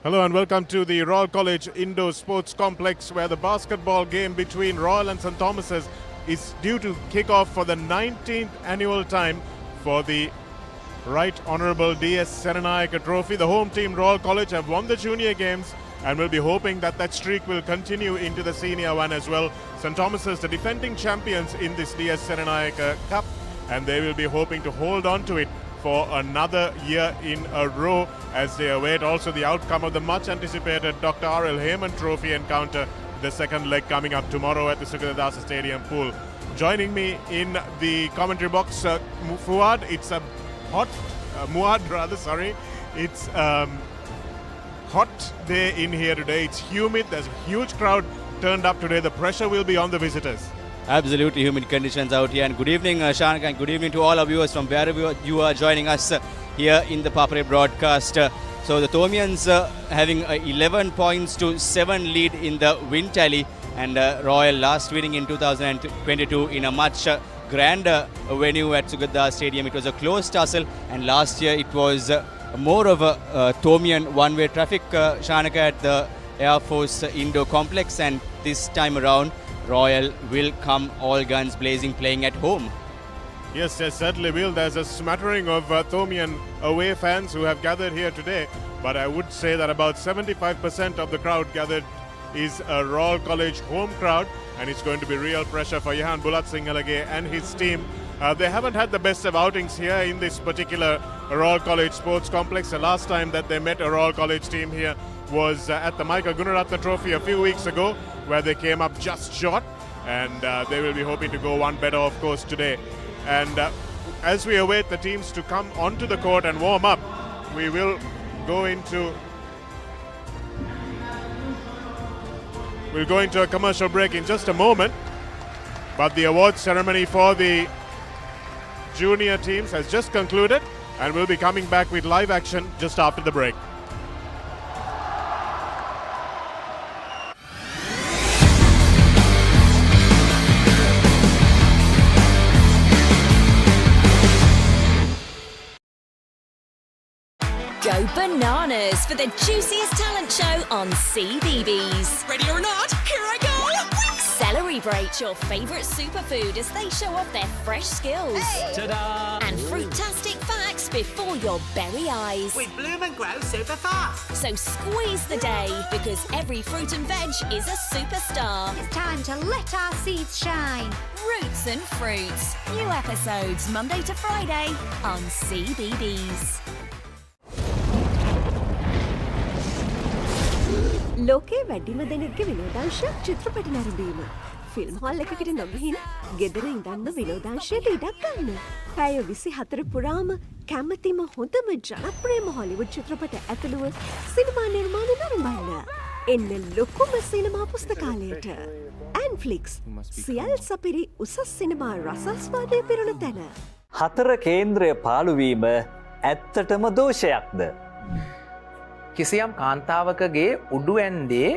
Hello and welcome to the Royal College Indoor Sports Complex, where the basketball game between Royal and St. Thomas's is due to kick off for the 19th annual time for the Right Honourable DS Senanayake Trophy. The home team Royal College have won the junior games and will be hoping that that streak will continue into the senior one as well. St. Thomas's, the defending champions in this DS Senanayake Cup, and they will be hoping to hold on to it for another year in a row as they await also the outcome of the much anticipated Dr. R.L. Heyman Trophy encounter, the second leg coming up tomorrow at the Sukadasa Stadium pool. Joining me in the commentary box, Fuad, it's a hot, Muad rather, sorry. It's hot day in here today. It's humid. There's a huge crowd turned up today. The pressure will be on the visitors. Absolutely humid conditions out here. And good evening, Shanka, and good evening to all our viewers from wherever you are joining us here in the Papare broadcast. So the Thomians having 11 points to 7 lead in the win tally, and Royal last winning in 2022 in a much grander venue at Sukadasa Stadium. It was a close tussle, and last year it was more of a Thomian one-way traffic, Shanaka, at the Air Force Indoor Complex, and this time around Royal will come all guns blazing, playing at home. Yes, they certainly will. There's a smattering of Thomian away fans who have gathered here today, but I would say that about 75% of the crowd gathered is a Royal College home crowd, and it's going to be real pressure for Yahan Bulat Singalage and his team. They haven't had the best of outings here in this particular Royal College Sports Complex. The last time that they met a Royal College team here was at the Michael Gunaratna Trophy a few weeks ago, where they came up just short, and they will be hoping to go one better, of course, today. And as we await the teams to come onto the court and warm up, we will go into a commercial break in just a moment. But the awards ceremony for the junior teams has just concluded, and we'll be coming back with live action just after the break. Go bananas for the juiciest talent show on CBeebies. Ready or not, here I go! Celebrate your favourite superfood as they show off their fresh skills. Hey. Ta-da! And fruitastic facts before your berry eyes. We bloom and grow super fast. So squeeze the day, because every fruit and veg is a superstar. It's time to let our seeds shine. Roots and Fruits. New episodes Monday to Friday on CBeebies. ලෝකේ වැඩිම දෙනෙක්ගේ විනෝදාංශයක් චිත්‍රපට නැරඹීම. Film hall එකකට නොගිහින් ගෙදර ඉඳන්ම විනෝදාංශයට ඉඩක් ගන්න. පැය 24 පුරාම කැමතිම හොඳම ජනප්‍රියම හොලිවුඩ් චිත්‍රපට ඇතුළුව සිනමා නිර්මාණ නරඹන්න. එන්න ලොකුම සිනමා පුස්තකාලයට. ඇන්ෆ්ලික්ස් සියල් සපිරි උසස් සිනමා රසාස්වාදය පිරුණ තැන. 4 කේන්ද්‍රය පාළුවීම ඇත්තටම දෝෂයක්ද? කිසියම් කාන්තාවකගේ උඩු ඇන්දේ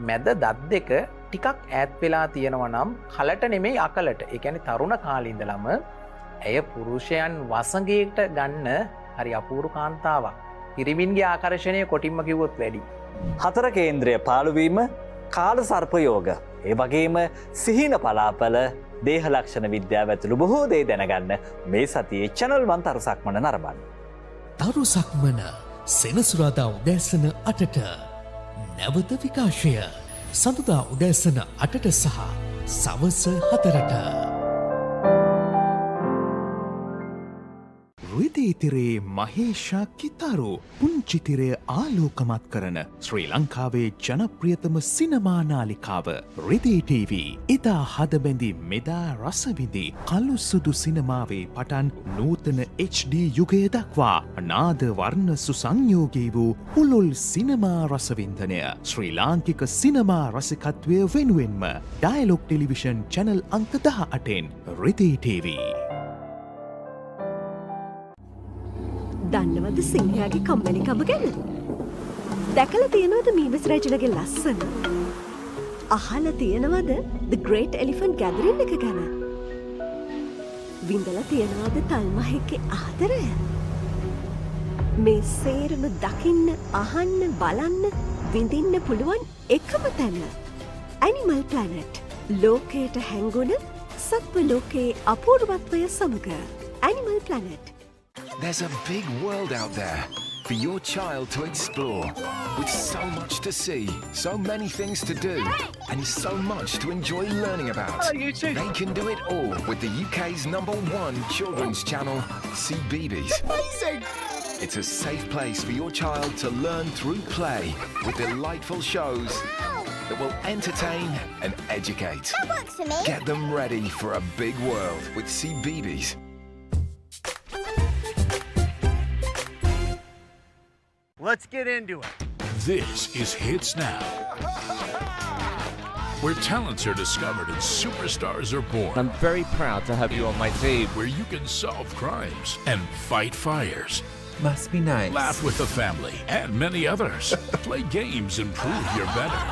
මැද දත් දෙක ටිකක් ඈත් වෙලා තියෙනවා නම් කලට නෙමෙයි අකලට. ඒ කියන්නේ තරුණ කාලේ ඉඳලම ඇය පුරුෂයන් වසඟයට ගන්න හරි අපූර්ව කාන්තාවක්. පිරිමින්ගේ ආකර්ෂණය කොටින්ම කිව්වොත් වැඩි. 4 කේන්ද්‍රය පාළුවීම, කාල සර්පයෝග, ඒ වගේම සිහින පලාපල, දේහ ලක්ෂණ විද්‍යාව ඇතුළු බොහෝ දේ දැනගන්න මේ සතියේ channel 1 තරු සක්මන නරඹන්න. තරු සක්මන සෙනසුරාදා උදෑසන 8ට නැවත විකාශය සඳුදා උදෑසන 8ට සහ සවස 4ට. රිදීතිරේ මහේෂා කිතාරු පුංචිතිරය ආලෝකමත් කරන ශ්‍රී ලංකාවේ ජනප්‍රියතම සිනමා නාලිකාව රිදී TV. ඉතා හදබැඳි මෙදා රසවිඳි කළු සුදු සිනමාවේ පටන් නූතන HD යුගය දක්වා නාද වර්ණ සුසංයෝගී වූ පුළුල් සිනමා රසවින්දනය ශ්‍රී ලාංකික සිනමා රසිකත්වය වෙනුවෙන්ම ඩයලොග් ටෙලිවිෂන් චැනල් අංක 18න් රිදී TV. දන්නවද සිංහයාගේ කම්මැලිකම ගැන? දැකලා තියෙනවද මීමස් රැජිලගේ ලස්සන? අහලා තියෙනවද The Great Elephant Gathering එක ගැන? විඳලා තියෙනවද තල්මහෙක්ගේ ආදරය? මේ සේරම දකින්න, අහන්න, බලන්න, විඳින්න පුළුවන් එකම තැන. Animal Planet. ලෝකයට හැංගුණ සත්ව ලෝකයේ අපූර්වත්වය සමග. Animal Planet. There's a big world out there for your child to explore, with so much to see, so many things to do, and so much to enjoy learning about. They can do it all with the UK's #1 children's channel, CBeebies. Amazing! It's a safe place for your child to learn through play, with delightful shows that will entertain and educate. That works for me. Get them ready for a big world with CBeebies. Let's get into it. This is Hits Now, where talents are discovered and superstars are born. I'm very proud to have you on my team. Where you can solve crimes and fight fires. Must be nice. Laugh with the family and many others. Play games and prove you're better.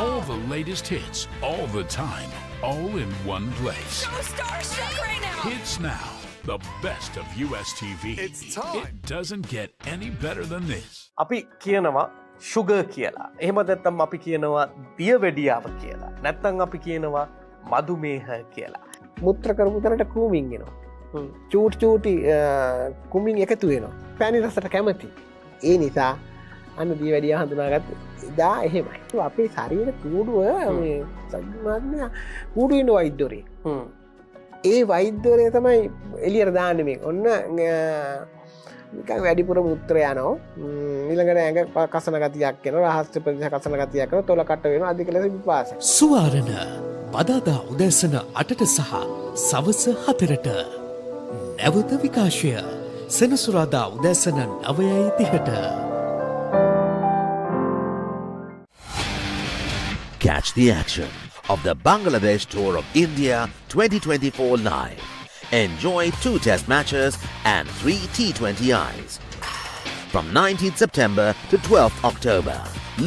All the latest hits, all the time, all in one place. So starstruck right now. Hits Now, the best of US TV. It's time. It doesn't get any better than this. අපි කියනවා sugar කියලා. එහෙම නැත්නම් අපි කියනවා දියවැඩියාව කියලා. නැත්නම් අපි කියනවා මధుමේහ කියලා. මුත්‍ර කරපු තැනට කූමින් එනවා. චූටි කුමින් එකතු වෙනවා. පැණි රසට කැමති. ඒ නිසා අන්න දියවැඩියාව හඳුනාගත්ත එදා එහෙමයි. අපේ ශරීර කූඩුව මේ සම්මාත්මය කූඩු ඉන්න වෛද්‍යවරේ. ඒ වෛද්‍යවරය තමයි එළියට දාන්නේ මේක. ඔන්න නිකන් වැඩිපුර මුත්‍ර යනවා. ඊළඟට ඇඟ කසන ගතියක් එනවා. රහස්‍ය ප්‍රදේශ කසන ගතියක් එනවා. තොල කට්ට වෙනවා. අධික ලෙස විපාස. සුවාරණ බදාදා උදෑසන 8ට සහ සවස 4ට. නැවත විකාශය සෙනසුරාදා උදෑසන 9:30ට. Catch the action of the Bangladesh Tour of India 2024 live. Enjoy 2 test matches and 3 T20Is from 19th September to 12th October.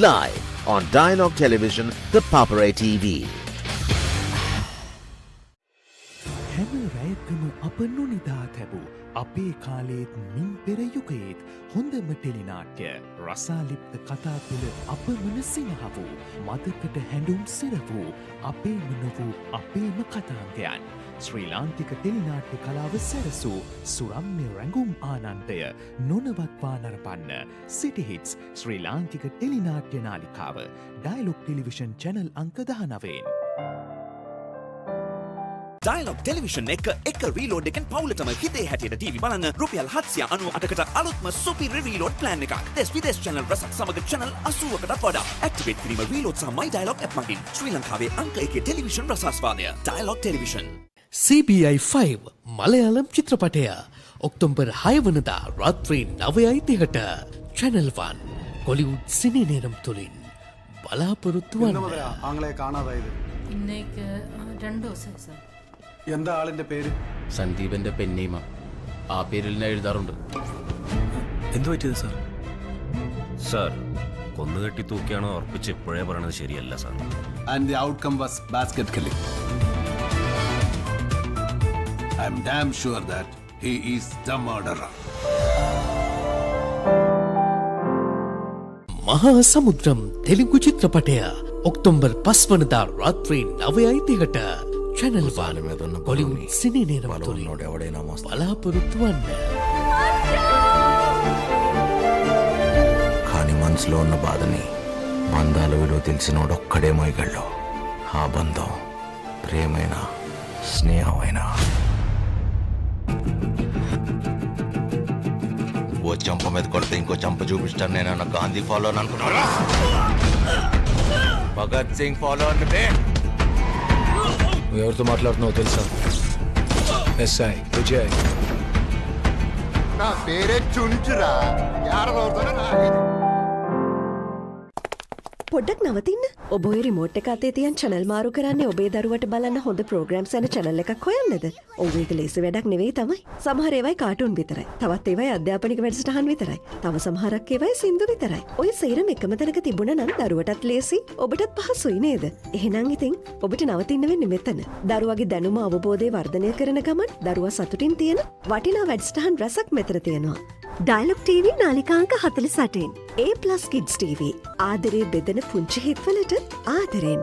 Live on Dialog Television ThePapare TV. හැම රැයකම අප නොනිදා තැබූ අපේ කාලේත් මින් පෙර යුගයේත් හොඳම ටෙලිනාට්‍ය රසාලිප්ත කතා තුළ අපමණ සිනහ වූ මතකට හැඬුම් සිර වූ අපේම නොවූ අපේම කතාන්තයන් ශ්‍රී ලාංකික ටෙලිනාට්‍ය කලාව සැරසූ සුරම්‍ය රැඟුම් ආනන්දය නොනවත්වා නරපන්න සිටි හිට්ස් ශ්‍රී ලාංකික ටෙලිනාට්‍ය නාලිකාව ඩයලොග් ටෙලිවිෂන් චැනල් අංක 19. Dialog Television එක reload එකෙන් පවුලටම හිතේ හැටියට TV බලන්න රුපියල් 798කට අලුත්ම super reload plan එකක්. දෙස් විදේශ channel රසක් සමග channel 80කටත් වඩා. activate කිරීම reload සහ my dialog app මගින් ශ්‍රී ලංකාවේ අංක 1 ටෙලිවිෂන් රසාස්වාදය. Dialog Television. CBI 5 මලයාලම් චිත්‍රපටය ඔක්තෝබර් 6 වනදා රාත්‍රී 9:30ට Channel 1 කොලිවුඩ් සිනි நேரம் තුලින් බලාපොරොත්තු වන්න. ആങ്ങളെ കാണാതായത് ഇന്നേക്ക് 2 ദിവസമായി സർ. എന്താ ആളിന്റെ പേര്? സന്ദീപന്റെ പെന്നീമ. ആ പേരിൽ ഞാൻ എഴുതാറുണ്ട്. എന്തു പറ്റിയത് സാർ? സാർ കൊന്നുകെട്ടി തൂക്കിയാണോ ഉറപ്പിച്ച് ഇപ്പോഴേ പറയണത് ശരിയല്ല sir. And the outcome was basket killing. I am damn sure that he is the murderer. මහා සමුද්‍රම් තෙලිගු චිත්‍රපටය ඔක්තෝබර් 5 වනදා රාත්‍රී 9:30ට Channel 1 කොලිවුඩ් සිනි நேரம் තුලින් බලාපොරොත්තු వන්න. కానీ మనసులో ఉన్న బాధని బంధాల విలువ తెలిసినోడొక్కడే మోయగలడు. ఆ బంధం ప్రేమైనా స్నేహమైనా. ఓ చంప మీద కొడితే ఇంకో చంప చూపిస్తాను నేను అన్న గాంధీ ఫాలో అని అనుకున్నాను. భగత్ సింగ్ ఫాలో అంటే ఎవరితో మాట్లాడుతున్నావు తెలుసా? ఎస్ఐ విజయ్. నా పేరే చుంచురా. පොඩ්ඩක් නවතින්න. ඔබ ඔය රිමෝට් එක අතේ තියන් channel මාරු කරන්නේ ඔබේ දරුවට බලන්න හොඳ programs යන channel එකක් හොයන්නද? ඔව් ඒක ලේසි වැඩක් නෙවෙයි තමයි. සමහර ඒවායි කාටුන් විතරයි. තවත් ඒවායි අධ්‍යාපනික වැඩසටහන් විතරයි. තව සමහරක් ඒවායි සින්දු විතරයි. ඔය සේරම එකම තැනක තිබුණා නම් දරුවටත් ලේසි, ඔබටත් පහසුයි නේද? එහෙනම් ඉතින් ඔබට නවතින්න වෙන්නේ මෙතන. දරුවගේ දැනුම අවබෝධය වර්ධනය කරන ගමන් දරුවා සතුටින් තියෙන වටිනා වැඩසටහන් රසක් මෙතන තියෙනවා. Dialog TV නාලිකාංක 48න් A+ Kids TV ආදරේ බෙදෙන පුංචි හිත්වලට ආදරෙන්.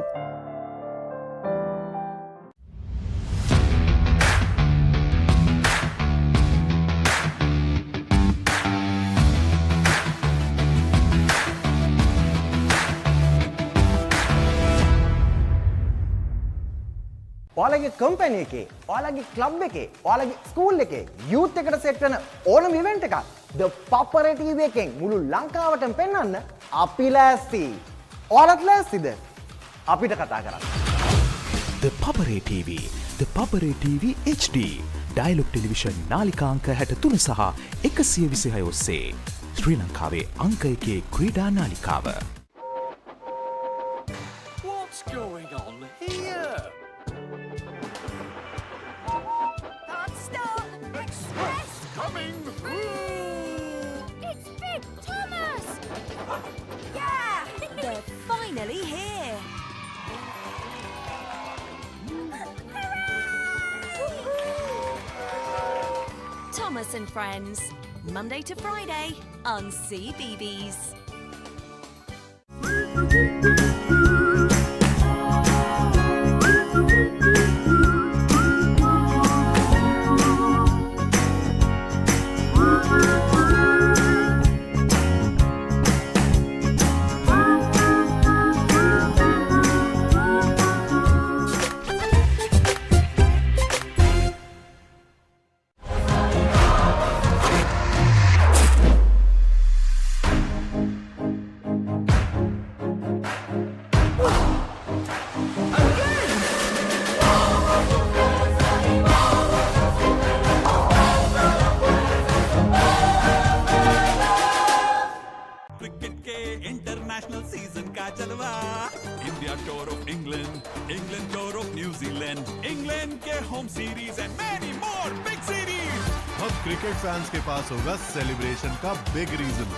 ඔයාලගේ කම්පැනි එකේ, ඔයාලගේ ක්ලබ් එකේ, ඔයාලගේ ස්කූල් එකේ යූත් එකට සෙට් වෙන ඕනම ඉවෙන්ට් එකක් The Papare TV එකෙන් මුළු ලංකාවටම පෙන්වන්න අපි ලෑස්ති. ඔයාලත් ලෑස්තිද? අපිට කතා කරන්න. The Papare TV, The Papare TV HD, Dialog Television නාලිකාංක 63 සහ 126 ඔස්සේ ශ්‍රී ලංකාවේ අංක 1 ක්‍රීඩා නාලිකාව. What's going on here? Express coming through! It's Big Thomas! Yeah! They're finally here! Thomas and Friends, Monday to Friday on CBeebies. International season का जलवा India tour of England, England tour of New Zealand, England के home series and many more big series. अब cricket fans के पास होगा celebration का big reason.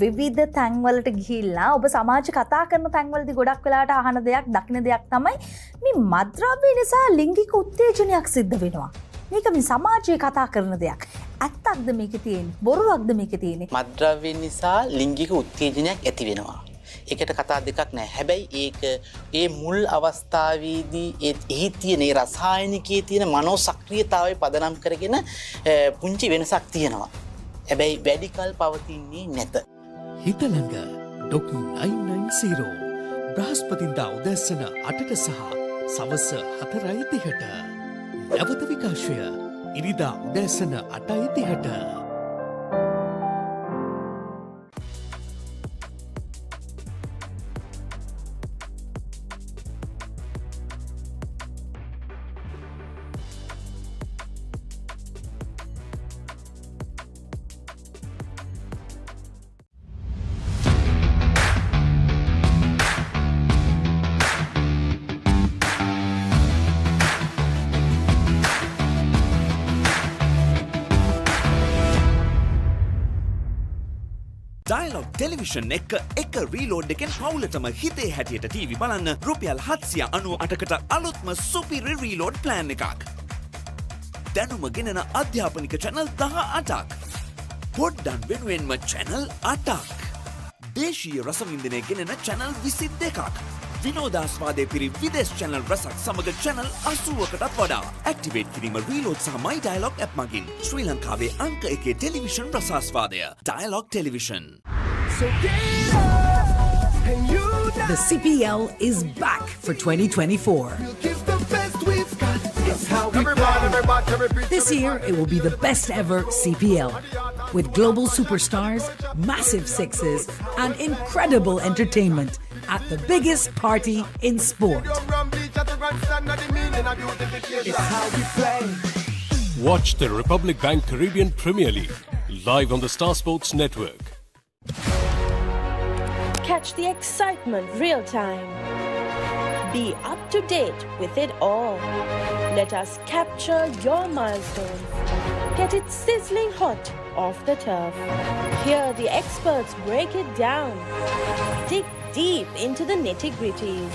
විවිධ තැන්වලට ගිහිල්ලා ඔබ සමාජ කතා කරන තැන්වලදී ගොඩක් වෙලාට අහන දෙයක් දකින දෙයක් තමයි මේ මද්ද්‍රව්‍ය නිසා ලිංගික උත්තේජනයක් සිද්ධ වෙනවා. මේක මේ සමාජයේ කතා කරන දෙයක්. ඇත්තක්ද මේකේ තියෙන්නේ? බොරුවක්ද මේකේ තියෙන්නේ? මද්ද්‍රව්‍ය නිසා ලිංගික උත්තේජනයක් ඇති වෙනවා. ඒකට කතා දෙකක් නැහැ. හැබැයි ඒක ඒ මුල් අවස්ථාවේදී එහි තියෙන ඒ රසායනිකයේ තියෙන මනෝ සක්‍රියතාවය පදනම් කරගෙන පුංචි වෙනසක් තියෙනවා. හැබැයි වැඩි කල් පවතින්නේ නැත. හිතළඟ ඩොක් 990 බ්‍රහස්පතින්දා උදැස්සන 8ට සහ සවස 4:30ට. නැවත විකාශය ඉරිදා උදැස්සන 8:30ට. Dialog Television එක රීලෝඩ් එකෙන් පවුලටම හිතේ හැටියට TV බලන්න රුපියල් 798කට අලුත්ම සුපිරි රීලෝඩ් ප්ලෑන් එකක්. දැනුම ගෙනෙන අධ්‍යාපනික channel 18ක්. පොඩ්ඩන් වෙනුවෙන්ම channel 8ක්. දේශීය රසවින්දනය ගෙනෙන channel 22ක්. විනෝදාස්වාදය පිරි විදේශ channel රසක් සමග channel 80කටත් වඩා. ඇක්ටිවේට් කිරීම රීලෝඩ් සහ My Dialog app මගින් ශ්‍රී ලංකාවේ අංක 1 ටෙලිවිෂන් රසාස්වාදය. Dialog Television. The CPL is back for 2024. This year, it will be the best ever CPL. With global superstars, massive sixes, and incredible entertainment at the biggest party in sport. Watch the Republic Bank Caribbean Premier League live on the Star Sports Network. Catch the excitement real time. Be up to date with it all. Let us capture your milestones. Get it sizzling hot off the turf. Hear the experts break it down. Dig deep into the nitty-gritties.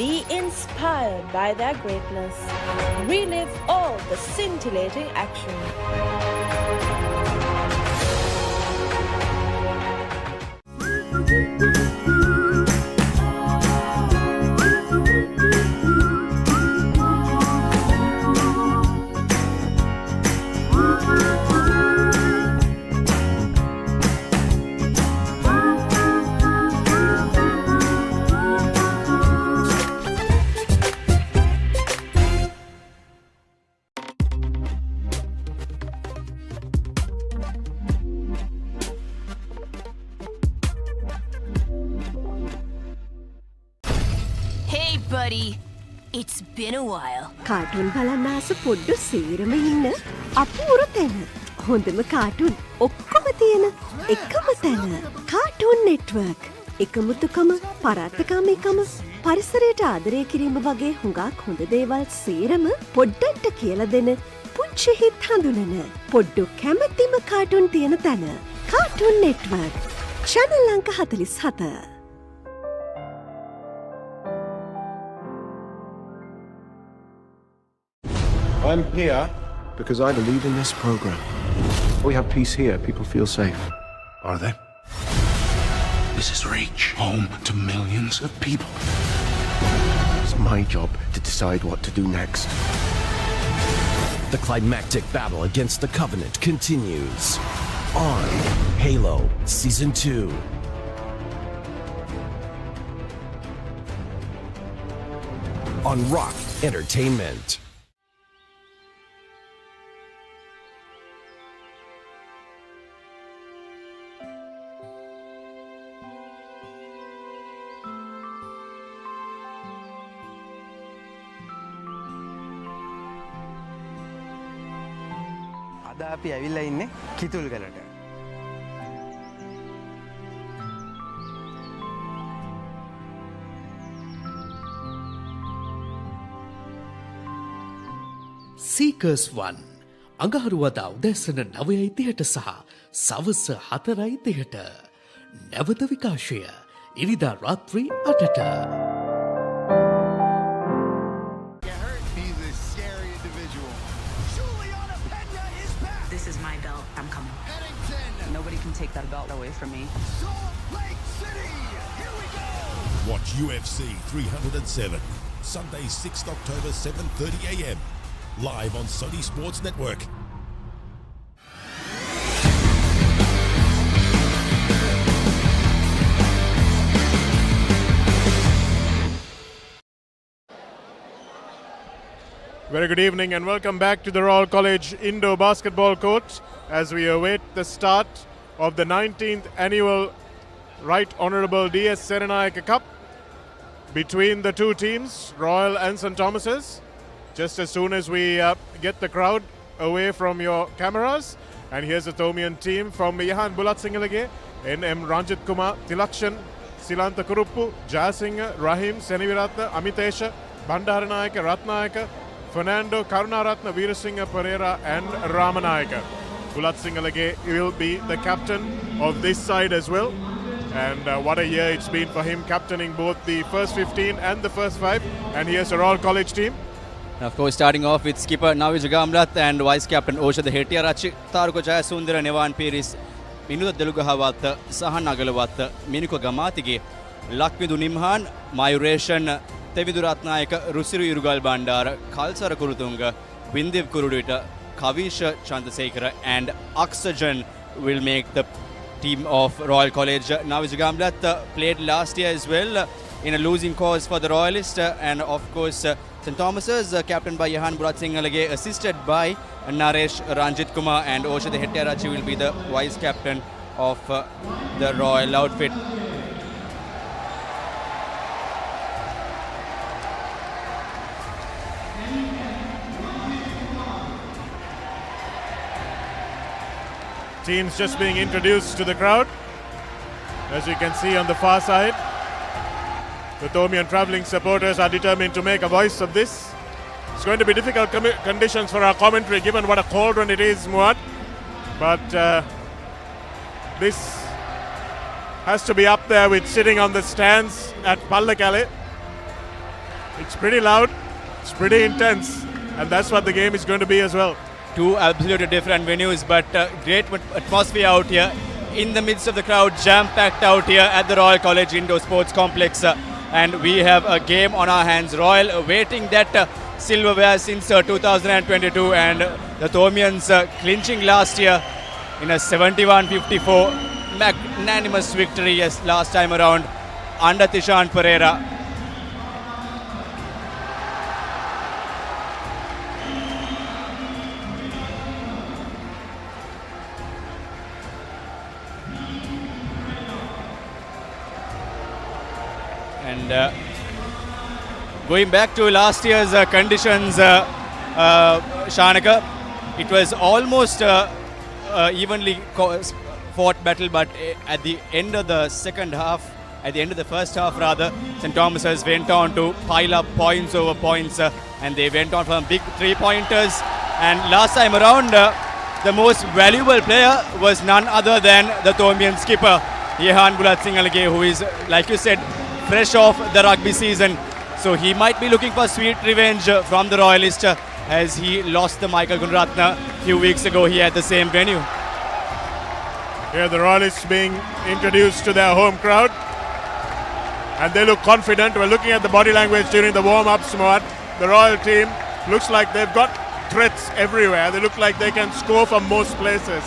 Be inspired by their greatness. Relive all the scintillating action. Hey, buddy. It's been a while. Cartoon බලන්න ආස පොඩ්ඩු සේරම ඉන්න අපූරු තැන. හොඳම cartoon ඔක්කොම තියෙන එකම තැන. Cartoon network. එකමුතුකම, පරාත්තකාමීකම, පරිසරයට ආදරය කිරීම වගේ හුඟක් හොඳ දේවල් සේරම පොඩ්ඩන්ට කියලා දෙන පුංචි හිත් හඳුනන පොඩ්ඩු කැමැතිම කාටුන් තියෙන තැන. Cartoon network. channel අංක 47. I'm here because I believe in this program. We have peace here. People feel safe. Are they? This is Reach, home to millions of people. It's my job to decide what to do next. The climactic battle against the Covenant continues on Halo Season 2. On Rock Entertainment. අද අපි ඇවිල්ලා ඉන්නේ කිතුල්ගලට. Seekers 1 අඟහරුවදා උදැසන 9:30ට සහ සවස 4:30ට. නැවත විකාශය ඉරිදා රාත්‍රී 8ට. This is my belt. I'm coming. Nobody can take that belt away from me. Watch UFC 307, Sunday 6th October 7:30 a.m. live on Sony Sports Network. Very good evening and welcome back to the Royal College Indoor Basketball Court as we await the start of the 19th annual Right Honourable D.S. Senanayake Cup between the two teams, Royal and St. Thomas's. Just as soon as we get the crowd away from your cameras, and here's the Thomian team from Yahan Bulatsingalage, N.M. Ranjit Kumar, Tilakshan, Silanta Kuruppu, Jayasinga, Rahim, Seniviratna, Amitesha, Bandaranayaka, Ratnayaka, Fernando, Karunaratna, Veerasinghe, Pereira and Ramanayaka. Bulat Singalage will be the captain of this side as well. And what a year it's been for him, captaining both the first 15 and the first 5. And here's the Royal College team. Of course, starting off with skipper Navi Jagamlat and vice captain Osha the Hetia Rachi, Taruko Jayasundara, Nevan Piris, Minuta Delugahavat, Sahan Nagalavat, Miniko Gamatige, Lakmidu Nimhan, Mayuration, Teviduratnayaka, Rusiru Urugal Bandar, Kalsara Kurutunga, Vindiv Kurudita, Kavisha Chandasekara and Oxygen will make the team of Royal College. Navi Jagamlat played last year as well in a losing cause for the Royalists, and of course St. Thomas's captained by Yahan Bulatsingalage, assisted by Naresh Ranjit Kumar, and Osha the Hettiarachi will be the vice captain of the Royal outfit. Teams just being introduced to the crowd. As you can see on the far side, the Thomian travelling supporters are determined to make a voice of this. It's going to be difficult conditions for our commentary given what a cauldron it is, Muad. But this has to be up there with sitting on the stands at Pallakale. It's pretty loud, it's pretty intense, and that's what the game is going to be as well. Two absolutely different venues, but great atmosphere out here. In the midst of the crowd, jam-packed out here at the Royal College Indoor Sports Complex. And we have a game on our hands. Royal awaiting that silverware since 2022, and the Thomians clinching last year in a 71-54 magnanimous victory last time around under Tishan Pereira. And going back to last year's conditions, Shanaka, it was almost evenly fought battle, but at the end of the first half rather, St. Thomas's went on to pile up points over points, and they went on from big three-pointers. And last time around, the most valuable player was none other than the Thomian skipper, Yehan Bulat Singalage, who is, like you said, fresh off the rugby season. So he might be looking for sweet revenge from the Royalist, as he lost the Michael Gunratna a few weeks ago here at the same venue. Here the Royalists being introduced to their home crowd, and they look confident. We're looking at the body language during the warm-ups, Moat. The Royal team looks like they've got threats everywhere. They look like they can score from most places,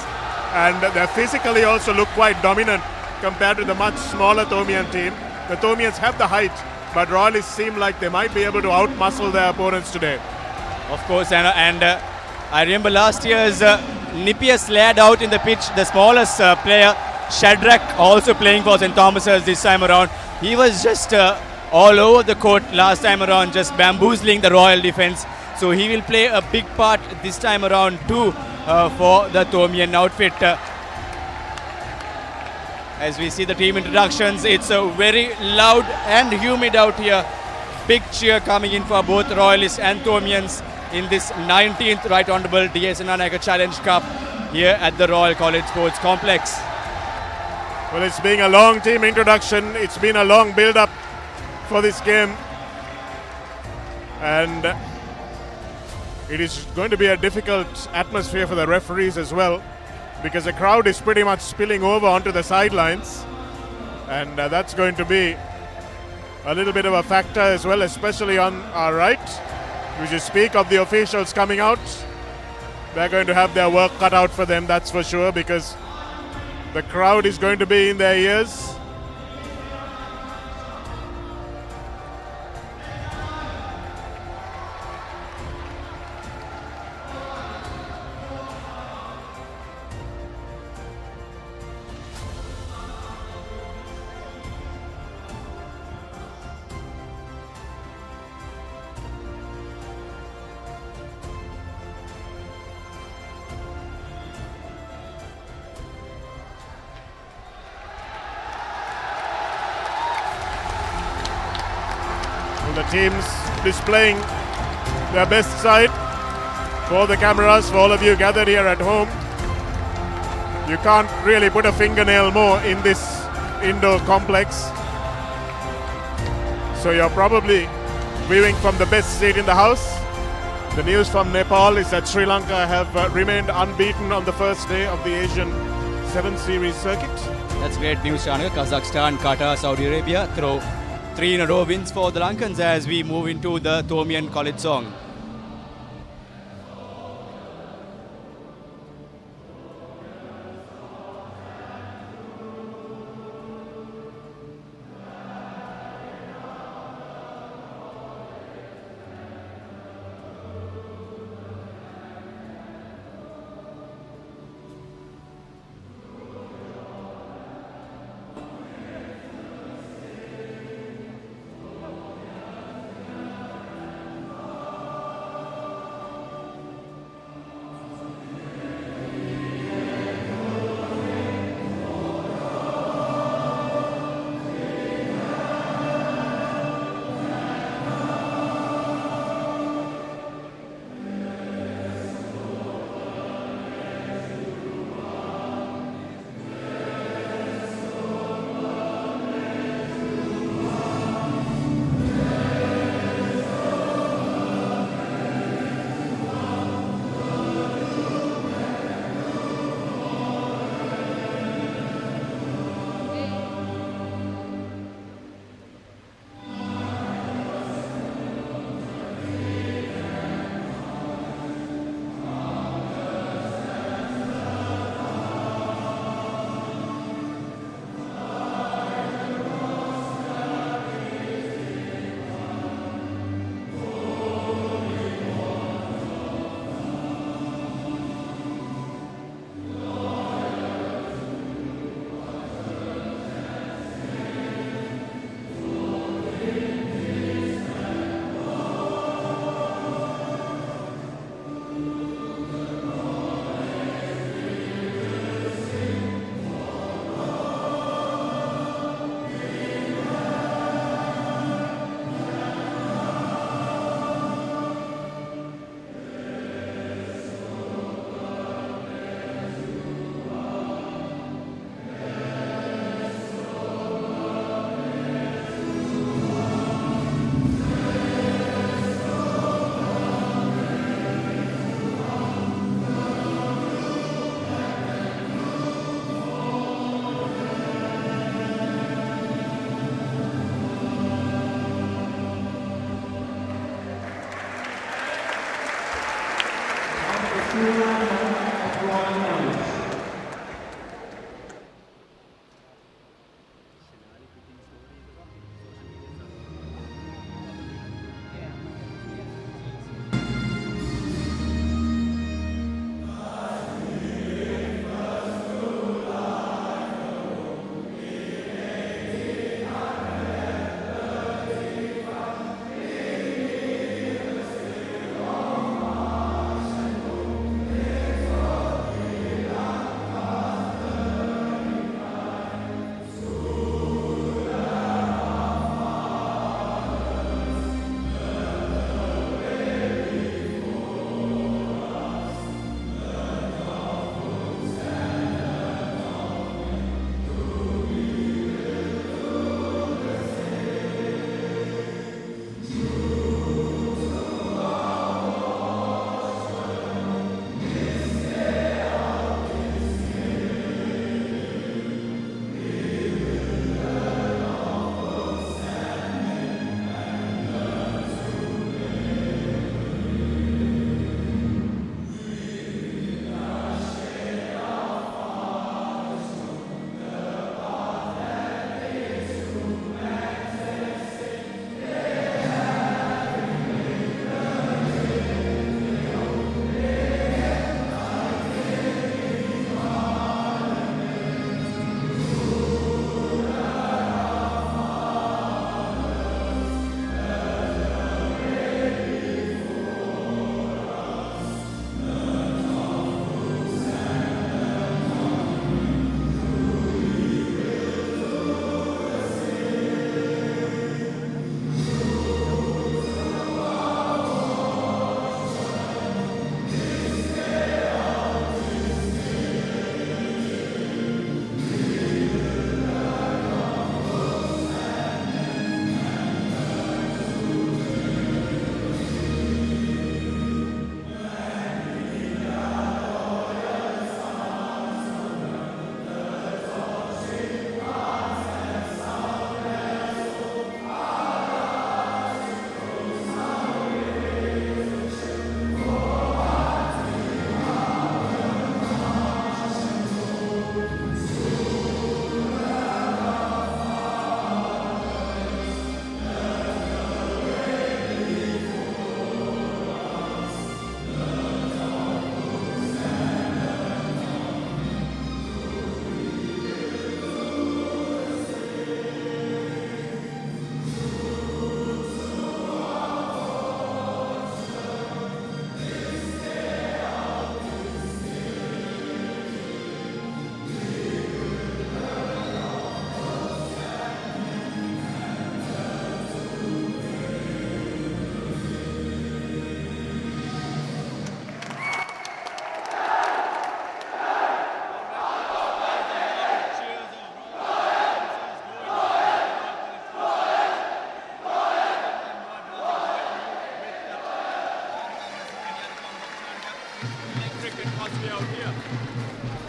and they physically also look quite dominant compared to the much smaller Thomian team. The Thomians have the height, but Royalists seem like they might be able to outmuscle their opponents today. Of course, and I remember last year's nippiest lad out in the pitch, the smallest player, Shadrach, also playing for St. Thomas's this time around. He was just all over the court last time around, just bamboozling the Royal defense. So he will play a big part this time around too for the Thomian outfit. As we see the team introductions, it's very loud and humid out here. Big cheer coming in for both Royalists and Thomians in this 19th Right Honourable D.S. Senanayake Challenge Cup here at the Royal College Sports Complex. Well, it's been a long team introduction. It's been a long build-up for this game. And it is going to be a difficult atmosphere for the referees as well, because the crowd is pretty much spilling over onto the sidelines, and that's going to be a little bit of a factor as well, especially on our right. We just speak of the officials coming out. They're going to have their work cut out for them, that's for sure, because the crowd is going to be in their ears. The teams displaying their best side for the cameras, for all of you gathered here at home. You can't really put a fingernail more in this indoor complex. So you're probably viewing from the best seat in the house. The news from Nepal is that Sri Lanka have remained unbeaten on the first day of the Asian 7 Series circuit. That's great news, Shanaka. Kazakhstan, Qatar, Saudi Arabia throw 3 in a row wins for the Lankans as we move into the Thomian College song.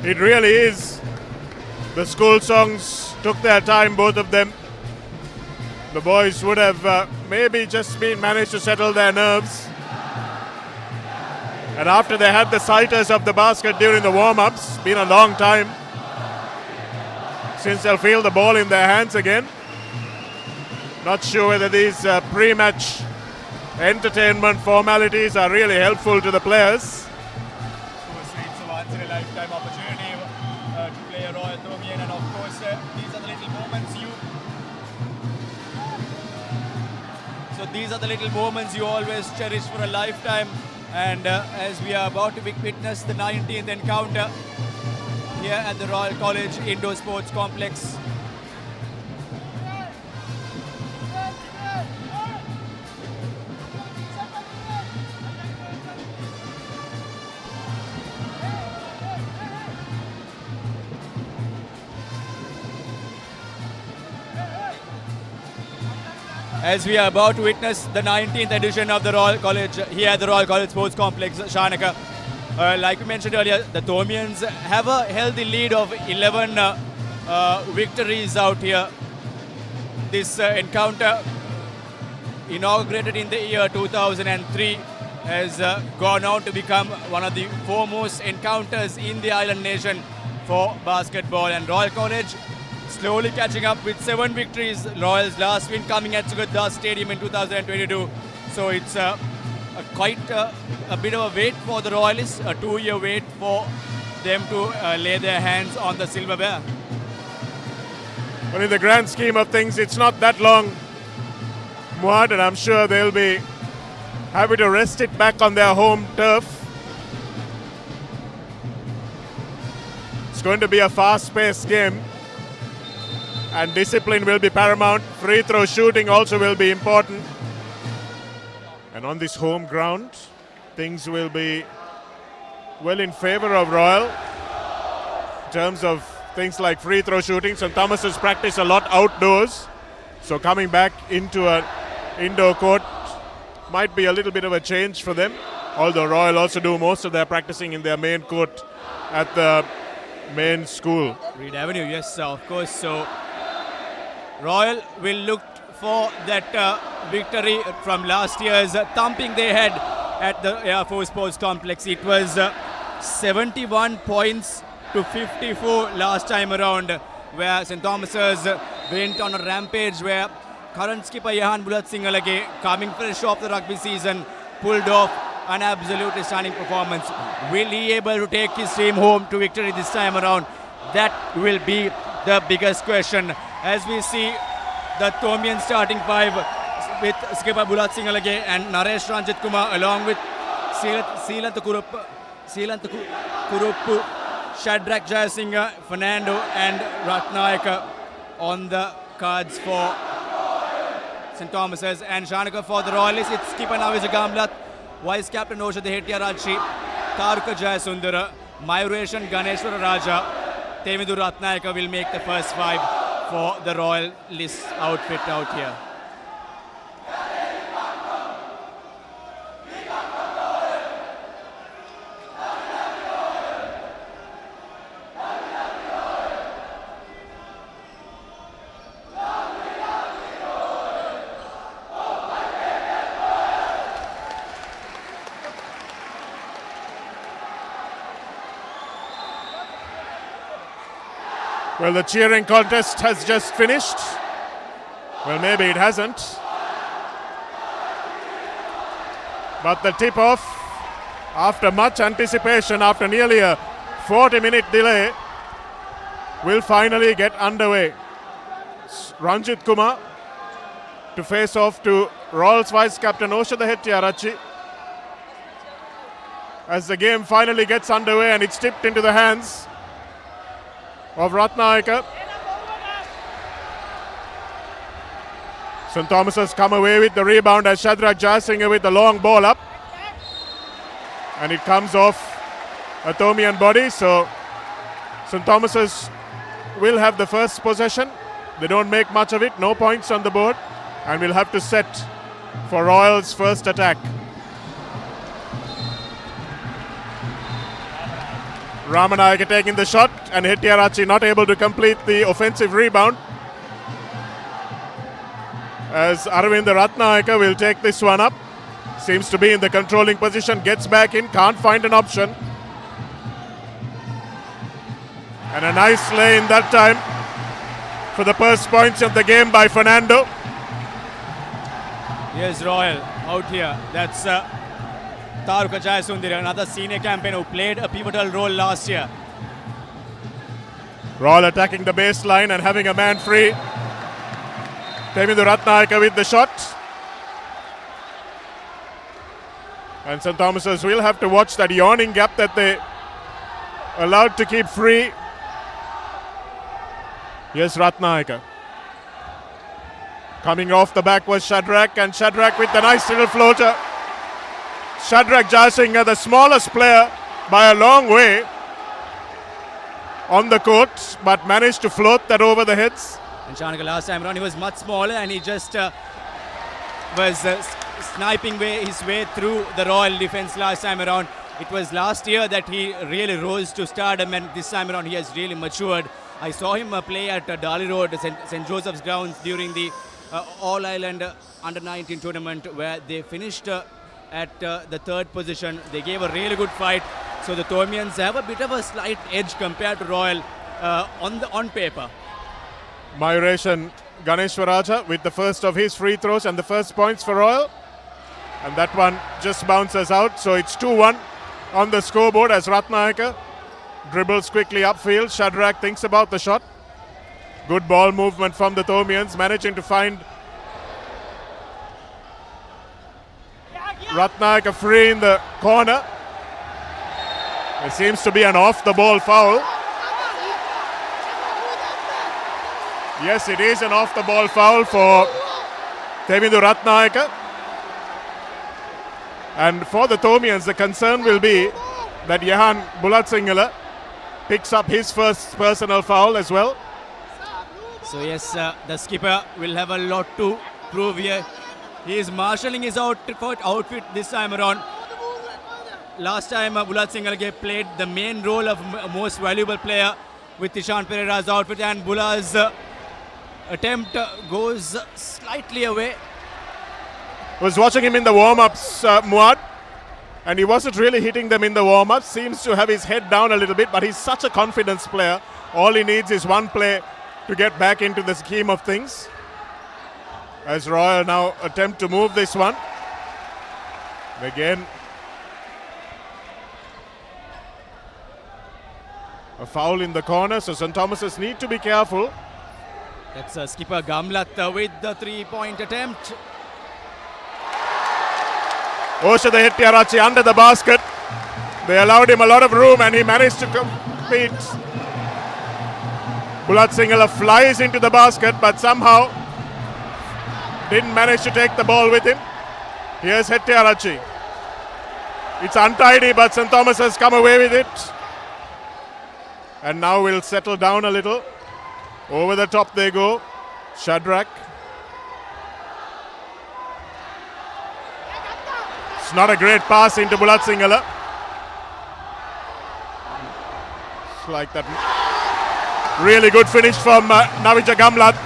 It really is. The school songs took their time, both of them. The boys would have maybe just managed to settle their nerves. And after they had the sighters of the basket during the warm-ups, been a long time since they'll feel the ball in their hands again. Not sure whether these pre-match entertainment formalities are really helpful to the players. It's a once-in-a-lifetime opportunity to play a Royal-Thomian, and of course these are the little moments you always cherish for a lifetime. And as we are about to witness the 19th encounter here at the Royal College Indoor Sports Complex. As we are about to witness the 19th edition of the Royal College here at the Royal College Sports Complex, Shanaka. Like we mentioned earlier, the Thomians have a healthy lead of 11 victories out here. This encounter inaugurated in the year 2003 has gone on to become one of the foremost encounters in the island nation for basketball. And Royal College slowly catching up with 7 victories. Royals last win coming at Sugadda Stadium in 2022. So it's quite a bit of a wait for the Royalists, a 2-year wait for them to lay their hands on the silverware. But in the grand scheme of things, it's not that long, Muad, and I'm sure they'll be happy to rest it back on their home turf. It's going to be a fast-paced game, and discipline will be paramount. Free throw shooting also will be important. And on this home ground, things will be well in favor of Royal in terms of things like free throw shooting. St. Thomas's practice a lot outdoors, so coming back into an indoor court might be a little bit of a change for them, although Royal also do most of their practicing in their main court at the main school. Reed Avenue, yes, of course. So Royal will look for that victory from last year's thumping they had at the Air Force Sports Complex. It was 71 points to 54 last time around, where St. Thomas's went on a rampage, where current skipper Yahan Bulat-Singalage, coming fresh off the rugby season, pulled off an absolutely stunning performance. Will he able to take his team home to victory this time around? That will be the biggest question, as we see the Thomian starting 5 with skipper Bulat-Singalage and Naresh Ranjit Kumar, along with Seelanth Kuruppu, Shadrach Jayasinghe, Fernando and Ratnayaka on the cards for St. Thomas's. And Shanaka for the Royalists, it's skipper Navija Gamlat, Vice Captain Osha Hettiarachi, Taruka Jayasundara, Mayureshan Ganeshwara Raja, Temidu Ratnayaka will make the first 5 for the Royalist outfit out here. Well, the cheering contest has just finished. Well, maybe it hasn't. But the tip-off, after much anticipation, after nearly a 40-minute delay, will finally get underway. Ranjit Kumar to face off to Royals Vice Captain Osha Hettiarachi. As the game finally gets underway and it's tipped into the hands of Ratnayaka. St. Thomas has come away with the rebound as Shadrach Jayasinghe with the long ball up. And it comes off a Thomian body, so St. Thomas's will have the first possession. They don't make much of it, no points on the board, and will have to set for Royals' first attack. Ramanayake taking the shot, and Hettiarachi not able to complete the offensive rebound, as Aravind Ratnayake will take this one up. Seems to be in the controlling position, gets back in, can't find an option. And a nice lay in that time for the first points of the game by Fernando. Here's Royal out here. That's Taruka Jayasundara, another senior campaigner who played a pivotal role last year. Royal attacking the baseline and having a man free. Temidu Ratnayake with the shot. And St. Thomas's will have to watch that yawning gap that they allowed to keep free. Here's Ratnayake. Coming off the back was Shadrach, and Shadrach with the nice little floater. Shadrach Jayasinghe, the smallest player by a long way on the court, but managed to float that over the heads. And Shanaka last time around, he was much smaller, and he just was sniping his way through the Royal defense last time around. It was last year that he really rose to stardom, and this time around he has really matured. I saw him play at Dali Road, St. Joseph's grounds during the All-Ireland Under-19 tournament, where they finished at the third position. They gave a really good fight. So the Thomians have a bit of a slight edge compared to Royal on paper. Mayureshan Ganeshwaraja with the first of his free throws and the first points for Royal. And that one just bounces out. So it's 2-1 on the scoreboard as Ratnayaka dribbles quickly upfield. Shadrach thinks about the shot. Good ball movement from the Thomians, managing to find Ratnayaka free in the corner. There seems to be an off-the-ball foul. Yes, it is an off-the-ball foul for Tevindu Ratnayaka. And for the Thomians, the concern will be that Jehan Bulatsingala picks up his first personal foul as well. So yes, the skipper will have a lot to prove here. He is marshalling his outfit this time around. Last time Bulatsingala played the main role of most valuable player with Ishan Pereira's outfit, and Bula's attempt goes slightly away. I was watching him in the warm-ups, Muad, and he wasn't really hitting them in the warm-ups. Seems to have his head down a little bit, but he's such a confidence player. All he needs is one play to get back into the scheme of things. As Royal now attempt to move this one. Again, a foul in the corner, so St. Thomas's need to be careful. That's skipper Gamlat with the three-point attempt. Oshada Hettiarachi under the basket. They allowed him a lot of room and he managed to compete. Bulatsingala flies into the basket but somehow didn't manage to take the ball with him. Here's Hettiarachi. It's untidy but St. Thomas has come away with it. And now we'll settle down a little. Over the top they go. Shadrach. It's not a great pass into Bulatsingala. It's like that. Really good finish from Navija Gamlat.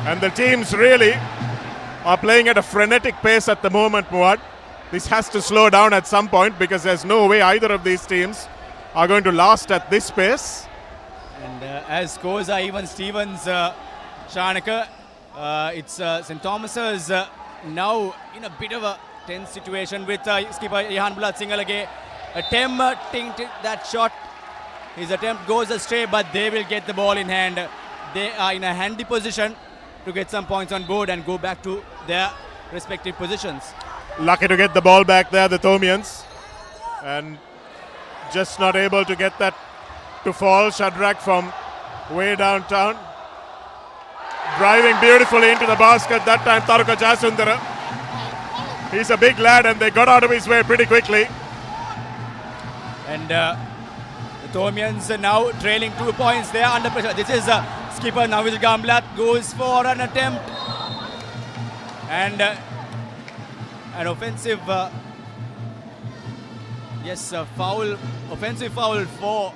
And the teams really are playing at a frenetic pace at the moment, Muad. This has to slow down at some point because there's no way either of these teams are going to last at this pace. And as scores are even Stevens, Shanaka, it's St. Thomas's now in a bit of a tense situation with skipper Jehan Bulatsingala attempting that shot. His attempt goes astray, but they will get the ball in hand. They are in a handy position to get some points on board and go back to their respective positions. Lucky to get the ball back there, the Thomians. And just not able to get that to fall. Shadrach from way downtown. Driving beautifully into the basket. That time Taruka Jasundara. He's a big lad and they got out of his way pretty quickly. And the Thomians are now trailing 2 points. They are under pressure. This is skipper Navij Gamlat goes for an attempt. And an offensive, offensive foul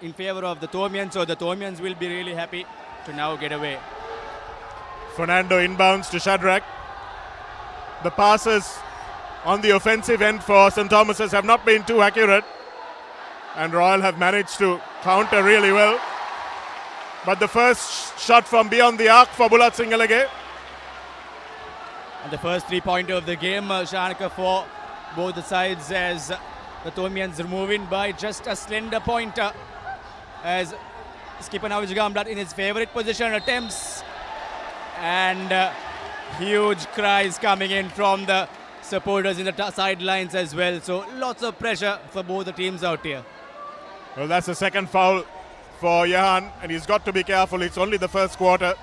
in favor of the Thomians. So the Thomians will be really happy to now get away. Fernando inbounds to Shadrach. The passes on the offensive end for St. Thomas's have not been too accurate. And Royal have managed to counter really well. But the first shot from beyond the arc for Bulatsingala. And the first three-pointer of the game, Shanaka, for both the sides, as the Thomians are moving by just a slender pointer. As skipper Navij Gamlat in his favorite position attempts. And huge cries coming in from the supporters in the sidelines as well. So lots of pressure for both the teams out here. Well, that's the second foul for Jehan, and he's got to be careful. It's only the first quarter.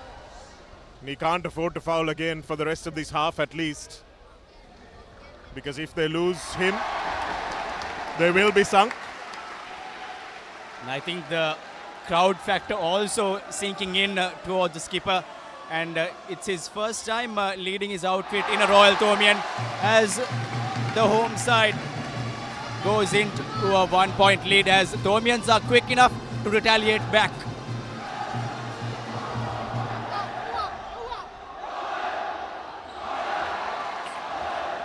And he can't afford to foul again for the rest of this half at least. Because if they lose him, they will be sunk. And I think the crowd factor also sinking in towards the skipper. And it's his first time leading his outfit in a Royal-Thomian as the home side goes into a 1-point lead, as Thomians are quick enough to retaliate back.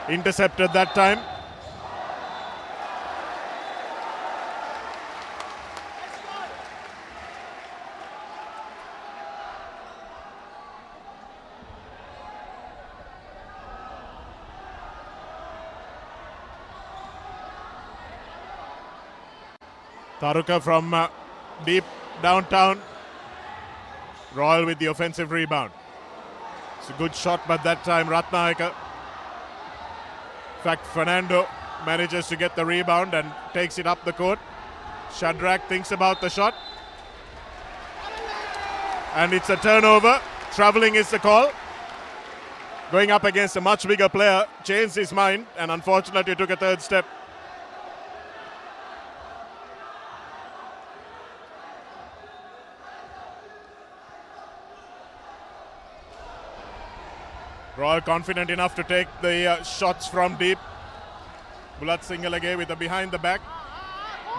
Intercepted that time. Taruka from deep downtown. Royal with the offensive rebound. It's a good shot, but that time Ratnayaka. In fact, Fernando manages to get the rebound and takes it up the court. Shadrach thinks about the shot. And it's a turnover. Traveling is the call. Going up against a much bigger player, changed his mind and unfortunately took a third step. Royal confident enough to take the shots from deep. Bulat Singalage with a behind the back.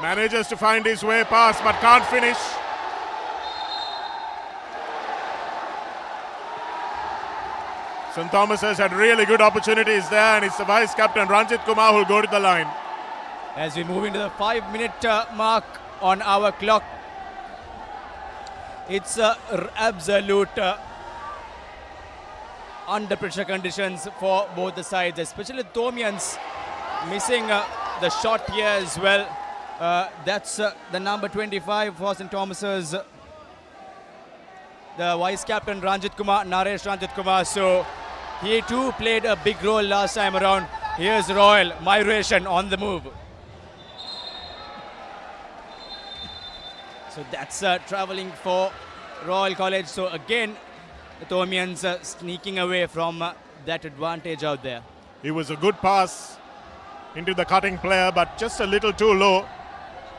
Manages to find his way past but can't finish. St. Thomas has had really good opportunities there, and it's the vice captain Ranjit Kumar who will go to the line. As we move into the 5-minute mark on our clock, it's absolute under pressure conditions for both the sides, especially Thomians missing the shot here as well. That's the number 25 for St. Thomas's, the vice captain Ranjit Kumar, Naresh Ranjit Kumar. So he too played a big role last time around. Here's Royal, migration on the move. So that's traveling for Royal College. So again, the Thomians sneaking away from that advantage out there. It was a good pass into the cutting player, but just a little too low.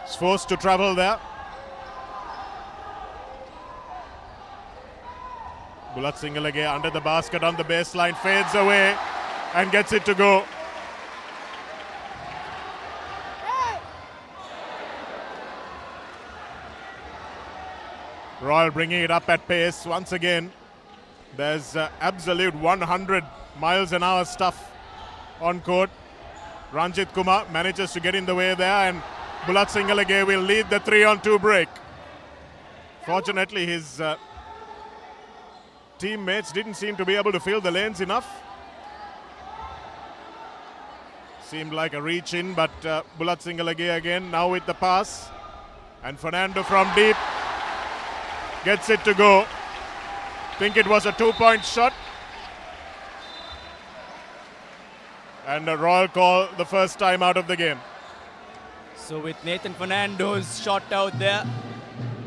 He's forced to travel there. Bulat Singalage under the basket on the baseline, fades away and gets it to go. Royal bringing it up at pace once again. There's absolute 100 miles an hour stuff on court. Ranjit Kumar manages to get in the way there, and Bulat Singalage will lead the 3-on-2 break. Fortunately, his teammates didn't seem to be able to fill the lanes enough. Seemed like a reach in, but Bulat Singalage again now with the pass. And Fernando from deep gets it to go. Think it was a 2-point shot. And a Royal call the first time out of the game. So with Nathan Fernando's shot out there,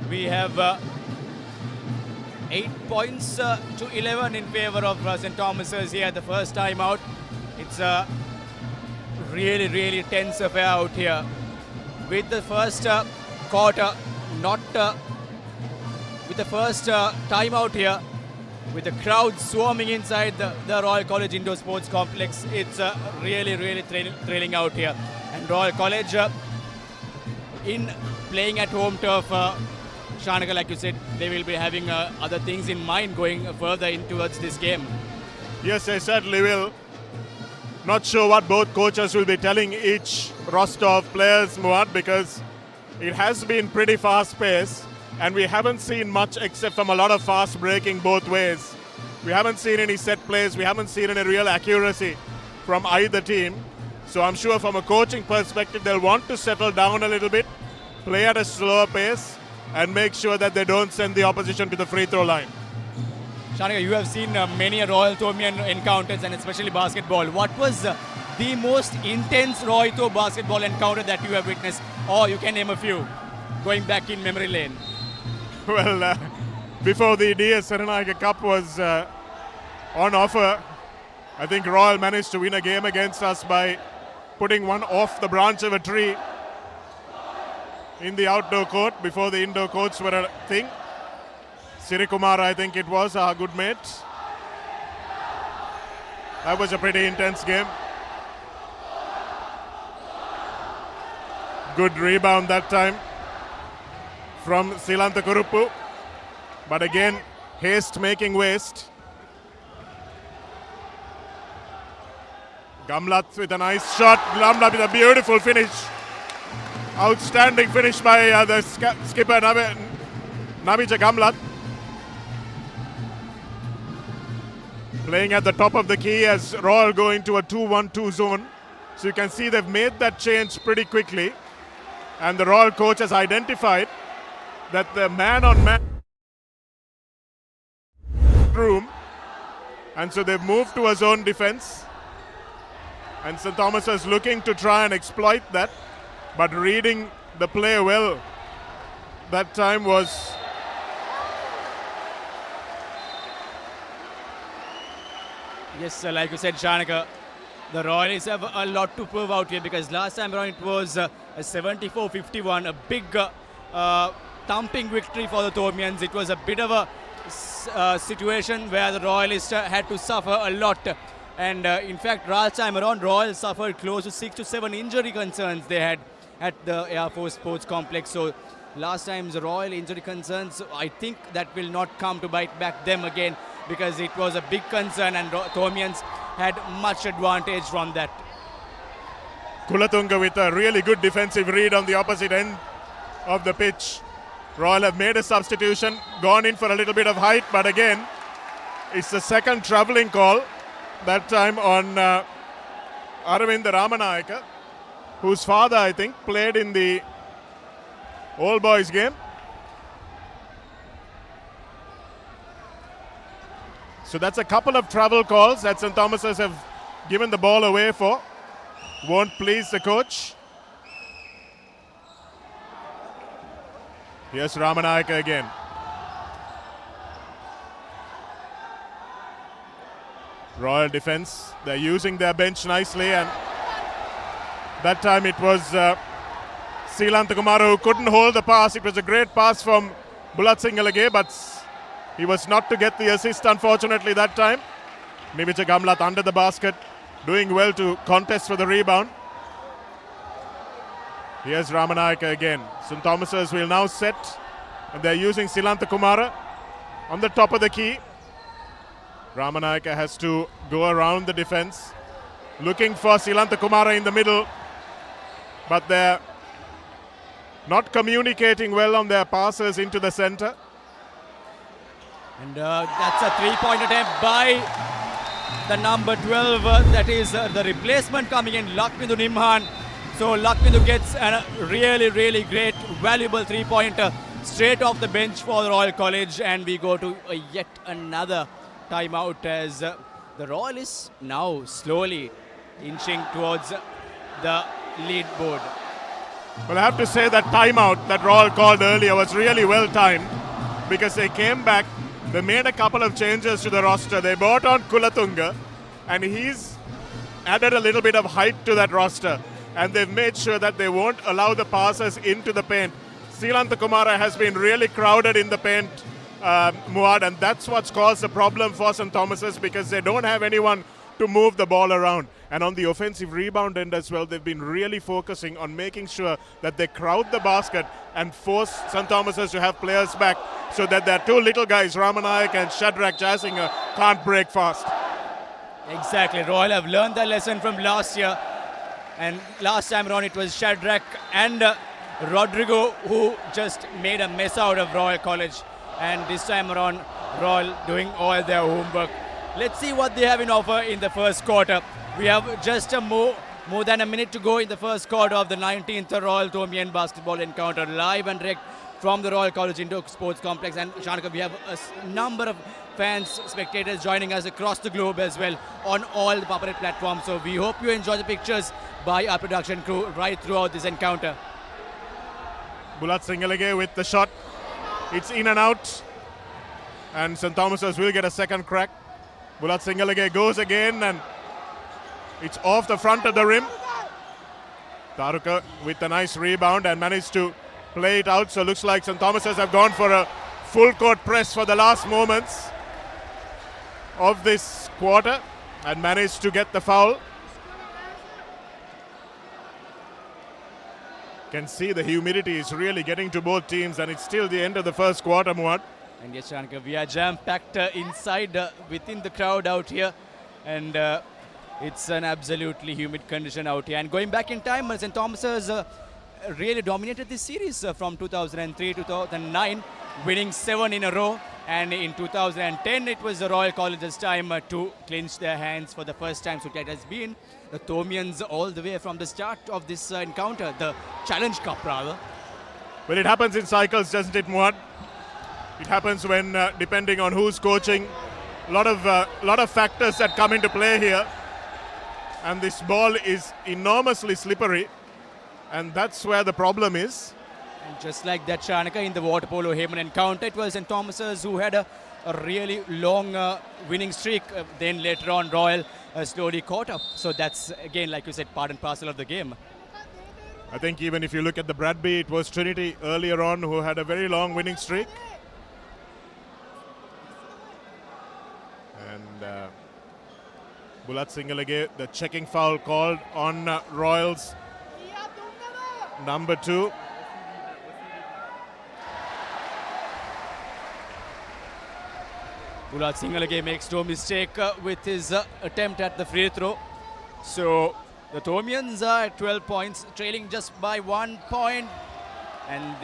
we have 8 points to 11 in favor of St. Thomas's here the first time out. It's a really, really tense affair out here. With the first quarter, not with the first time out here, with the crowd swarming inside the Royal College Indoor Sports Complex, it's really, really thrilling out here. And Royal College, in playing at home turf, Shanaka, like you said, they will be having other things in mind going further in towards this game. Yes, they certainly will. Not sure what both coaches will be telling each roster of players, Muad, because it has been pretty fast-paced. And we haven't seen much except from a lot of fast breaking both ways. We haven't seen any set plays. We haven't seen any real accuracy from either team. So I'm sure from a coaching perspective, they'll want to settle down a little bit, play at a slower pace, and make sure that they don't send the opposition to the free throw line. Shanika, you have seen many Royal-Thomian encounters, and especially basketball. What was the most intense Royal-Tho basketball encounter that you have witnessed? Or you can name a few, going back in memory lane. Well, before the DS Senanayake Cup was on offer, I think Royal managed to win a game against us by putting one off the branch of a tree in the outdoor court before the indoor courts were a thing. Sirikumar, I think it was, our good mate. That was a pretty intense game. Good rebound that time from Silanta Kuruppu. But again, haste making waste. Gamlat with a nice shot. Gamlat with a beautiful finish. Outstanding finish by the skipper Navija Gamlat. Playing at the top of the key as Royal go into a 2-1-2 zone. So you can see they've made that change pretty quickly. And the Royal coach has identified that the man-on-man room. And so they've moved to a zone defense. And St. Thomas is looking to try and exploit that. But reading the play well that time was... Yes, like you said, Shanaka, the Royals have a lot to prove out here because last time around it was a 74-51, a big thumping victory for the Thomians. It was a bit of a situation where the Royalists had to suffer a lot. And in fact, last time around, Royals suffered close to 6 to 7 injury concerns they had at the Air Force Sports Complex. So last time's Royal injury concerns, I think that will not come to bite back them again, because it was a big concern and Thomians had much advantage from that. Kulatunga with a really good defensive read on the opposite end of the pitch. Royal have made a substitution, gone in for a little bit of height, but again, it's the second travelling call, that time on Aravind Ramanayake, whose father, I think, played in the All Boys game. So that's a couple of travel calls that St. Thomas's have given the ball away for. Won't please the coach. Here's Ramanayake again. Royal defense, they're using their bench nicely, and that time it was Silanthakumara who couldn't hold the pass. It was a great pass from Bulat Singalage, but he was not to get the assist, unfortunately, that time. Nivija Gamlat under the basket, doing well to contest for the rebound. Here's Ramanayake again. St. Thomas's will now set, and they're using Silanthakumara on the top of the key. Ramanayake has to go around the defense, looking for Silanthakumara in the middle, but they're not communicating well on their passes into the center. And that's a three-point attempt by the number 12. That is the replacement coming in, Lakvindu Nimhan. So Lakvindu gets a really, really great, valuable three-pointer straight off the bench for the Royal College. And we go to yet another timeout as the Royal is now slowly inching towards the lead board. Well, I have to say that timeout that Royal called earlier was really well timed, because they came back, they made a couple of changes to the roster. They brought on Kulatunga, and he's added a little bit of height to that roster, and they've made sure that they won't allow the passes into the paint. Silanthakumara has been really crowded in the paint, Muad, and that's what's caused the problem for St. Thomas's, because they don't have anyone to move the ball around. And on the offensive rebound end as well, they've been really focusing on making sure that they crowd the basket and force St. Thomas's to have players back, so that their two little guys, Ramanayake and Shadrach Jasinger, can't break fast. Exactly. Royal have learned their lesson from last year. And last time around it was Shadrach and Rodrigo who just made a mess out of Royal College. And this time around, Royal doing all their homework. Let's see what they have in offer in the first quarter. We have just more than a minute to go in the first quarter of the 19th Royal-Thomian basketball encounter, live and direct from the Royal College Indoor Sports Complex. And Shanaka, we have a number of fans, spectators joining us across the globe as well on all the Papare platforms. So we hope you enjoy the pictures by our production crew right throughout this encounter. Bulat Singalage with the shot. It's in and out. And St. Thomas's will get a second crack. Bulat Singalage goes again, and it's off the front of the rim. Taruka with a nice rebound and managed to play it out. So looks like St. Thomas's have gone for a full court press for the last moments of this quarter and managed to get the foul. Can see the humidity is really getting to both teams, and it's still the end of the first quarter, Muad. And yes, Shanika, we are jam-packed inside, within the crowd out here. And it's an absolutely humid condition out here. And going back in time, St. Thomas's really dominated this series from 2003 to 2009, winning 7 in a row. And in 2010, it was the Royal College's time to clinch their hands for the first time. So that has been the Thomians all the way from the start of this encounter, the Challenge Cup rather. Well, it happens in cycles, doesn't it, Muad? It happens when, depending on who's coaching, a lot of factors that come into play here. And this ball is enormously slippery. And that's where the problem is. And just like that, Shanika, in the water polo Heyman encounter, it was St. Thomas's who had a really long winning streak. Then later on, Royal slowly caught up. So that's, again, like you said, part and parcel of the game. I think even if you look at the Bradby, it was Trinity earlier on who had a very long winning streak. And Bulat Singalage, the checking foul called on Royals number 2. Bulat Singalage makes no mistake with his attempt at the free throw. So the Thomians are at 12 points, trailing just by 1 point. And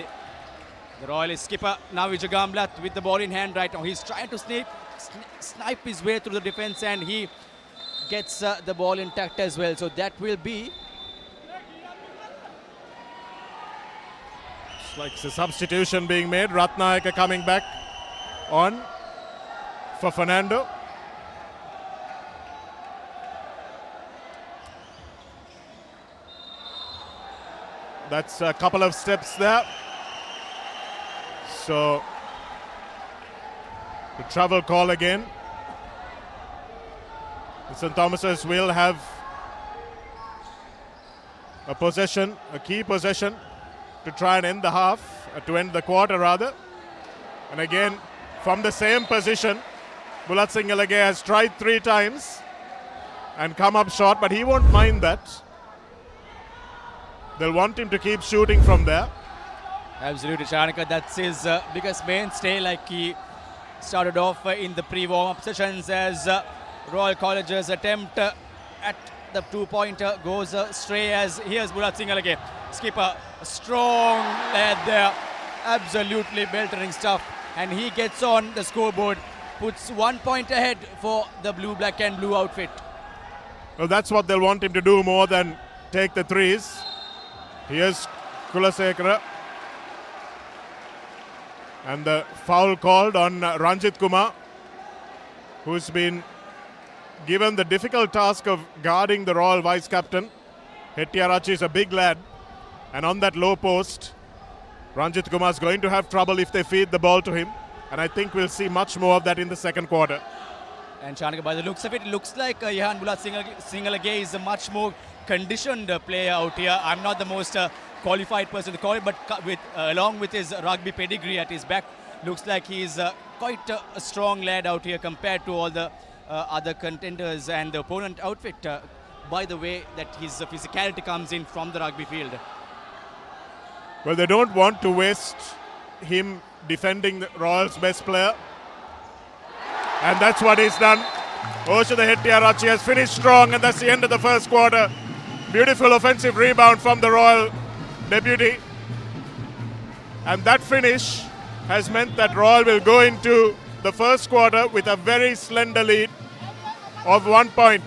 the Royalist skipper Navi Jagamlat with the ball in hand right now. He's trying to snipe his way through the defense, and he gets the ball intact as well. So that will be... It's like a substitution being made. Ratnayaka coming back on for Fernando. That's a couple of steps there. So the travel call again. St. Thomas's will have a possession, a key possession to try and end the half, to end the quarter rather. And again, from the same position, Bulat Singalage has tried 3 times and come up short, but he won't mind that. They'll want him to keep shooting from there. Absolutely, Shanika. That's his biggest mainstay, like he started off in the pre-warm-up sessions, as Royal College's attempt at the 2-pointer goes stray, as here's Bulat Singalage. Skipper, strong lad there, absolutely beltering stuff, and he gets on the scoreboard, puts 1 point ahead for the blue, black and blue outfit. Well, that's what they'll want him to do more than take the threes. Here's Kulasekara. And the foul called on Ranjit Kumar, who's been given the difficult task of guarding the Royal vice captain. Hettiarachi is a big lad, and on that low post, Ranjit Kumar is going to have trouble if they feed the ball to him, and I think we'll see much more of that in the second quarter. And Shanika, by the looks of it, looks like Yahan Bulat Singalage is a much more conditioned player out here. I'm not the most qualified person to call it, but along with his rugby pedigree at his back, looks like he's quite a strong lad out here compared to all the other contenders and the opponent outfit. By the way, that his physicality comes in from the rugby field. Well, they don't want to waste him defending the Royals' best player. And that's what he's done. Osha the Hettiarachi has finished strong, and that's the end of the first quarter. Beautiful offensive rebound from the Royal deputy. And that finish has meant that Royal will go into the first quarter with a very slender lead of 1 point.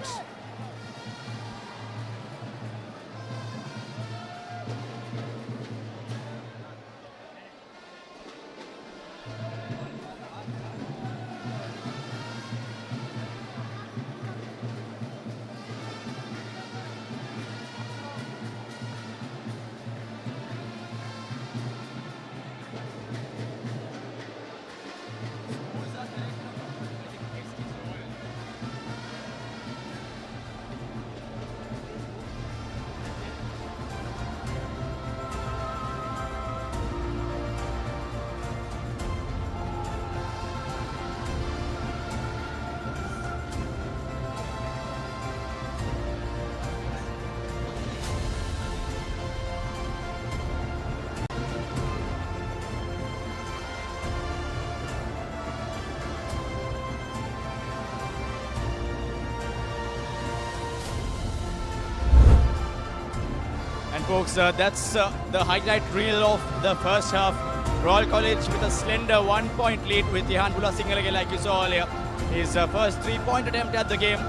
folks, that's the highlight reel of the first half. Royal College with a slender 1-point lead with Ihan Bulatsingalage, like you saw earlier. His first 3-point attempt at the game.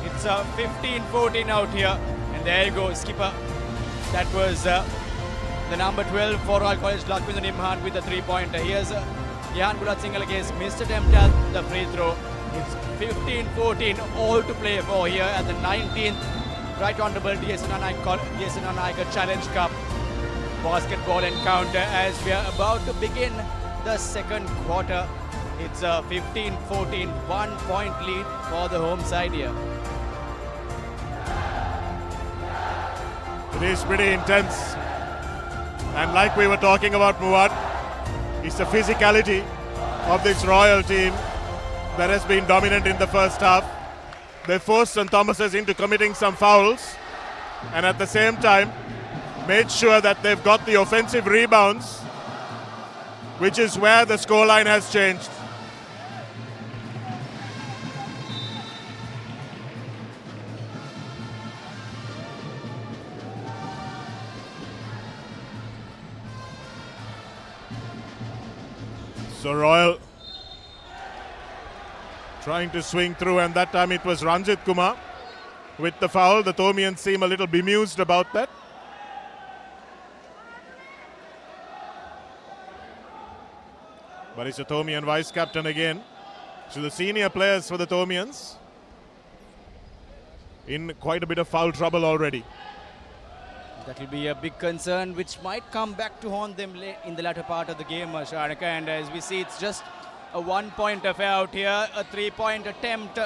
It's 15-14 out here. And there you go, skipper. That was the number 12 for Royal College, Lakwinder Nimhan with the 3-pointer. Here's Ihan Bulatsingalage's missed attempt at the free throw. It's 15-14, all to play for here at the 19th Right Honourable Senanayake Challenge Cup basketball encounter as we are about to begin the second quarter. It's a 15-14, 1-point lead for the home side here. It is pretty intense. And like we were talking about, Muad, it's the physicality of this Royal team that has been dominant in the first half. They forced St. Thomas's into committing some fouls and at the same time made sure that they've got the offensive rebounds, which is where the scoreline has changed. So Royal trying to swing through, and that time it was Ranjit Kumar with the foul. The Thomians seem a little bemused about that. But it's a Thomian vice captain again. So the senior players for the Thomians in quite a bit of foul trouble already. That will be a big concern which might come back to haunt them in the latter part of the game, Sharnika. And as we see, it's just a 1-point affair out here. A 3-point attempt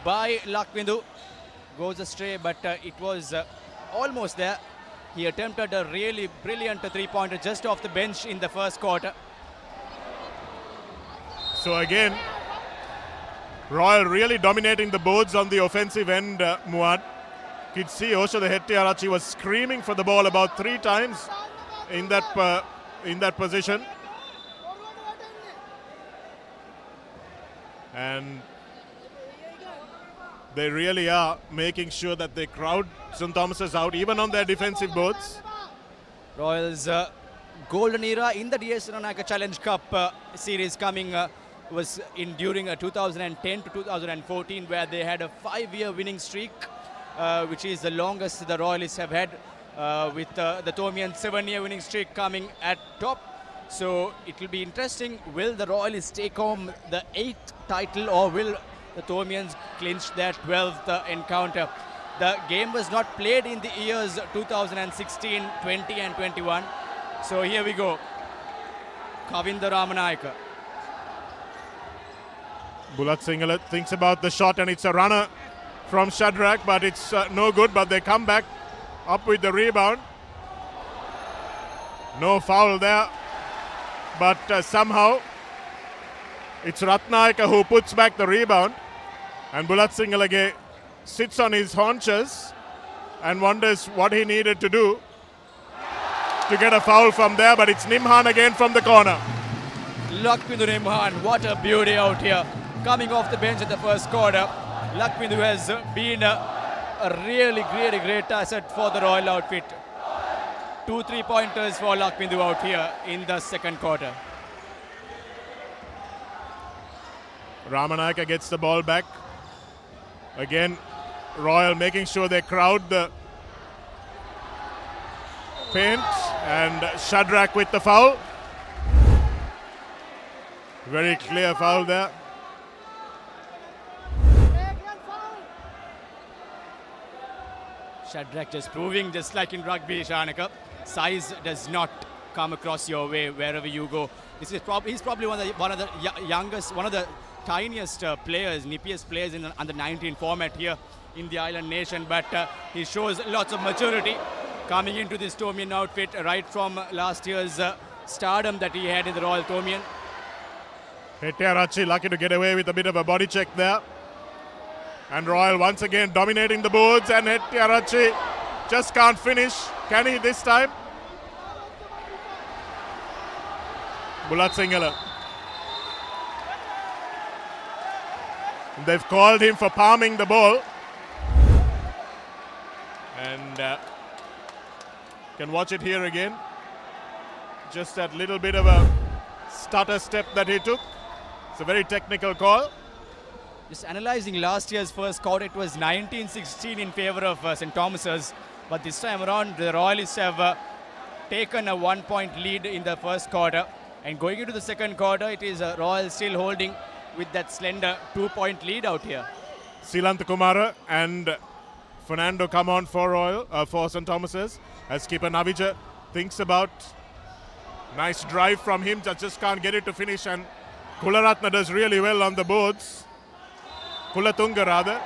by Lakwinder goes astray, but it was almost there. He attempted a really brilliant 3-pointer just off the bench in the first quarter. So again, Royal really dominating the boards on the offensive end, Muad. You could see Osho the Hettiarachi was screaming for the ball about 3 times in that position. And they really are making sure that they crowd St. Thomas's out, even on their defensive boards. Royals' golden era in the DS Senanayake Challenge Cup series coming was during 2010 to 2014, where they had a 5-year winning streak, which is the longest the Royalists have had, with the Thomian 7-year winning streak coming at top. So it will be interesting. Will the Royalists take home the 8th title, or will the Thomians clinch their 12th encounter? The game was not played in the years 2016, 20 and 21. So here we go. Kavinda Ramanayaka. Bulatsingala thinks about the shot, and it's a runner from Shadrach, but it's no good. But they come back up with the rebound. No foul there. But somehow it's Ratnayaka who puts back the rebound, and Bulatsingalage sits on his haunches and wonders what he needed to do to get a foul from there, but it's Nimhan again from the corner. Lakwinder Nimhan, what a beauty out here. Coming off the bench at the first quarter, Lakwinder has been a really great asset for the Royal outfit. 2 3-pointers for Lakwinder out here in the second quarter. Ramanayaka gets the ball back. Again, Royal making sure they crowd the paint, and Shadrach with the foul. Very clear foul there. Shadrach just proving, just like in rugby, Sharnika, size does not come across your way wherever you go. He's probably one of the youngest, one of the tiniest players, nippiest players in the under-19 format here in the island nation, but he shows lots of maturity coming into this Thomian outfit right from last year's stardom that he had in the Royal-Thomian. Hettiarachi lucky to get away with a bit of a body check there. And Royal once again dominating the boards, and Hettiarachi just can't finish. Can he this time? Bulatsingala. They've called him for palming the ball. And Can watch it here again. Just that little bit of a stutter step that he took. It's a very technical call. Just analysing last year's first quarter, it was 19-16 in favour of St. Thomas's. But this time around, the Royalists have taken a 1-point lead in the first quarter. And going into the second quarter, it is Royal still holding with that slender 2-point lead out here. Silantakumara and Fernando come on for for St. Thomas's as keeper Navija thinks about. Nice drive from him, just can't get it to finish, and Kularatna does really well on the boards. Kulatunga rather.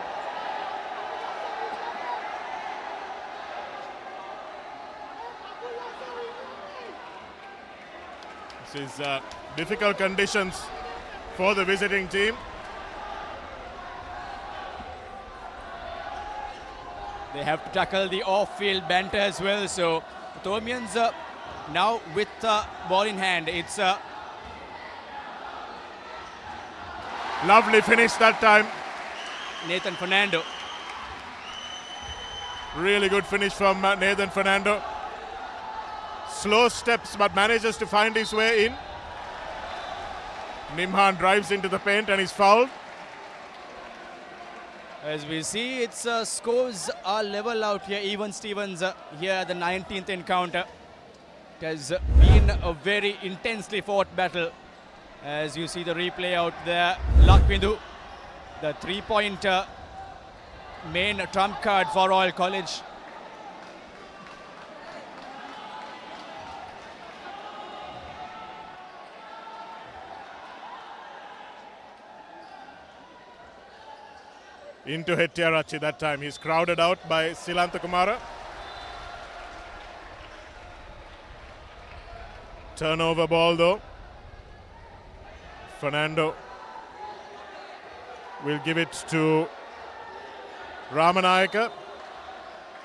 This is difficult conditions for the visiting team. They have to tackle the off-field banter as well. So the Thomians now with ball in hand. It's a lovely finish that time. Nathan Fernando. Really good finish from Nathan Fernando. Slow steps but manages to find his way in. Nimhan drives into the paint and is fouled. As we see, its scores are level out here. Even Stevens here at the 19th encounter. It has been a very intensely fought battle. As you see the replay out there, Lakvindu, the 3-point main trump card for Royal College. Into Hettiarachi that time. He's crowded out by Silantakumara. Turnover ball though. Fernando will give it to Ramanayaka.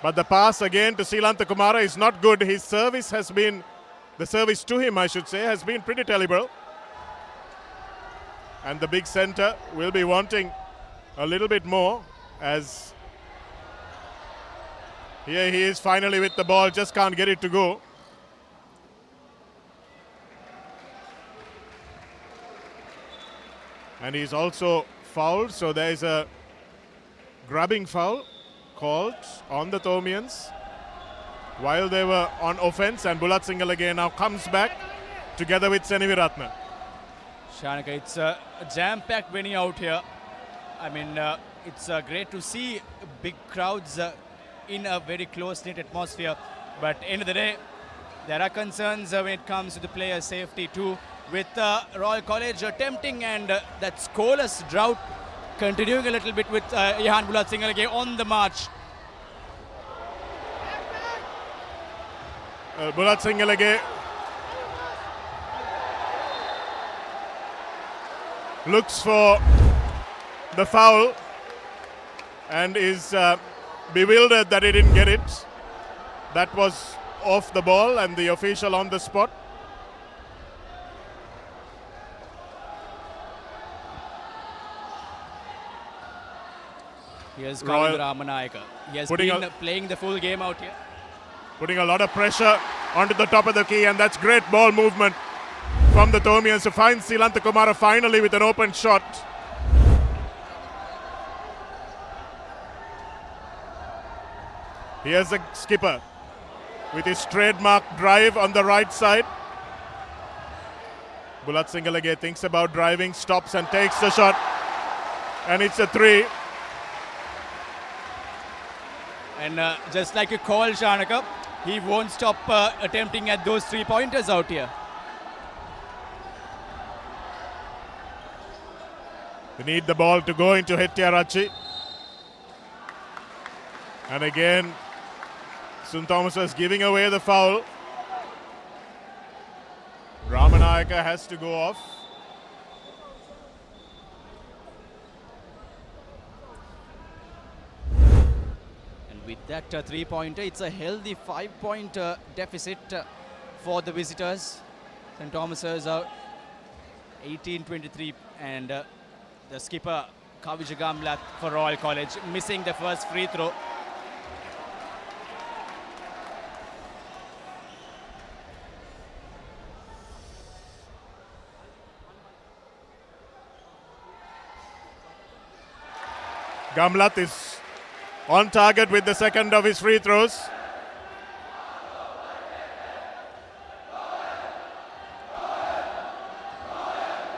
But the pass again to Silantakumara is not good. His service has been, the service to him I should say, has been pretty terrible. And the big centre will be wanting a little bit more, as here he is finally with the ball, just can't get it to go. And he's also fouled, so there is a grabbing foul called on the Thomians while they were on offense, and Bulat Singalage now comes back together with Seniviratna. Shanaka, it's a jam-packed venue out here. I mean, it's great to see big crowds in a very close-knit atmosphere. But end of the day, there are concerns when it comes to the player safety too, with Royal College attempting and that scoreless drought continuing a little bit with Ihan Bulat Singalage on the march. Bulat Singalage looks for the foul and is bewildered that he didn't get it. That was off the ball and the official on the spot. Here's Kavinda Ramanayaka. He has been playing the full game out here. Putting a lot of pressure onto the top of the key, and that's great ball movement from the Thomians to find Silantakumara finally with an open shot. Here's the skipper with his trademark drive on the right side. Bulat Singalage thinks about driving, stops and takes the shot. And it's a 3. And just like a call, Shanaka, he won't stop attempting at those 3-pointers out here. They need the ball to go into Hettiarachi. And again, St. Thomas is giving away the foul. Ramanayaka has to go off. And with that 3-pointer, it's a healthy 5-point deficit for the visitors. St. Thomas's out 18-23, and the skipper Kavija Gamlat for Royal College missing the first free throw. Gamlat is on target with the second of his free throws.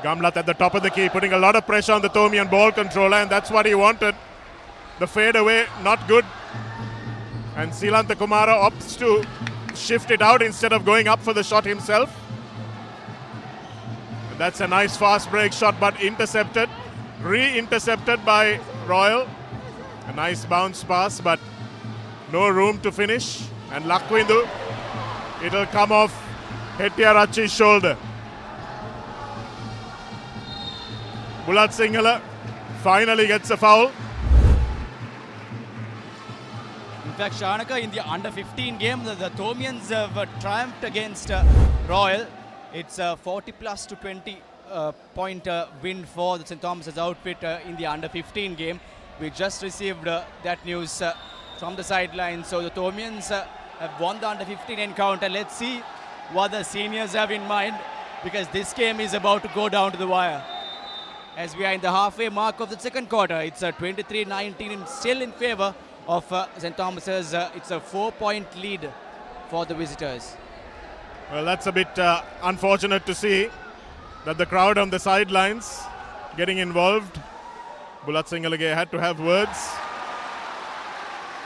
Gamlat at the top of the key, putting a lot of pressure on the Thomian ball controller, and that's what he wanted. The fade away, not good. And Silanta Kumara opts to shift it out instead of going up for the shot himself. And that's a nice fast break shot, but intercepted. Re-intercepted by Royal. A nice bounce pass, but no room to finish. And Lakwindu, it'll come off Hettiarachi's shoulder. Bulat Sinhala finally gets a foul. In fact, Shanaka, in the under 15 game, the Thomians have triumphed against Royal. It's a 40 plus to 20 point win for the St. Thomas's outfit in the under 15 game. We just received that news from the sidelines. So the Thomians have won the under 15 encounter. Let's see what the seniors have in mind, because this game is about to go down to the wire. As we are in the halfway mark of the second quarter, it's 23-19 and still in favor of St. Thomas's. It's a 4-point lead for the visitors. Well, that's a bit unfortunate to see that the crowd on the sidelines getting involved. Bulat Sinhalage had to have words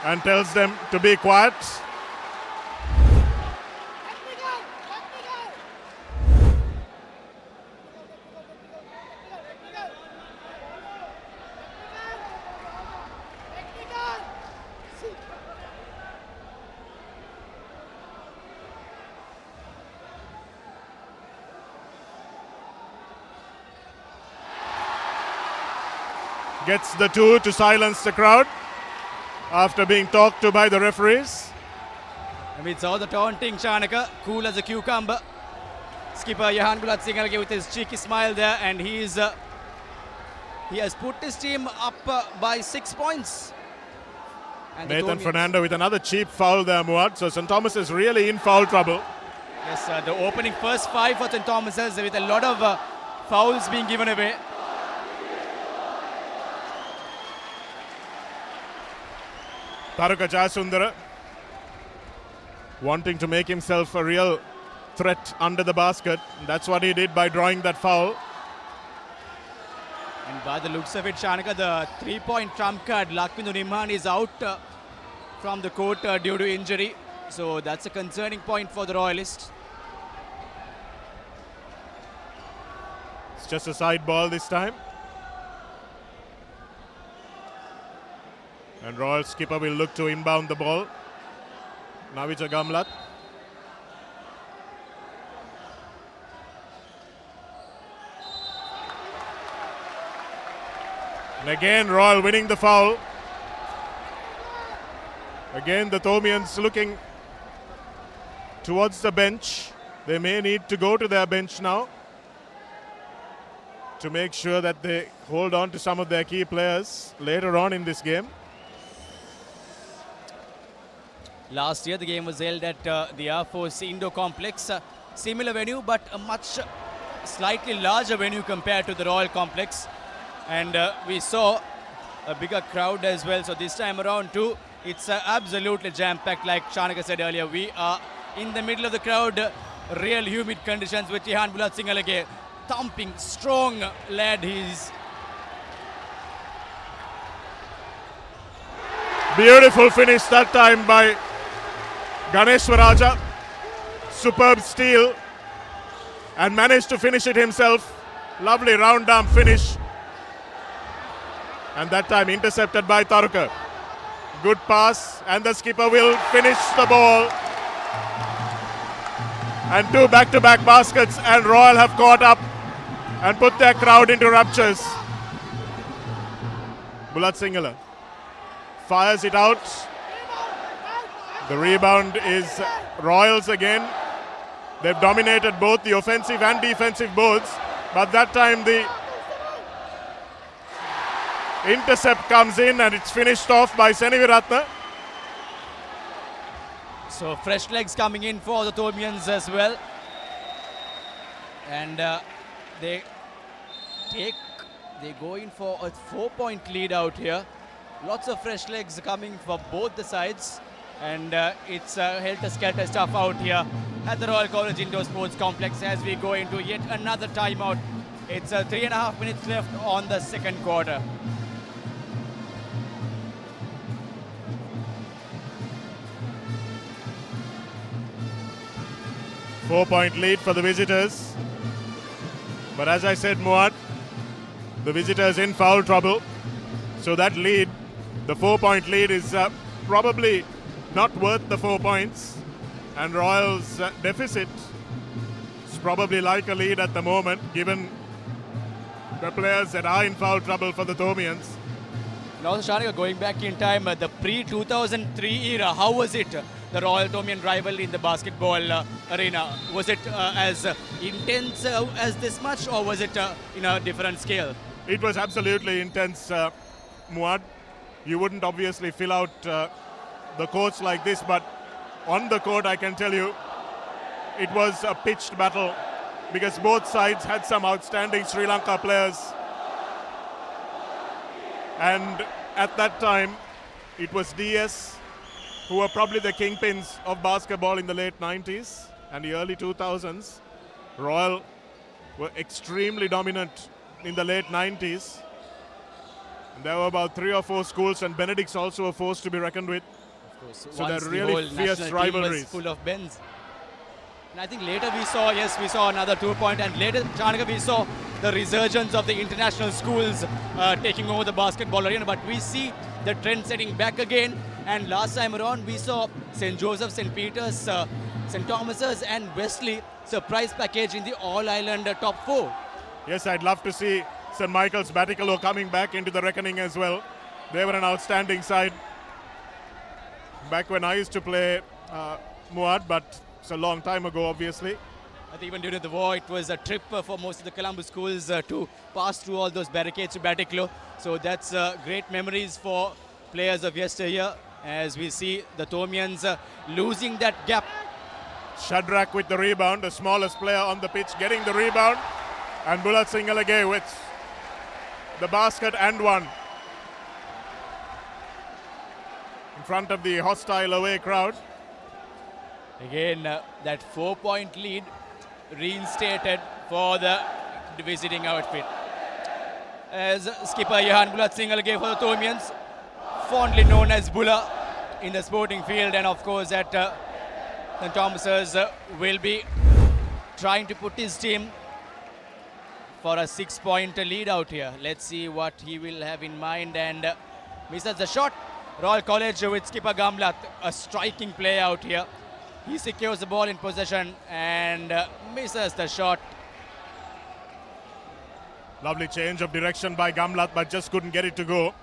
and tells them to be quiet. Gets the two to silence the crowd after being talked to by the referees. And we saw the taunting Shanaka, cool as a cucumber. Skipper Johan Bulat Sinhalage with his cheeky smile there, and he has put his team up by 6 points. And Nathan Fernando with another cheap foul there, Muad. So St. Thomas is really in foul trouble. Yes, the opening first 5 for St. Thomas's with a lot of fouls being given away. Taruka Jayasundara wanting to make himself a real threat under the basket. That's what he did by drawing that foul. And by the looks of it, Shanaka, the 3-point trump card, Lakwindu Nimhan, is out from the court due to injury. So that's a concerning point for the Royalists. It's just a side ball this time. And Royal skipper will look to inbound the ball. Navija Gamlat. And again Royal winning the foul. Again the Thomians looking towards the bench. They may need to go to their bench now to make sure that they hold on to some of their key players later on in this game. Last year the game was held at the Air Force Indo Complex. Similar venue, but a much slightly larger venue compared to the Royal Complex. And we saw a bigger crowd as well. So this time around too, it's absolutely jam-packed. Like Shanaka said earlier, we are in the middle of the crowd. Real humid conditions with Johan Bulat Sinhalage. Thumping, strong lad he is. Beautiful finish that time by Ganeshwaraja. Superb steal and managed to finish it himself. Lovely round arm finish. And that time intercepted by Taruka. Good pass, and the skipper will finish the ball. And 2 back-to-back baskets, and Royal have caught up and put their crowd into raptures. Bulat Sinhala fires it out. The rebound is Royals again. They've dominated both the offensive and defensive boards, but that time the intercept comes in and it's finished off by Senaviratna. So fresh legs coming in for the Thomians as well. And they go in for a 4-point lead out here. Lots of fresh legs coming for both the sides. And it's helter-skelter stuff out here at the Royal College Indoor Sports Complex as we go into yet another timeout. It's 3.5 minutes left on the second quarter. Four-point lead for the visitors. But as I said, Muad, the visitors in foul trouble. So that lead, the 4-point lead, is probably not worth the 4 points. And Royals' deficit is probably like a lead at the moment, given the players that are in foul trouble for the Thomians. And also, Shanika, going back in time, the pre-2003 era, how was it? The Royal-Thomian rivalry in the basketball arena. Was it as intense as this much, or was it in a different scale? It was absolutely intense, Muad. You wouldn't obviously fill out the courts like this, but on the court, I can tell you, it was a pitched battle because both sides had some outstanding Sri Lanka players. And at that time, it was DS who were probably the kingpins of basketball in the late 90s and the early 2000s. Royal were extremely dominant in the late 90s. And there were about 3 or 4 schools, and Benedict's also a force to be reckoned with. Of course. So they're really fierce rivalries. Full of bends. And I think later we saw another 2-point, and later, Chanika, we saw the resurgence of the international schools taking over the basketball arena. But we see the trend setting back again. And last time around, we saw St. Joseph, St. Peter's, St. Thomas's, and Wesley surprise package in the All-Ireland top 4. Yes, I'd love to see St. Michael's Batticaloa coming back into the reckoning as well. They were an outstanding side. Back when I used to play Muad, but it's a long time ago, obviously. I think even during the war, it was a trip for most of the Colombo schools to pass through all those barricades to Batticaloa. So that's great memories for players of yesteryear, as we see the Thomians losing that gap. Shadrach with the rebound, the smallest player on the pitch, getting the rebound. And Bulat Singalage with the basket and one. In front of the hostile away crowd. Again, that 4-point lead reinstated for the visiting outfit. As skipper Johan Bulat Singalage for the Thomians, fondly known as Bula in the sporting field, and of course at St. Thomas's will be trying to put his team for a 6-point lead out here. Let's see what he will have in mind, and misses the shot. Royal College with skipper Gamlat, a striking play out here. He secures the ball in possession and misses the shot. Lovely change of direction by Gamlat, but just couldn't get it to go.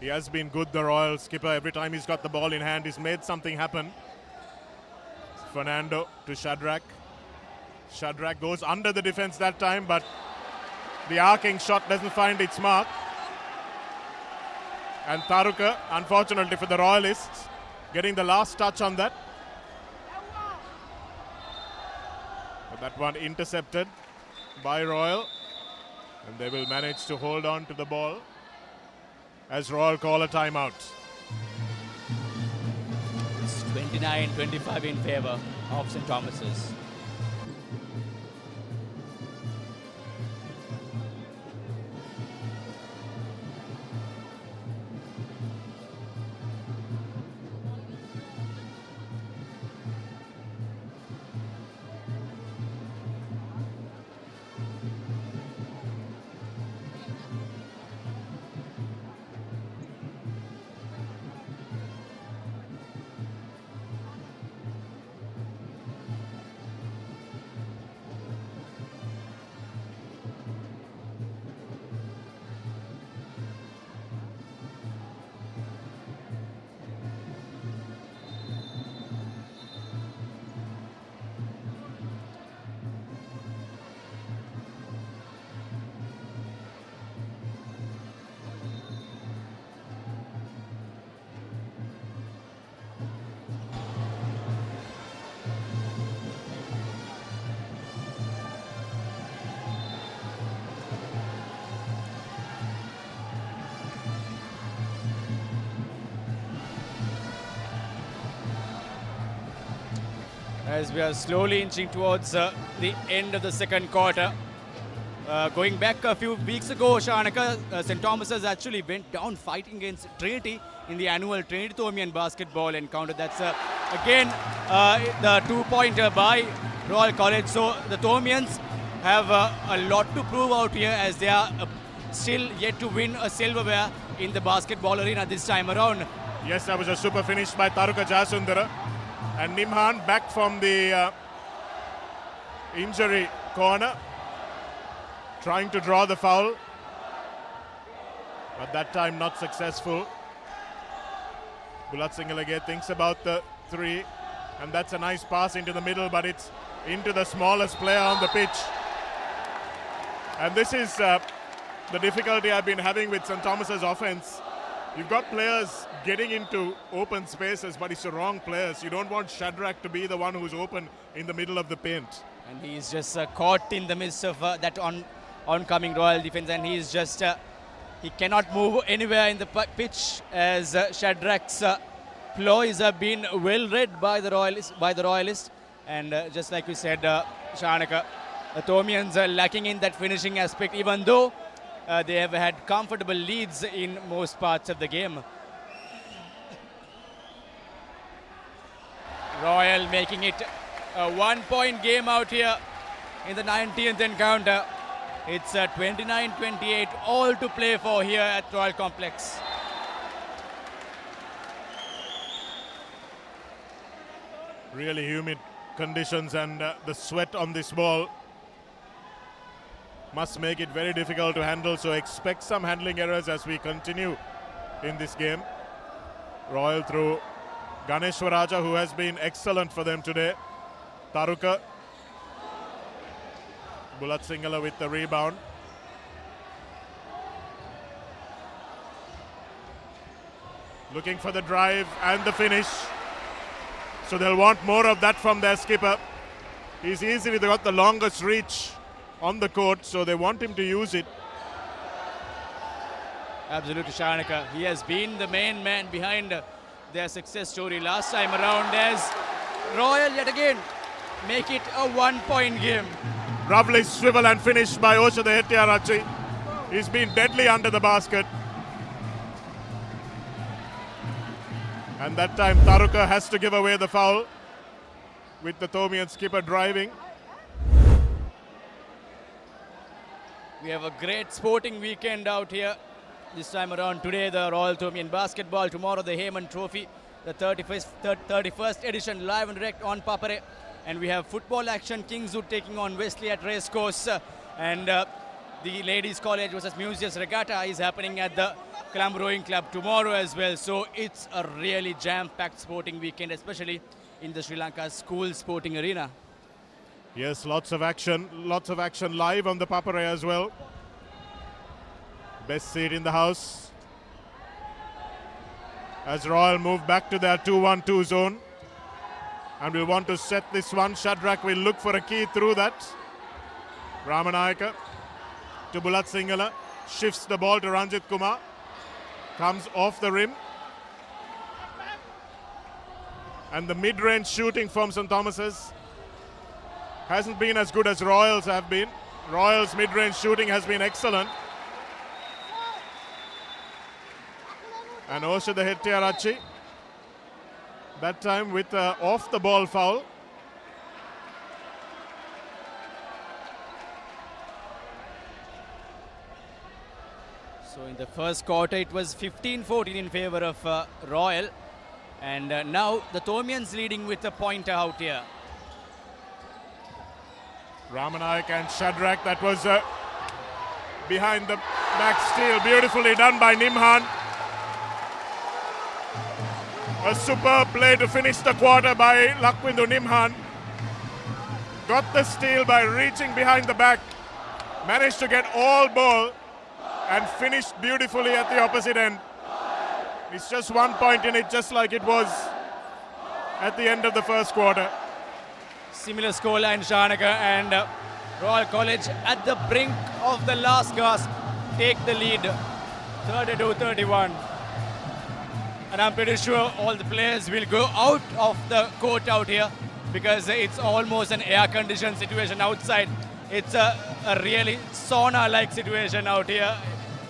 He has been good, the Royal skipper. Every time he's got the ball in hand, he's made something happen. Fernando to Shadrach. Shadrach goes under the defense that time, but the arcing shot doesn't find its mark. And Taruka, unfortunately for the Royalists, getting the last touch on that. But that one intercepted by Royal. And they will manage to hold on to the ball as Royal call a timeout. It's 29-25 in favor of St. Thomas's. as we are slowly inching towards the end of the second quarter. Going back a few weeks ago, Shanaka, St. Thomas's actually went down fighting against Trinity in the annual Royal-Thomian basketball encounter. That's again the 2-pointer by Royal College. So the Thomians have a lot to prove out here, as they are still yet to win a silverware in the basketball arena this time around. Yes, that was a super finish by Taruka Jasundara. And Nimhan back from the injury corner, trying to draw the foul, but that time not successful. Bulat Singalage thinks about the three, and that's a nice pass into the middle, but it's into the smallest player on the pitch. And this is the difficulty I've been having with St. Thomas's offense. You've got players getting into open spaces, but it's the wrong players. You don't want Shadrach to be the one who's open in the middle of the paint. And he's just caught in the midst of that oncoming Royal defense, and he's just he cannot move anywhere in the pitch, as Shadrach's ploys have been well read by the Royalists. And just like we said, Shanaka, the Thomians are lacking in that finishing aspect, even though they have had comfortable leads in most parts of the game. Royal making it a 1-point game out here in the 19th encounter. It's 29-28, all to play for here at Royal Complex. Really humid conditions, and the sweat on this ball must make it very difficult to handle, so expect some handling errors as we continue in this game. Royal through Ganeshwaraja, who has been excellent for them today. Taruka. Bulat Singala with the rebound. Looking for the drive and the finish. So they'll want more of that from their skipper. He's easily got the longest reach on the court, so they want him to use it. Absolutely, Shanaka. He has been the main man behind their success story last time around, as Royal yet again make it a 1-point game. Lovely swivel and finish by Oshada Hettiarachi. He's been deadly under the basket. And that time Taruka has to give away the foul with the Thomian skipper driving. We have a great sporting weekend out here this time around. Today the Royal-Thomian basketball, tomorrow the Heyman Trophy, the 31st edition live and direct on Papare. And we have football action, Kingswood taking on Wesley at Racecourse. And the Ladies College versus Museus Regatta is happening at the Colombo Rowing Club tomorrow as well. So it's a really jam-packed sporting weekend, especially in the Sri Lanka school sporting arena. Yes, lots of action live on the Papare as well. Best seat in the house. As Royal move back to their 2-1-2 zone. And we'll want to set this one. Shadrach will look for a key through that. Ramanayaka to Bulat Singala. Shifts the ball to Ranjit Kumar. Comes off the rim. And the mid-range shooting from St. Thomas's hasn't been as good as Royals have been. Royals' mid-range shooting has been excellent. And Oshada Hettiarachi, that time with off-the-ball foul. So in the first quarter, it was 15-14 in favor of Royal. And now the Thomians leading with a pointer out here. Ramanayak and Shadrach, that was behind the back steal. Beautifully done by Nimhan. A superb play to finish the quarter by Lakwindu Nimhan. Got the steal by reaching behind the back. Managed to get all ball and finished beautifully at the opposite end. It's just 1 point in it, just like it was at the end of the first quarter. Similar scoreline, Shanaka, and Royal College at the brink of the last gasp take the lead, 32-31. And I'm pretty sure all the players will go out of the court out here because it's almost an air-conditioned situation outside. It's a really sauna-like situation out here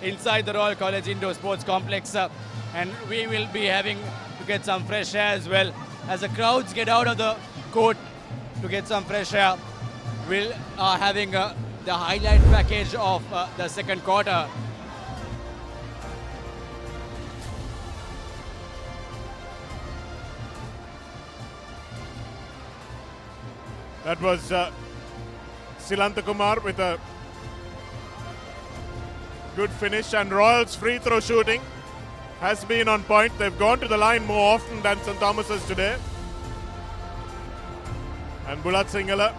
inside the Royal College Indoor Sports Complex. And we will be having to get some fresh air as well. As the crowds get out of the court to get some fresh air, we are having the highlight package of the second quarter. That was Silantakumar with a good finish, and Royals free throw shooting has been on point. They've gone to the line more often than St. Thomas's today. And Bulat Singhala,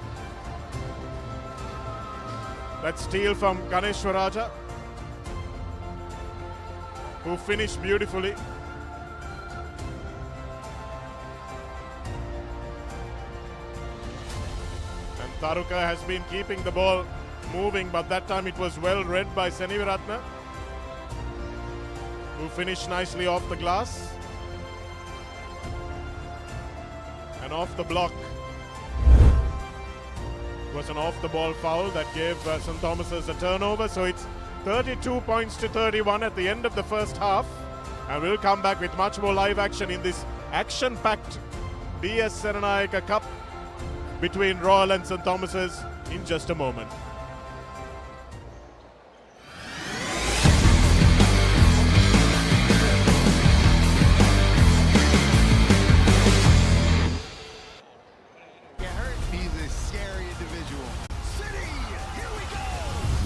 that steal from Ganeshwaraja, who finished beautifully. And Taruka has been keeping the ball moving, but that time it was well read by Seniviratna, who finished nicely off the glass and off the block. It was an off-the-ball foul that gave St. Thomas's a turnover, so it's 32 points to 31 at the end of the first half, and we'll come back with much more live action in this action-packed DS Senanayake Cup between Royal and St. Thomas's in just a moment.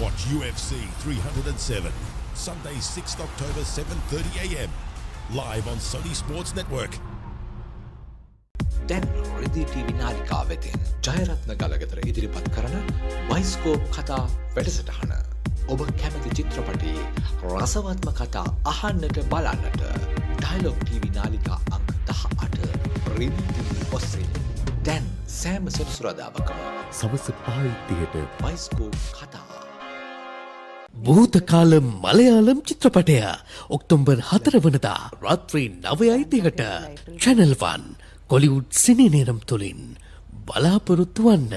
Watch UFC 307, Sunday 6th October 7:30 a.m. live on Sony Sports Network. දැන් රෙදි TV නාලිකා වෙතින් ජයරත්න ගලගෙදර ඉදිරිපත් කරන bioscope කතා වැඩසටහන. ඔබ කැමති චිත්‍රපටයේ රසවත්ම කතා අහන්නට බලන්නට ඩයලොග් ටීවී නාලිකා අංක 18 රෙදි ටීවී ඔස්සේ දැන් සෑම සෙනසුරාදාකම සවස් 5:30ට බයිස්කෝප් කතා. භූතකාල මලයාලම් චිත්‍රපටය ඔක්තෝබර් 4 වනදා රාත්‍රී 9:30ට Channel 1 කොලිවුඩ් සිනි නේරම් තුලින් බලාපොරොත්තු වන්න.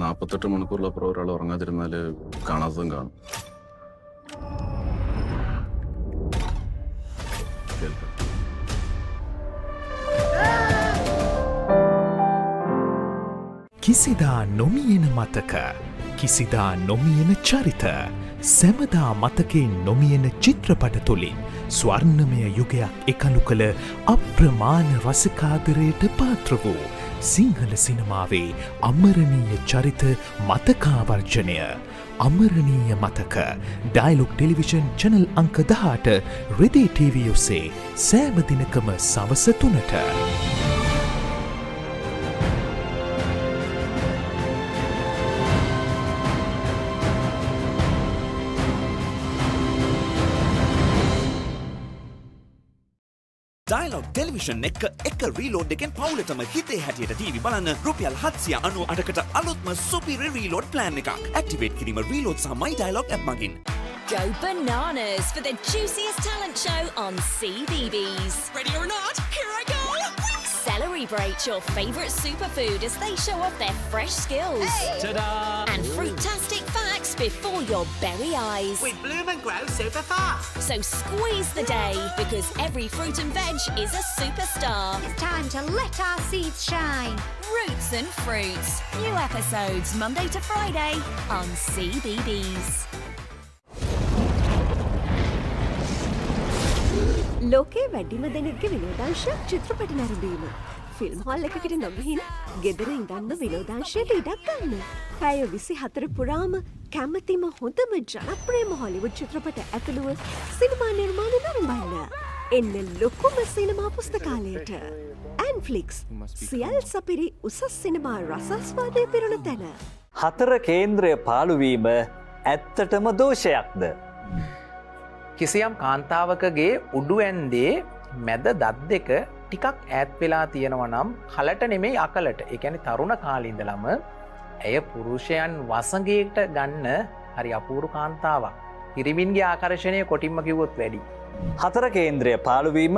നാൽപ്പത്തെട്ട് മണിക്കൂറിലപ്പുറം ഒരാൾ ഉറങ്ങാതിരുന്നാൽ കാണാത്തതും കാണും. කිසිදා නොමියෙන මතක කිසිදා නොමියෙන චරිත සැමදා මතකෙන් නොමියෙන චිත්‍රපට තුළින් ස්වර්ණමය යුගයක් එකලු කළ අප්‍රමාණ රසිකාදරයට පාත්‍ර වූ සිංහල සිනමාවේ අමරණීය චරිත මතකාවර්ජනය අමරණීය මතක ඩයලොග් ටෙලිවිෂන් චැනල් අංක 18 රෙදි ටීවී ඔස්සේ සෑම දිනකම සවස 3ට. Dialog Television එක reload එකෙන් පවුලටම හිතේ හැටියට TV බලන්න රුපියල් 798කට අලුත්ම සුපිරි reload plan එකක්. Activate කිරීම reload සහ My Dialog app මගින්. Go bananas for the juiciest talent show on CBeebies. Ready or not, here I go! Celebrate your favourite superfood as they show off their fresh skills. Hey. Ta-da! And fruitastic facts before your berry eyes. We bloom and grow super fast. So squeeze the day because every fruit and veg is a superstar. It's time to let our seeds shine. Roots and Fruits. New episodes Monday to Friday on CBeebies. ලෝකයේ වැඩිම දෙනෙක්ගේ විනෝදාංශයක් චිත්‍රපට නැරඹීම. Film hall එකකට නොගිහින් ගෙදර ඉඳන්ම විනෝදාංශයට ඉඩක් ගන්න. පැය 24 පුරාම කැමතිම හොඳම ජනප්‍රියම හොලිවුඩ් චිත්‍රපට ඇතුළුව සිනමා නිර්මාණ නරඹන්න. එන්න ලොකුම සිනමා පුස්තකාලයට. ඇන්ෆ්ලික්ස් සියල් සපිරි උසස් සිනමා රසාස්වාදය පිරුණ තැන. 4 කේන්ද්‍රය පාළුවීම ඇත්තටම දෝෂයක්ද? කිසියම් කාන්තාවකගේ උඩු ඇන්දේ මැද දත් දෙක ටිකක් ඈත් වෙලා තියෙනවා නම් කලට නෙමෙයි අකලට. ඒ කියන්නේ තරුණ කාලේ ඉඳලම ඇය පුරුෂයන් වසඟයට ගන්න හරි අපූර්ව කාන්තාවක්. පිරිමින්ගේ ආකර්ෂණය කොටින්ම කිව්වොත් වැඩි. හතර කේන්ද්‍රය පාළුවීම,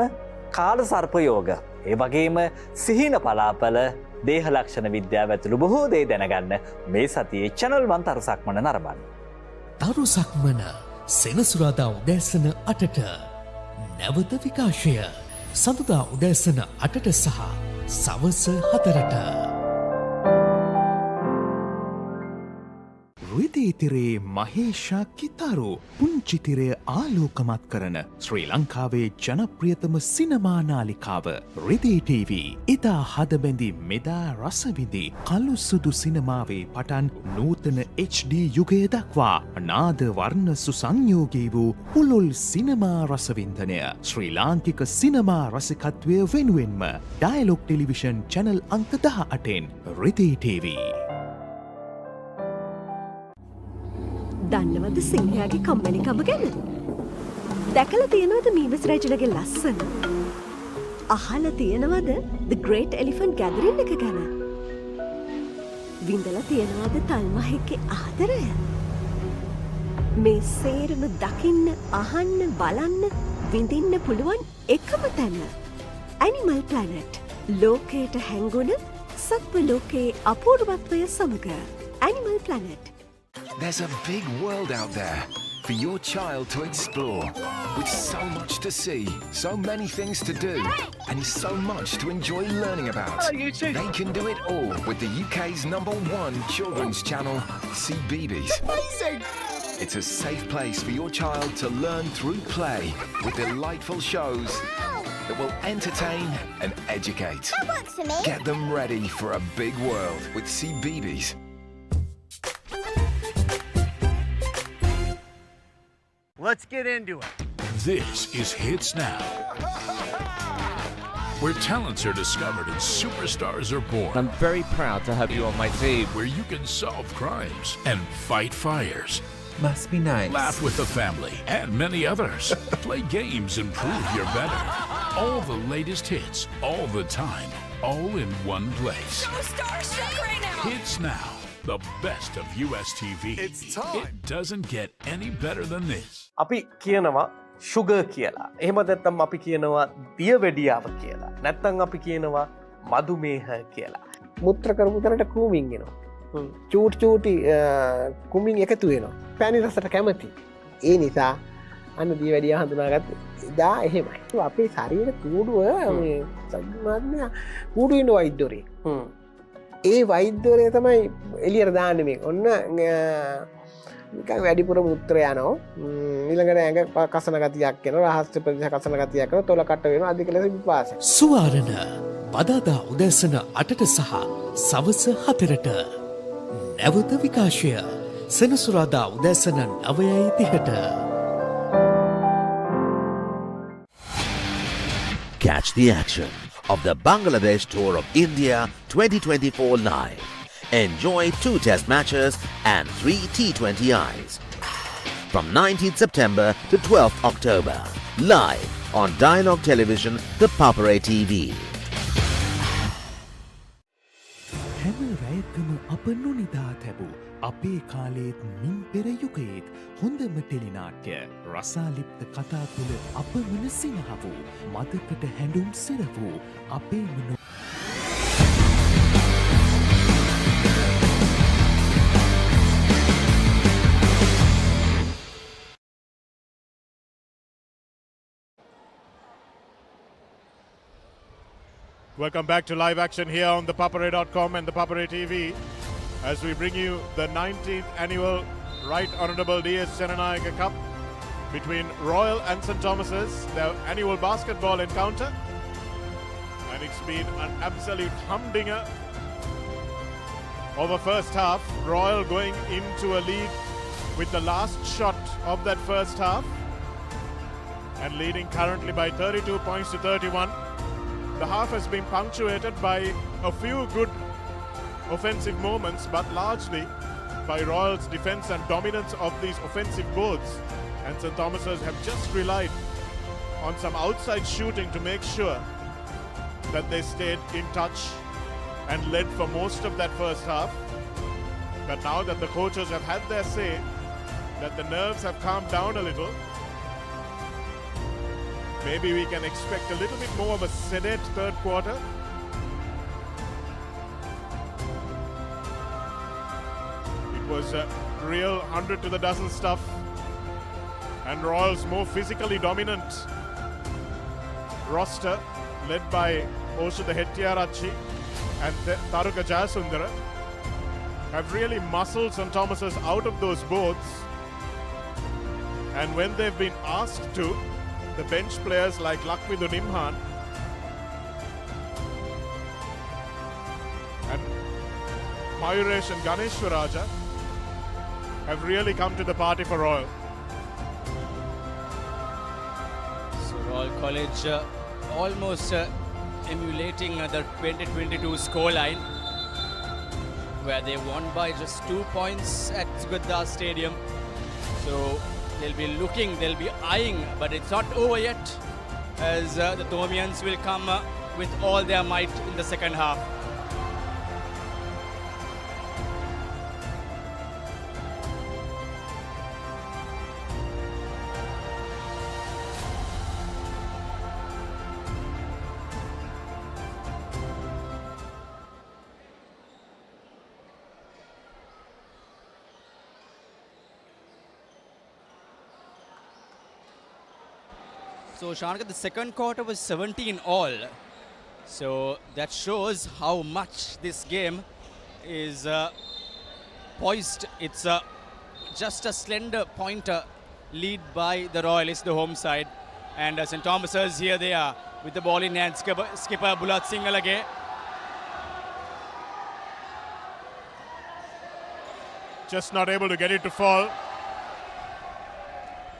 කාල සර්පයෝග, ඒ වගේම සිහින පලාපල, දේහ ලක්ෂණ විද්‍යාව ඇතුළු බොහෝ දේ දැනගන්න මේ සතියේ channel 1 තරු සක්මන නරඹන්න. තරු සක්මන සෙනසුරාදා උදෑසන 8ට නැවත විකාශය සඳුදා උදෑසන 8ට සහ සවස 4ට. රිදීතිරේ මහේෂා කිතාරු පුංචිතිරය ආලෝකමත් කරන ශ්‍රී ලංකාවේ ජනප්‍රියතම සිනමා නාලිකාව රිදී TV ඉතා හදබැඳි මෙදා රසවිඳි කළු සුදු සිනමාවේ පටන් නූතන HD යුගය දක්වා නාද වර්ණ සුසංයෝගී වූ පුළුල් සිනමා රසවින්දනය ශ්‍රී ලාංකික සිනමා රසිකත්වය වෙනුවෙන්ම ඩයලොග් ටෙලිවිෂන් චැනල් අංක 18න් රිදී TV. දන්නවද සිංහයාගේ කම්මැලිකම ගැන? දැකලා තියෙනවද මීමස් රජුලගේ ලස්සන? අහලා තියෙනවද The Great Elephant Gathering එක ගැන? විඳලා තියෙනවද තල්මහෙක්ගේ ආදරය? මේ සේරම දකින්න, අහන්න, බලන්න, විඳින්න පුළුවන් එකම තැන. Animal Planet. ලෝකයට හැංගුණ සත්ව ලෝකයේ අපූර්වත්වය සමග. Animal Planet. There's a big world out there for your child to explore, with so much to see, so many things to do, and so much to enjoy learning about. Hello, you two. They can do it all with the UK's #1 children's channel, CBeebies. Amazing! It's a safe place for your child to learn through play, with delightful shows that will entertain and educate. That works for me. Get them ready for a big world with CBeebies. Let's get into it. This is Hits Now, where talents are discovered and superstars are born. I'm very proud to have you on my team. Where you can solve crimes and fight fires. Must be nice. Laugh with the family and many others. Play games and prove you're better. All the latest hits, all the time, all in one place. So starstruck right now. Hits Now, the best of US TV. It's time. It doesn't get any better than this. අපි කියනවා sugar කියලා. එහෙම නැත්නම් අපි කියනවා දියවැඩියාව කියලා. නැත්නම් අපි කියනවා මදුමේහ කියලා. මුත්‍ර කරපු තැනට කූමින් එනවා. චූටි කුමින් එකතු වෙනවා. පැණි රසට කැමති. ඒ නිසා අන්න දියවැඩියා හඳුනාගත්තේ එදා එහෙමයි. අපේ ශරීර කූඩුව මේ සම්මාත්මය කූඩු ඉන්න වෛද්‍යවරයෙක්. ඒ වෛද්‍යවරයා තමයි එළියට දාන්නේ මේක. ඔන්න නිකන් වැඩිපුර මුත්‍ර යනවා. ඊළඟට ඇඟ කසන ගතියක් එනවා. රහස්‍ය ප්‍රදේශ කසන ගතියක් එනවා. තොල කට වෙනවා. අධික ලෙස විපාසය. සුවාරණ බදාදා උදෑසන 8ට සහ සවස 4ට. නැවත විකාශය සෙනසුරාදා උදෑසන 9:30ට. Catch the action of the Bangladesh Tour of India 2024 live. Enjoy 2 test matches and 3 T20Is. From 19th September to 12th October. Live on Dialog Television ThePapare TV. හැම රැයකම අප නොනිදා තැබූ අපේ කාලේත් මින් පෙර යුගයේත් හොඳම ටෙලිනාට්‍ය රසාලිප්ත කතා තුළ අපමණ සිනහ වූ මදකට හැඬුම් සිර වූ අපේ මනෝ Welcome back to live action here on ThePapare.com and ThePapare TV as we bring you the 19th annual Right Honourable D.S. Senanayake Cup between Royal and St. Thomas's, their annual basketball encounter. And it's been an absolute humdinger over first half. Royal going into a lead with the last shot of that first half and leading currently by 32 points to 31. The half has been punctuated by a few good offensive moments, but largely by Royal's defence and dominance of these offensive boards. And St. Thomas's have just relied on some outside shooting to make sure that they stayed in touch and led for most of that first half. But now that the coaches have had their say, that the nerves have calmed down a little, maybe we can expect a little bit more of a sedate third quarter. It was a real 100 to the dozen stuff, and Royals' more physically dominant roster, led by Osha the Hettiarachi and Taruka Jayasundara, have really muscled St. Thomas's out of those boards. And when they've been asked to, the bench players like Lakvidu Nimhan and Mayuresh and Ganeshwaraja have really come to the party for Royal. So Royal College almost emulating the 2022 scoreline, where they won by just 2 points at Sugadda Stadium. So they'll be looking, they'll be eyeing, but it's not over yet, as the Thomians will come with all their might in the second half. So Shanika, the second quarter was 17 all. So that shows how much this game is poised. It's just a slender pointer lead by the Royalists, the home side. And St. Thomas's, here they are with the ball in hand. Skipper Bulat Singalage. Just not able to get it to fall.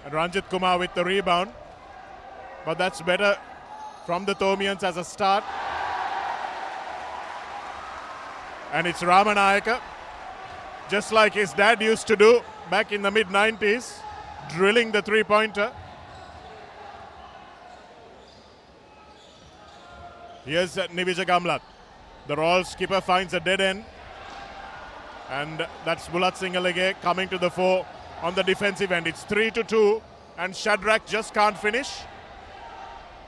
And Ranjit Kumar with the rebound. But that's better from the Thomians as a start. And it's Ramanayake, just like his dad used to do back in the mid-90s, drilling the three-pointer. Here's Nivija Gamlat. The Royal skipper finds a dead end. And that's Bulat Singalage coming to the fore on the defensive end. It's 3-2, and Shadrach just can't finish.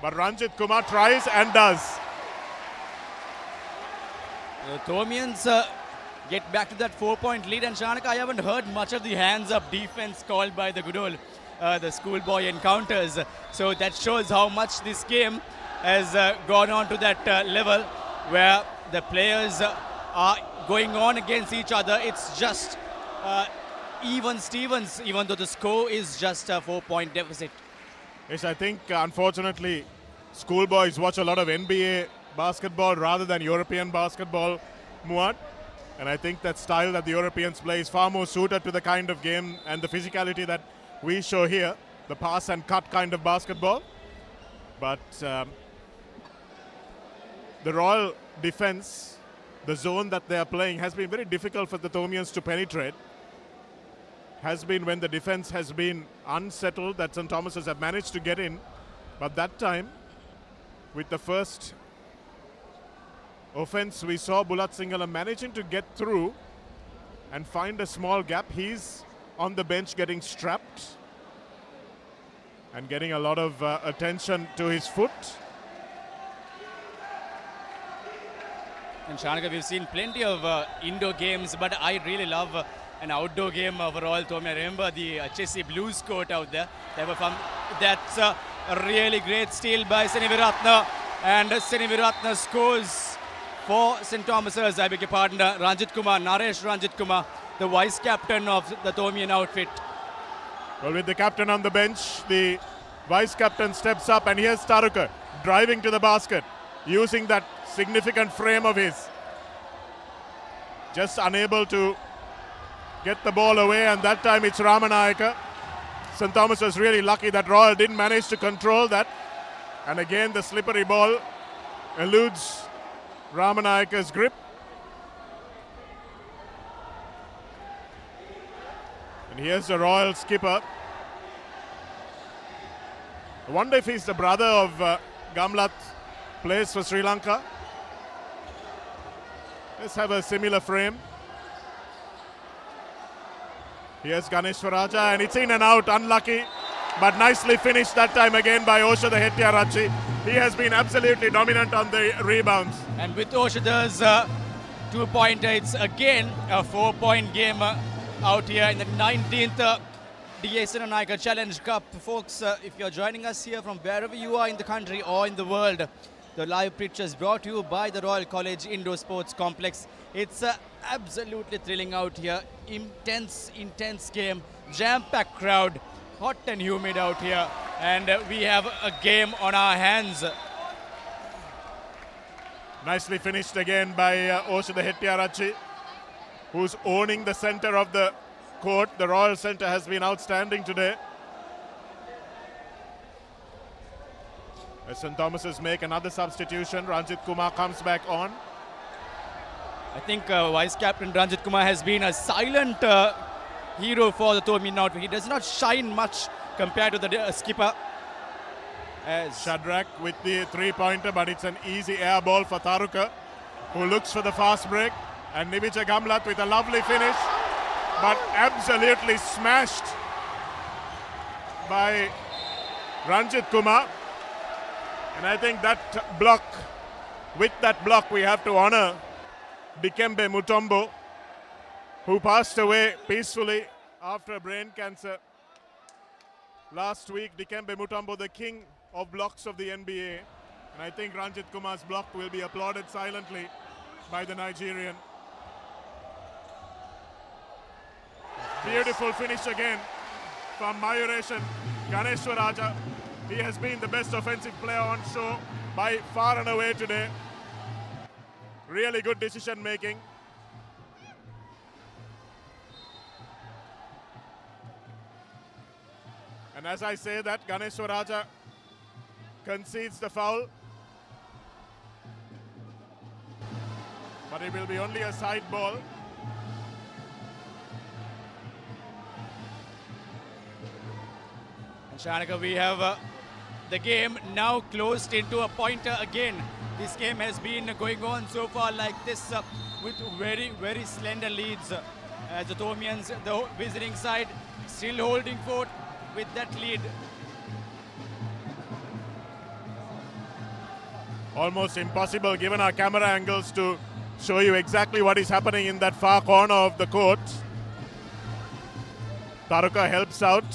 But Ranjit Kumar tries and does. The Thomians get back to that 4-point lead, and Shanika, I haven't heard much of the hands-up defense called by the good old the schoolboy encounters. So that shows how much this game has gone on to that level where the players are going on against each other. It's just even Stevens, even though the score is just a 4-point deficit. Yes, I think unfortunately schoolboys watch a lot of NBA basketball rather than European basketball, Muad. And I think that style that the Europeans play is far more suited to the kind of game and the physicality that we show here, the pass and cut kind of basketball. But the Royal defense, the zone that they are playing, has been very difficult for the Thomians to penetrate. Has been when the defense has been unsettled that St. Thomas's have managed to get in. But that time, with the first offense, we saw Bulat Singhal managing to get through and find a small gap. He's on the bench getting strapped and getting a lot of attention to his foot. And Shanika, we've seen plenty of indoor games, but I really love an outdoor game of Royal-Thomian. I remember the Chelsea Blues court out there. They were from, that's a really great steal by Seniviratna, and Seniviratna scores for St. Thomas's. I beg your pardon, Ranjit Kumar, Naresh Ranjit Kumar, the vice captain of the Thomian outfit. Well, with the captain on the bench, the vice captain steps up, and here's Taruka driving to the basket, using that significant frame of his. Just unable to get the ball away, and that time it's Ramanayake. St. Thomas was really lucky that Royal didn't manage to control that. And again, the slippery ball eludes Ramanayake's grip. And here's the Royal skipper I wonder if he's the brother of Gamlat, plays for Sri Lanka. Let's have a similar frame. Here's Ganeshwaraja, and it's in and out, unlucky, but nicely finished that time again by Oshada Hettiarachchi. He has been absolutely dominant on the rebounds. And with Oshada's 2-pointer, it's again a 4-point game out here in the 19th DS Senanayake Challenge Cup. Folks, if you're joining us here from wherever you are in the country or in the world, the live pitch is brought to you by the Royal College Indoor Sports Complex. It's absolutely thrilling out here. Intense game, jam-packed crowd, hot and humid out here, and we have a game on our hands. Nicely finished again by Oshada Hettiarachchi, who's owning the center of the court. The Royal Centre has been outstanding today. As St. Thomas's make another substitution, Ranjit Kumar comes back on. I think Vice Captain Ranjit Kumar has been a silent hero for the Thomian outfit. He does not shine much compared to the skipper. As Shadrach with the 3-pointer, but it's an easy air ball for Taruka, who looks for the fast break. And Nivicha Gamlat with a lovely finish, but absolutely smashed by Ranjit Kumar. And I think that block, with that block, we have to honor Dikembe Mutombo, who passed away peacefully after brain cancer. Last week, Dikembe Mutombo, the king of blocks of the NBA. And I think Ranjit Kumar's block will be applauded silently by the Nigerian. Beautiful finish again from Mayureshan Ganeshwaraja. He has been the best offensive player on show by far and away today. Really good decision making. And as I say that, Ganeshwaraja concedes the foul. But it will be only a side ball. And Shanaka, we have the game now closed into a pointer again. This game has been going on so far like this with very slender leads. As the Thomians, the visiting side, still holding fort with that lead. Almost impossible given our camera angles to show you exactly what is happening in that far corner of the court. Taruka helps out.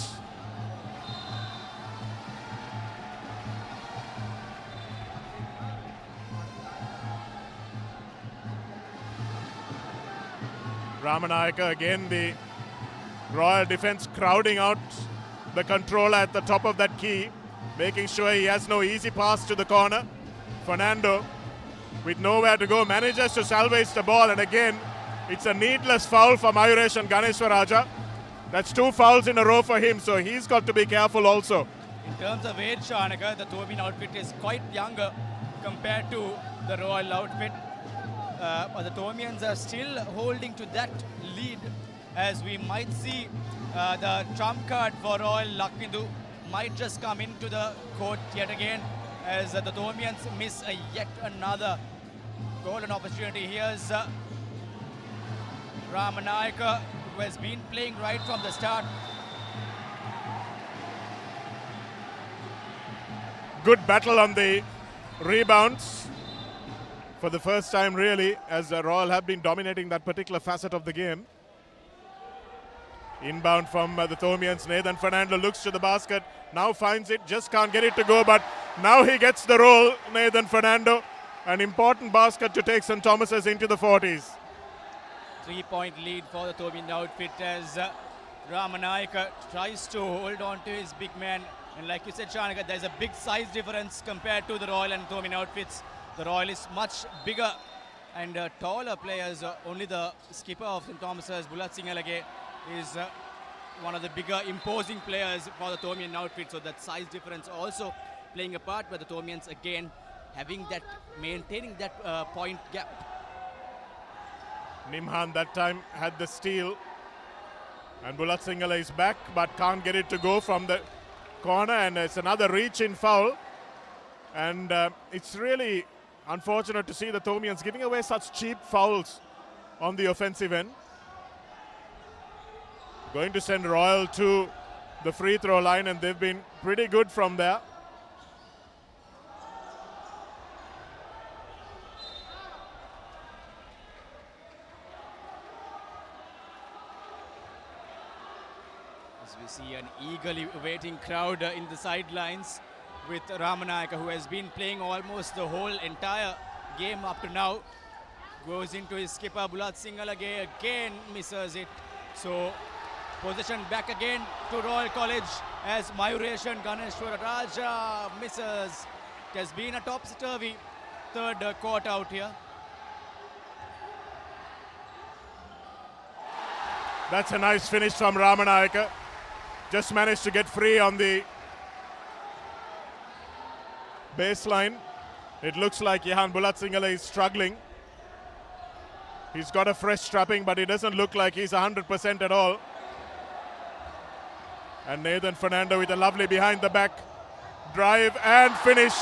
Ramanayaka, again the Royal defense crowding out the controller at the top of that key, making sure he has no easy pass to the corner. Fernando, with nowhere to go, manages to salvage the ball, and again it's a needless foul for Mayureshan Ganeshwaraja. That's 2 fouls in a row for him, so he's got to be careful also. In terms of age, Shanaka, the Thomian outfit is quite younger compared to the Royal outfit. But the Thomians are still holding to that lead, as we might see the trump card for Royal Lakhindu might just come into the court yet again, as the Thomians miss yet another golden opportunity. Here's Ramanayaka, who has been playing right from the start. Good battle on the rebounds. For the first time really, as Royal have been dominating that particular facet of the game. Inbound from the Thomians, Nathan Fernando looks to the basket, now finds it, just can't get it to go, but now he gets the roll, Nathan Fernando. An important basket to take St. Thomas's into the 40s. 3-point lead for the Thomian outfit as Ramanayaka tries to hold on to his big man. And like you said, Shanaka, there's a big size difference compared to the Royal and Thomian outfits. The Royal is much bigger and taller players. Only the skipper of St. Thomas's, Bulat Singalage, is one of the bigger imposing players for the Thomian outfit. So that size difference also playing a part, but the Thomians again having that, maintaining that point gap. Nimhan that time had the steal, and Bulat Singhala is back but can't get it to go from the corner, and it's another reach-in foul. And it's really unfortunate to see the Thomians giving away such cheap fouls on the offensive end. Going to send Royal to the free throw line, and they've been pretty good from there. As we see an eagerly waiting crowd in the sidelines with Ramanayake, who has been playing almost the whole entire game up to now. Goes into his skipper Bulat Singalage, again misses it. So possession back again to Royal College as Mayureshan Ganeshwara Raja misses. It has been a topsy-turvy third quarter out here. That's a nice finish from Ramanayake. Just managed to get free on the baseline. It looks like Yahan Bulat Singale is struggling. He's got a fresh strapping, but it doesn't look like he's 100% at all. And Nathan Fernando with a lovely behind the back drive and finish.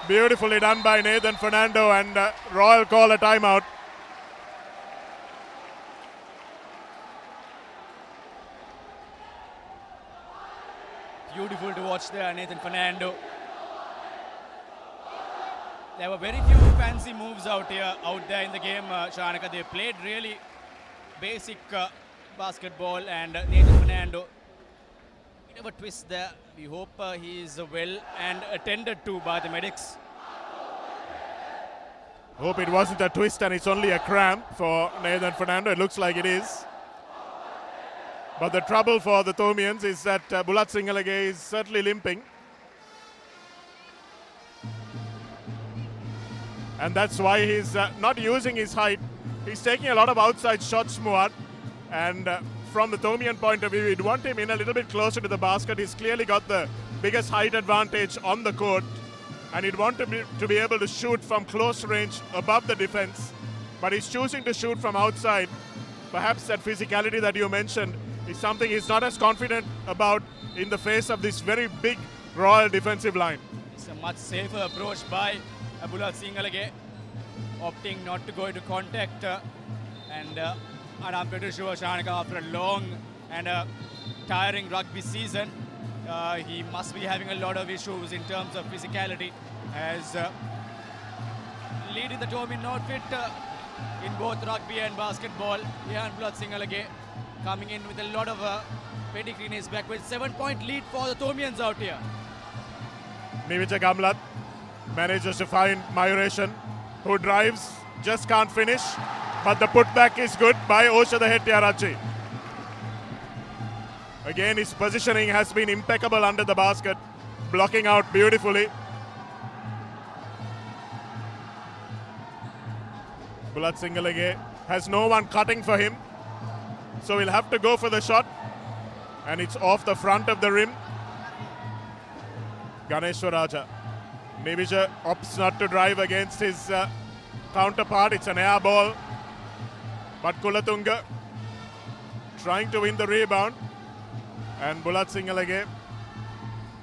Beautifully done by Nathan Fernando, and Royal call a timeout. Beautiful to watch there, Nathan Fernando. There were very few fancy moves out there in the game, Shanaka. They played really basic basketball, and Nathan Fernando, bit of a twist there. We hope he is well and attended to by the medics. Hope it wasn't a twist and it's only a cramp for Nathan Fernando. It looks like it is. But the trouble for the Thomians is that Bulat Singalage is certainly limping. And that's why he's not using his height. He's taking a lot of outside shots, Muad. And from the Thomian point of view, we'd want him in a little bit closer to the basket. He's clearly got the biggest height advantage on the court. And he'd want to be able to shoot from close range above the defense. But he's choosing to shoot from outside. Perhaps that physicality that you mentioned is something he's not as confident about in the face of this very big Royal defensive line. It's a much safer approach by Bulat Singalage, opting not to go into contact. And I'm pretty sure Shanaka, after a long and tiring rugby season, he must be having a lot of issues in terms of physicality, as leading the Thomian outfit in both rugby and basketball. Yahan Bulat Singalage coming in with a lot of pedigree in his back, with 7-point lead for the Thomians out here. Nivija Gamlat manages to find Mayureshan, who drives, just can't finish. But the putback is good by Oshada Hettiarachi. Again, his positioning has been impeccable under the basket, blocking out beautifully. Bulat Singalage has no one cutting for him, so he'll have to go for the shot, and it's off the front of the rim. Ganeshwaraja. Nivija opts not to drive against his counterpart. It's an air ball, but Kulatunga trying to win the rebound, and Bulat Singalage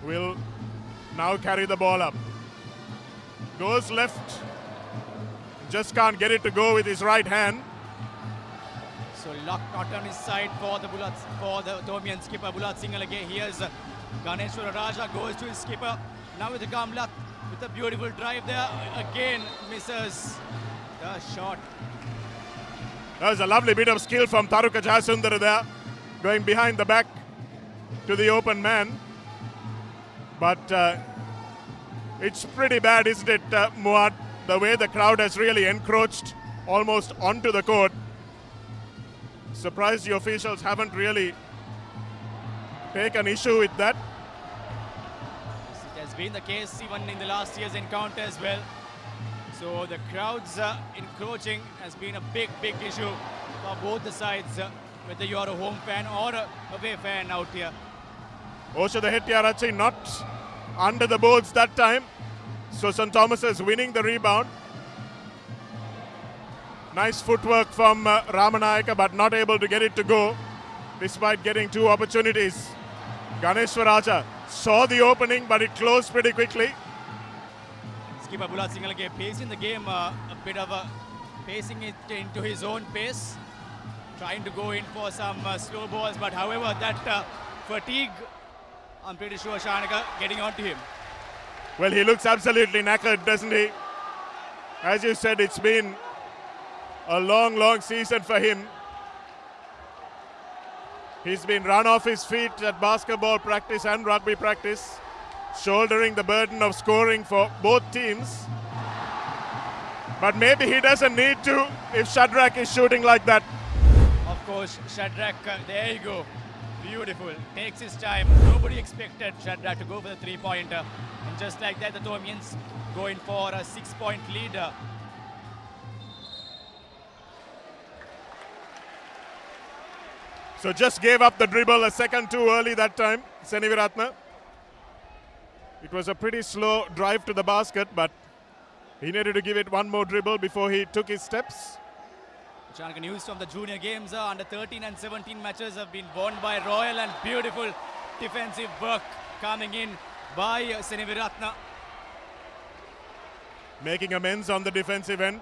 will now carry the ball up. Goes left, just can't get it to go with his right hand. So luck not on his side for the Thomian skipper Bulat Singalage. Here's Ganeshwara Raja, goes to his skipper. Now with the Gamlat with a beautiful drive there. Again misses the shot. That was a lovely bit of skill from Taruka Jayasundara there, going behind the back to the open man. But it's pretty bad, isn't it, Muad? The way the crowd has really encroached almost onto the court. Surprised the officials haven't really taken issue with that. It has been the case even in the last year's encounter as well. So the crowds encroaching has been a big issue for both the sides, whether you are a home fan or a away fan out here. Oshada Hettiarachi not under the boards that time. So St. Thomas is winning the rebound. Nice footwork from Ramanayake, but not able to get it to go despite getting two opportunities. Ganeshwaraja saw the opening, but it closed pretty quickly. Skipper Bulat Singalage pacing the game a bit of a pacing it into his own pace, trying to go in for some slow balls, but however that fatigue, I'm pretty sure Shanaka getting onto him. Well, he looks absolutely knackered, doesn't he? As you said, it's been a long season for him. He's been run off his feet at basketball practice and rugby practice, shouldering the burden of scoring for both teams. But maybe he doesn't need to if Shadrach is shooting like that. Of course, Shadrach, there you go. Beautiful. Takes his time. Nobody expected Shadrach to go for the three-pointer. And just like that, the Thomians going for a 6-point lead. So just gave up the dribble a second too early that time, Seniviratna. It was a pretty slow drive to the basket, but he needed to give it one more dribble before he took his steps. Chanaka news from the junior games, under 13 and 17 matches have been won by Royal, and beautiful defensive work coming in by Seniviratna. Making amends on the defensive end.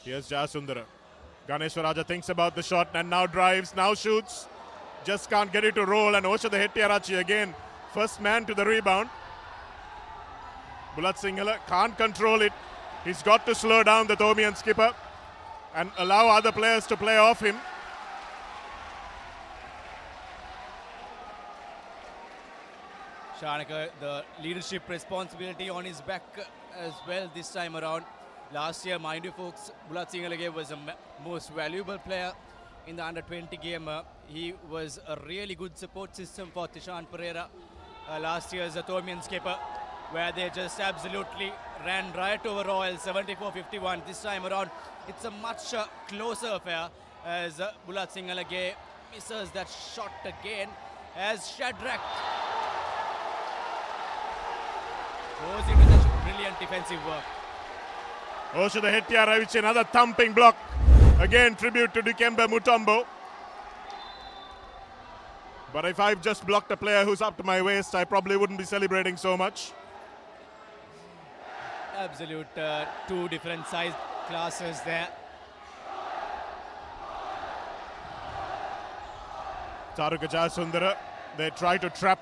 Here's Jayasundara. Ganeshwaraja thinks about the shot and now drives, now shoots. Just can't get it to roll, and Osha the Hettiarachi again. First man to the rebound. Bulat Sinhala can't control it. He's got to slow down the Thomian skipper and allow other players to play off him. Shanaka, the leadership responsibility on his back as well this time around. Last year, mind you folks, Bulat Singalage was the most valuable player in the under-20 game. He was a really good support system for Tishan Pereira last year's Thomian skipper, where they just absolutely ran right over Royal, 74-51. This time around, it's a much closer affair as Bulat Singalage misses that shot again as Shadrach goes into the brilliant defensive work. Osha the Hettiarachi, another thumping block. Again, tribute to Dikembe Mutombo. But if I've just blocked a player who's up to my waist, I probably wouldn't be celebrating so much. Absolute two different size classes there. Taruka Jayasundara, they try to trap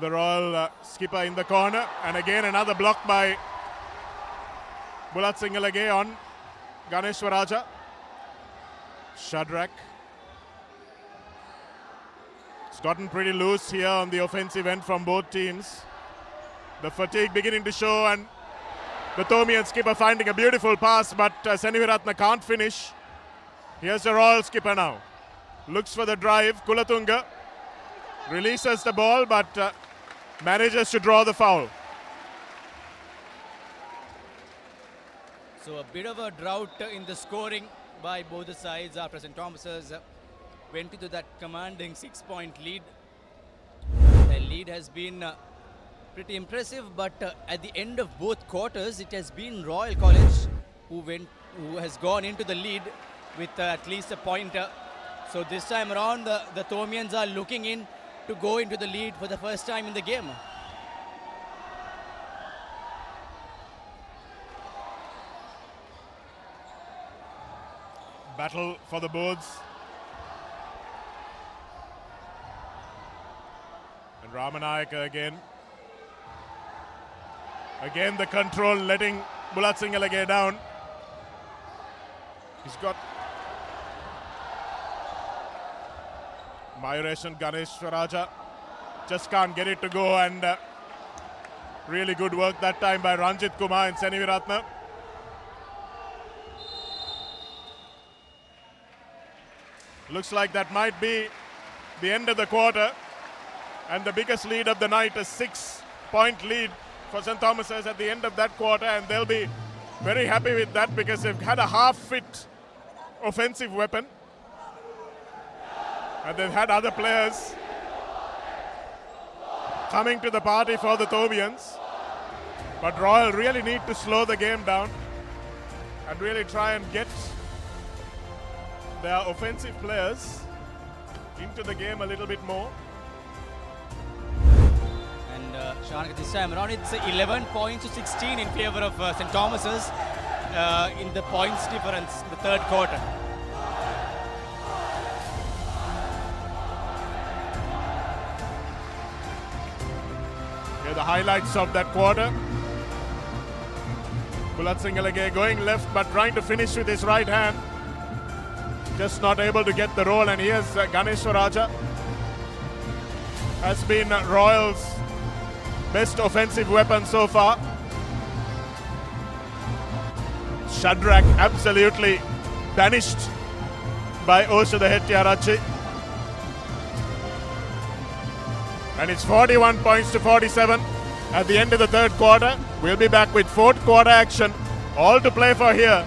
the Royal skipper in the corner. And again, another block by Bulat Singalage on Ganeshwaraja. Shadrach. It's gotten pretty loose here on the offensive end from both teams. The fatigue beginning to show, and the Thomian skipper finding a beautiful pass, but Seniviratna can't finish. Here's the Royal skipper now. Looks for the drive. Kulatunga releases the ball, but manages to draw the foul. So a bit of a drought in the scoring by both the sides after St. Thomas's went into that commanding 6-point lead. The lead has been pretty impressive, but at the end of both quarters, it has been Royal College who has gone into the lead with at least a pointer. So this time around, the Thomians are looking in to go into the lead for the first time in the game. Battle for the boards. And Ramanayake again. Again the control letting Bulat Singalage down. He's got Mayuresh and Ganeshwaraja. Just can't get it to go, and really good work that time by Ranjit Kumar and Seniviratna. Looks like that might be the end of the quarter, and the biggest lead of the night, a 6-point lead for St. Thomas's at the end of that quarter, and they'll be very happy with that because they've had a half-fit offensive weapon, and they've had other players coming to the party for the Thomians. But Royal really need to slow the game down and really try and get their offensive players into the game a little bit more. And Shanak, this time around it's 11 points to 16 in favor of St. Thomas's in the points difference in the third quarter. Here are the highlights of that quarter. Bulat Singalage going left but trying to finish with his right hand. Just not able to get the roll, and here's Ganesh Raja. Has been Royal's best offensive weapon so far. Shadrach absolutely banished by Osha the Hettiarachi. And it's 41 points to 47 at the end of the third quarter. We'll be back with fourth quarter action, all to play for here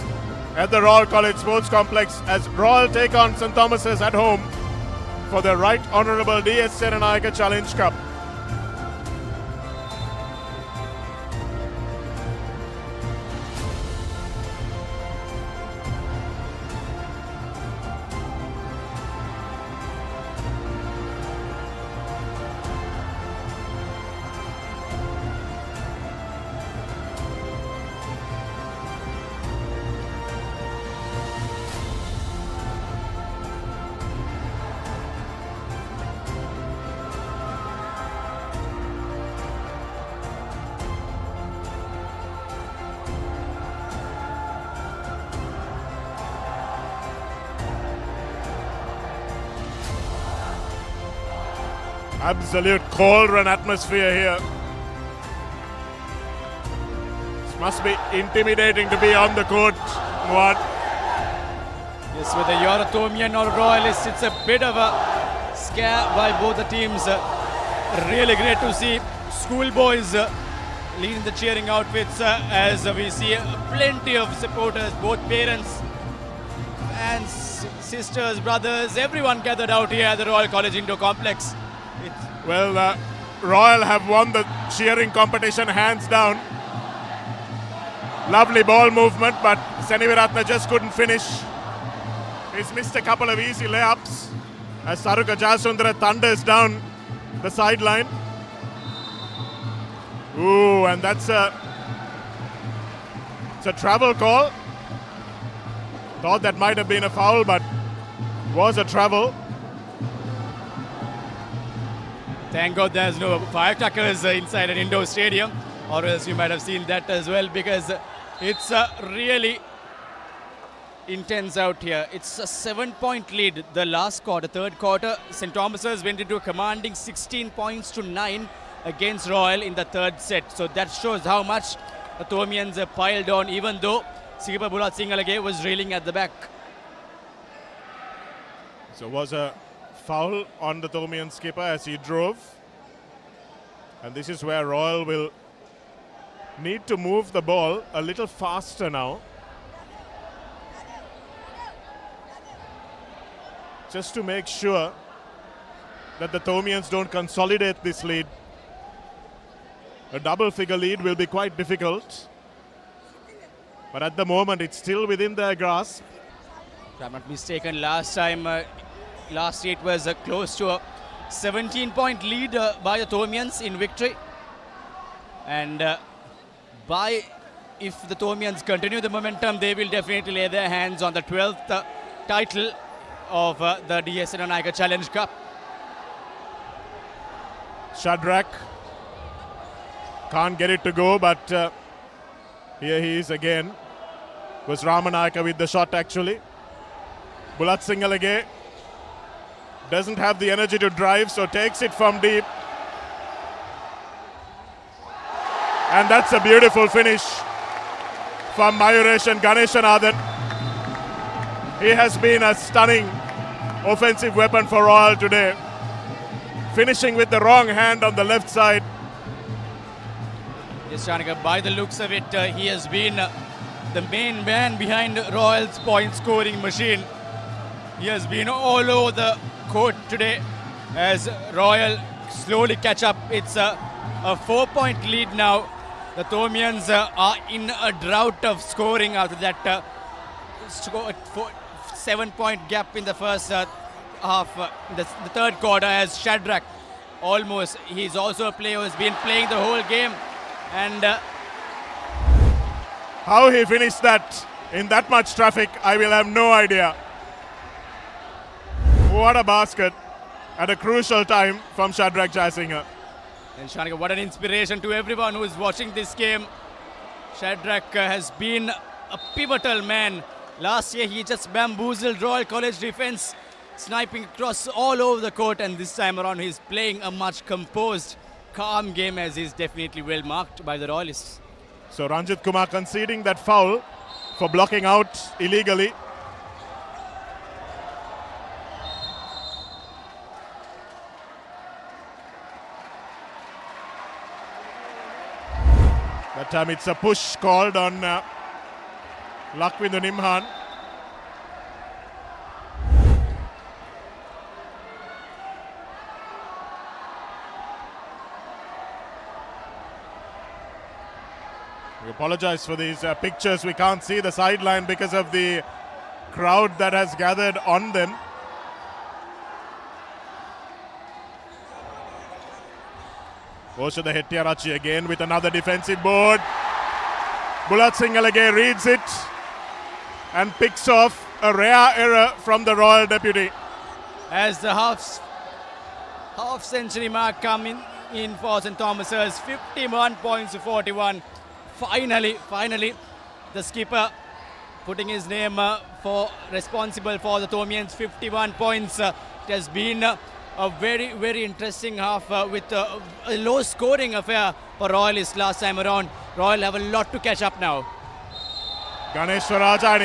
at the Royal College Sports Complex as Royal take on St. Thomas's at home for the Right Honourable DS Senanayake Challenge Cup. Absolute cauldron atmosphere here. This must be intimidating to be on the court. What? Yes, with the Royal-Thomian or Royalists, it's a bit of a scare by both the teams. Really great to see schoolboys leading the cheering outfits as we see plenty of supporters, both parents and sisters, brothers, everyone gathered out here at the Royal College Indoor Complex. Well, Royal have won the cheering competition hands down. Lovely ball movement, but Seniviratna just couldn't finish. He's missed a couple of easy layups as Saruka Jasundara thunders down the sideline. Ooh, and it's a travel call. Thought that might have been a foul, but was a travel. Thank God there's no firecrackers inside an indoor stadium, or else you might have seen that as well, because it's really intense out here. It's a 7-point lead the last quarter, third quarter. St. Thomas's went into a commanding 16 points to 9 against Royal in the third set. So that shows how much the Thomians piled on, even though skipper Bulat Singalage was reeling at the back. So was a foul on the Thomian skipper as he drove. And this is where Royal will need to move the ball a little faster now. Just to make sure that the Thomians don't consolidate this lead. A double-figure lead will be quite difficult. But at the moment, it's still within their grasp. If I'm not mistaken, last year it was close to a 17-point lead by the Thomians in victory. And if the Thomians continue the momentum, they will definitely lay their hands on the 12th title of the DS Senanayake Challenge Cup. Shadrach can't get it to go, but here he is again. Was Ramanayaka with the shot actually. Bulat Singalage doesn't have the energy to drive, so takes it from deep. And that's a beautiful finish from Mayuresh and Ganeshanathan. He has been a stunning offensive weapon for Royal today. Finishing with the wrong hand on the left side. Yes, Shanika, by the looks of it, he has been the main man behind Royal's point scoring machine. He has been all over the court today as Royal slowly catch up. It's a 4-point lead now. The Thomians are in a drought of scoring after that 7-point gap in the first half, the third quarter, as Shadrach almost, he's also a player who's been playing the whole game. And how he finished that in that much traffic, I will have no idea. What a basket at a crucial time from Shadrach Jayasinghe. And Shanika, what an inspiration to everyone who is watching this game. Shadrach has been a pivotal man. Last year he just bamboozled Royal College defense, sniping across all over the court, and this time around he's playing a much composed, calm game, as he's definitely well marked by the Royalists. So Ranjit Kumar conceding that foul for blocking out illegally. That time it's a push called on Lakwinder Nimhan. We apologize for these pictures. We can't see the sideline because of the crowd that has gathered on them. Oshada Hettiarachi again with another defensive board. Bulat Singalage reads it and picks off a rare error from the Royal deputy. As the half century mark coming in for St. Thomas's, 51 points to 41. Finally, the skipper putting his name responsible for the Thomians' 51 points. It has been a very, very interesting half with a low scoring affair for Royalists last time around. Royal have a lot to catch up now. Ganeshwaraja, and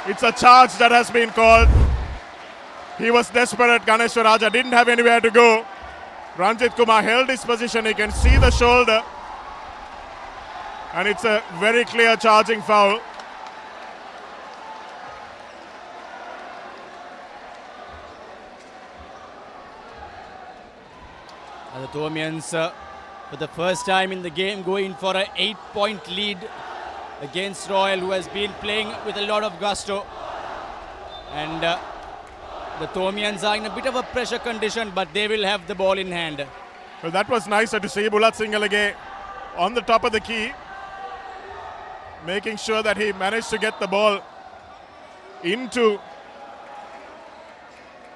it's a charge that has been called. He was desperate. Ganeshwaraja didn't have anywhere to go. Ranjit Kumar held his position. He can see the shoulder. And it's a very clear charging foul. And the Thomians, for the first time in the game, going for an 8-point lead against Royal, who has been playing with a lot of gusto. And the Thomians are in a bit of a pressure condition, but they will have the ball in hand. Well, that was nicer to see. Bulat Singalage on the top of the key, making sure that he managed to get the ball into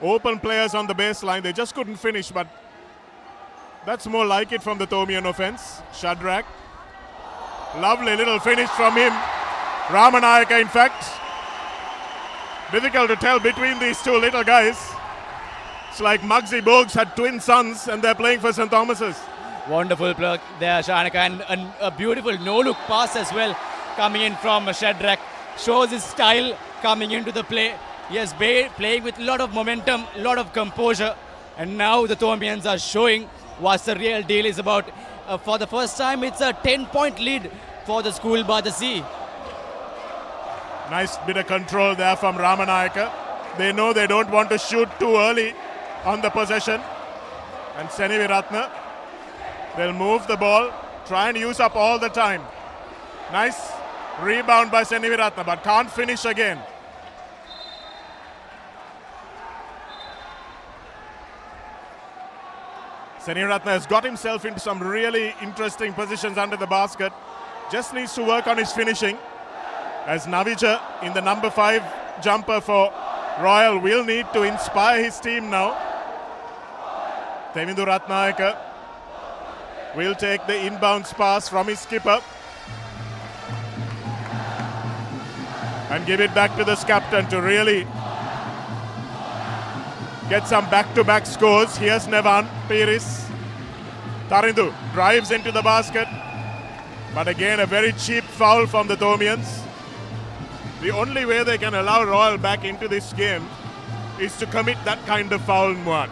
open players on the baseline. They just couldn't finish, but that's more like it from the Thomian offense. Shadrach, lovely little finish from him. Ramanayake, in fact. Difficult to tell between these two little guys. It's like Muggsy Bogues had twin sons and they're playing for St. Thomas's. Wonderful plug there, Shanika, and a beautiful no-look pass as well coming in from Shadrach. Shows his style coming into the play. He has been playing with a lot of momentum, a lot of composure, and now the Thomians are showing what the real deal is about. For the first time, it's a 10-point lead for the school by the sea. Nice bit of control there from Ramanayake. They know they don't want to shoot too early on the possession. And Seniviratne, they'll move the ball, try and use up all the time. Nice rebound by Seniviratne, but can't finish again. Seniviratne has got himself into some really interesting positions under the basket. Just needs to work on his finishing. As Navija in the number 5 jumper for Royal will need to inspire his team now. Tevindu Ratnayake will take the inbounds pass from his skipper and give it back to the captain to really get some back-to-back scores. Here's Nevan Piris. Tarindu drives into the basket, but again a very cheap foul from the Thomians. The only way they can allow Royal back into this game is to commit that kind of foul, Muan.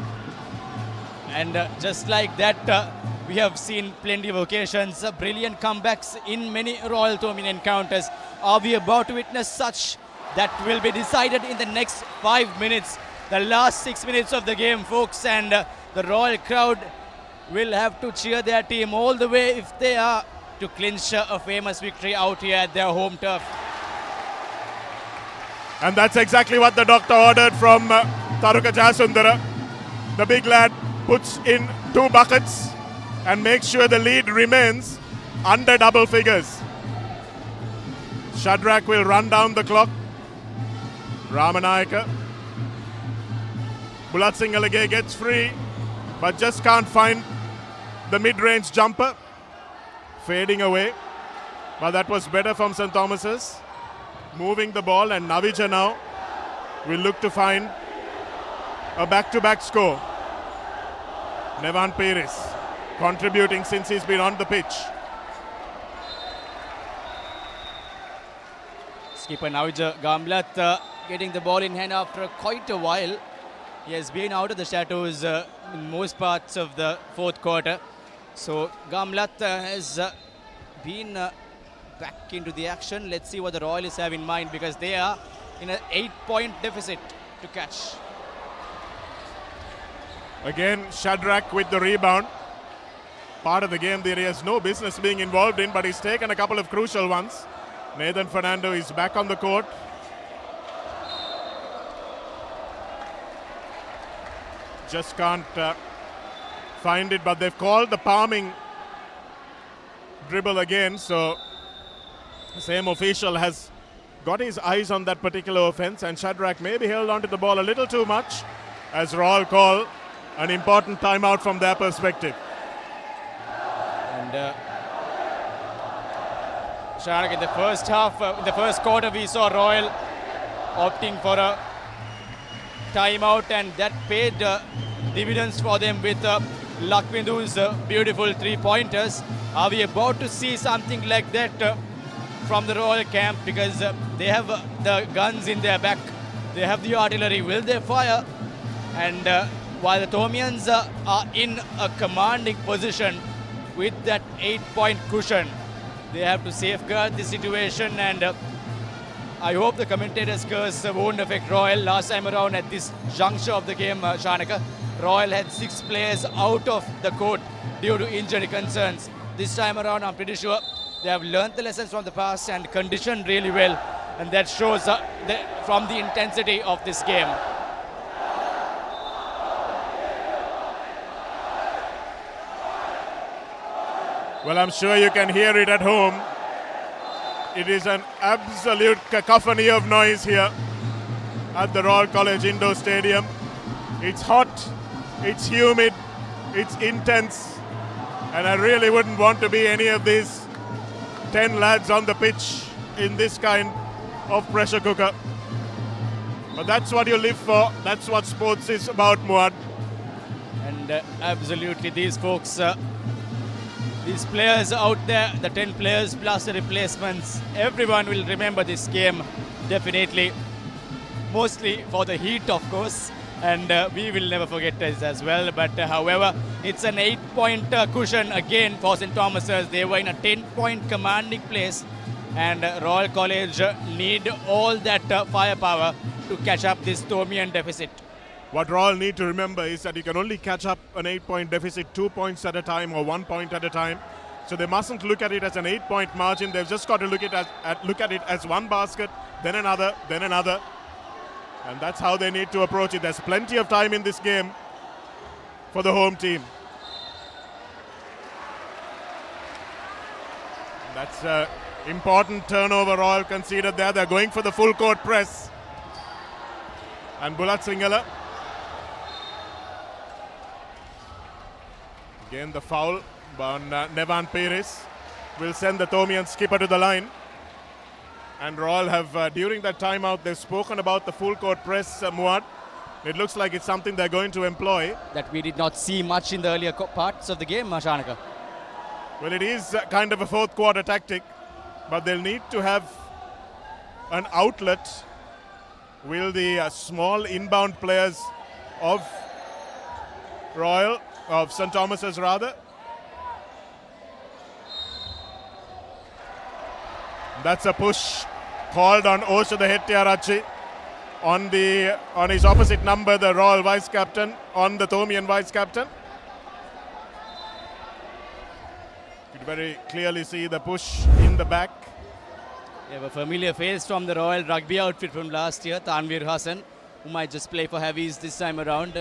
And just like that, we have seen plenty of occasions, brilliant comebacks in many Royal-Thomian encounters. Are we about to witness such? That will be decided in the next 5 minutes, the last 6 minutes of the game, folks. And the Royal crowd will have to cheer their team all the way if they are to clinch a famous victory out here at their home turf. And that's exactly what the doctor ordered from Taruka Jayasundara. The big lad puts in 2 buckets and makes sure the lead remains under double figures. Shadrach will run down the clock. Ramanayake. Bulat Singalage gets free, but just can't find the mid-range jumper. Fading away. But that was better from St. Thomas's. Moving the ball, and Navija now will look to find a back-to-back score. Nevan Peiris contributing since he's been on the pitch. Skipper Navija Gamlat getting the ball in hand after quite a while. He has been out of the shadows in most parts of the fourth quarter. So Gamlat has been back into the action. Let's see what the Royalists have in mind, because they are in an 8-point deficit to catch. Again, Shadrach with the rebound. Part of the game that he has no business being involved in, but he's taken a couple of crucial ones. Nathan Fernando is back on the court. Just can't find it, but they've called the palming dribble again, so the same official has got his eyes on that particular offense, and Shadrach maybe held onto the ball a little too much, as Royal call an important timeout from their perspective. And Shadrach, in the first half, in the first quarter, we saw Royal opting for a timeout, and that paid dividends for them with Lakvindu's beautiful 3-pointers. Are we about to see something like that from the Royal camp? Because they have the guns in their back, they have the artillery. Will they fire? And while the Thomians are in a commanding position with that 8-point cushion, they have to safeguard the situation, and I hope the commentators' curse won't affect Royal. Last time around at this juncture of the game, Shanaka, Royal had 6 players out of the court due to injury concerns. This time around, I'm pretty sure they have learned the lessons from the past and conditioned really well, and that shows from the intensity of this game. Well, I'm sure you can hear it at home. It is an absolute cacophony of noise here at the Royal College Indoor Stadium. It's hot, it's humid, it's intense, and I really wouldn't want to be any of these 10 lads on the pitch in this kind of pressure cooker. But that's what you live for. That's what sports is about, Muad. And absolutely, these folks, these players out there, the 10 players plus the replacements, everyone will remember this game, definitely. Mostly for the heat, of course, and we will never forget this as well. But however, it's an 8-point cushion again for St. Thomas's. They were in a 10-point commanding place, and Royal College need all that firepower to catch up this Thomian deficit. What Royal need to remember is that you can only catch up an 8-point deficit 2 points at a time or 1 point at a time. So they mustn't look at it as an 8-point margin. They've just got to look at it as one basket, then another, then another. And that's how they need to approach it. There's plenty of time in this game for the home team. That's an important turnover Royal conceded there. They're going for the full court press. And Bulat Singala. Again the foul on Nevan Peiris will send the Thomian skipper to the line. And Royal have, during that timeout, they've spoken about the full court press, Muad. It looks like it's something they're going to employ. That we did not see much in the earlier parts of the game, Shanaka. Well, it is kind of a fourth quarter tactic, but they'll need to have an outlet. Will the small inbound players of Royal, of St. Thomas's rather. That's a push called on Osha the Hettiarachi on his opposite number, the Royal vice captain, on the Thomian vice captain. You could very clearly see the push in the back. We have a familiar face from the Royal Rugby outfit from last year, Tanvir Hassan, who might just play for Heavies this time around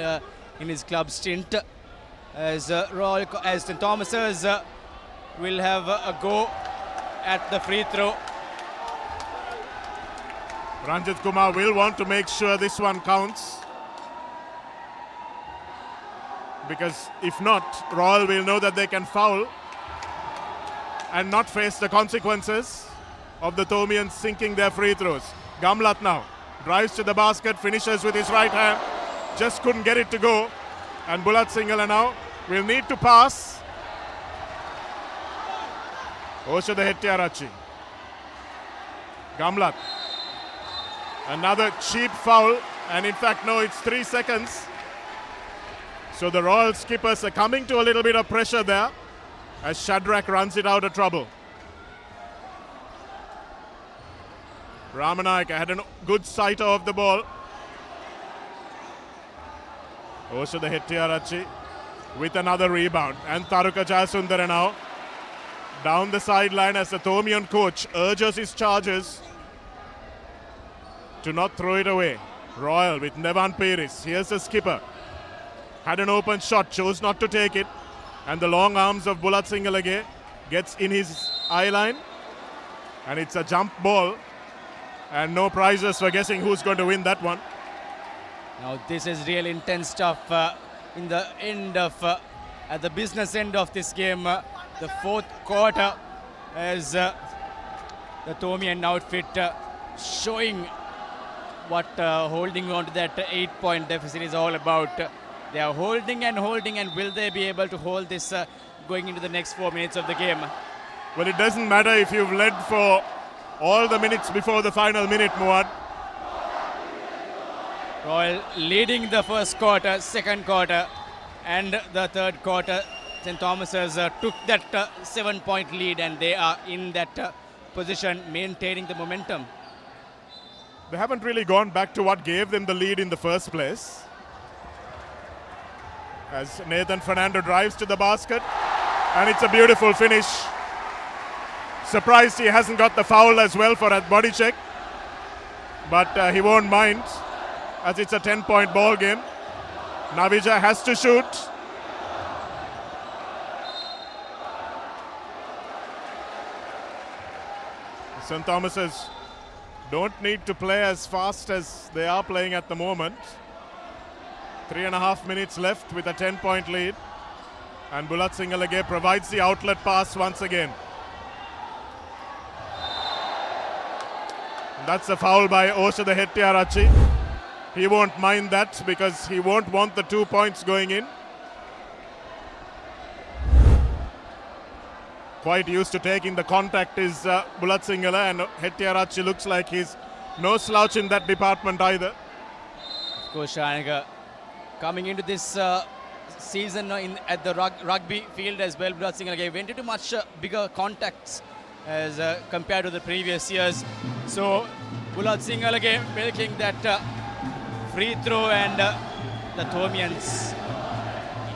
in his club stint. As St. Thomas's will have a go at the free throw. Ranjit Kumar will want to make sure this one counts, because if not, Royal will know that they can foul and not face the consequences of the Thomians sinking their free throws. Gamlat now drives to the basket, finishes with his right hand, just couldn't get it to go, and Bulat Singhal now will need to pass. Oshada Hettiarachi. Gamlat. Another cheap foul, and in fact, no, it's 3 seconds. So the Royal skippers are coming to a little bit of pressure there as Shadrach runs it out of trouble. Ramanayake had a good sighter of the ball. Oshada Hettiarachi with another rebound. And Taruka Jayasundara now down the sideline as the Thomian coach urges his charges to not throw it away. Royal with Nevan Peris. Here's the skipper. Had an open shot, chose not to take it. And the long arms of Bulat Singhal gets in his eye line. And it's a jump ball. And no prizes for guessing who's going to win that one. Now this is real intense stuff in the end of, at the business end of this game. The fourth quarter as the Thomian outfit showing what holding on to that 8-point deficit is all about. They are holding, and will they be able to hold this going into the next 4 minutes of the game? Well, it doesn't matter if you've led for all the minutes before the final minute, Muad. Royal leading the first quarter, second quarter, and the third quarter. St. Thomas's took that 7-point lead, and they are in that position, maintaining the momentum. They haven't really gone back to what gave them the lead in the first place. As Nathan Fernando drives to the basket, and it's a beautiful finish. Surprised he hasn't got the foul as well for a body check, but he won't mind as it's a 10-point ball game. Navija has to shoot. St. Thomas's don't need to play as fast as they are playing at the moment. 3.5 minutes left with a 10-point lead. And Bulat Singhal provides the outlet pass once again. That's a foul by Oshada Hettiarachi. He won't mind that because he won't want the 2 points going in. Quite used to taking the contact is Bulat Singhal, and Hettiarachi looks like he's no slouch in that department either. Of course, Shanika, coming into this season at the rugby field as well, Bulat Singhal went into much bigger contacts as compared to the previous years. So Bulat Singhal making that free throw, and the Thomians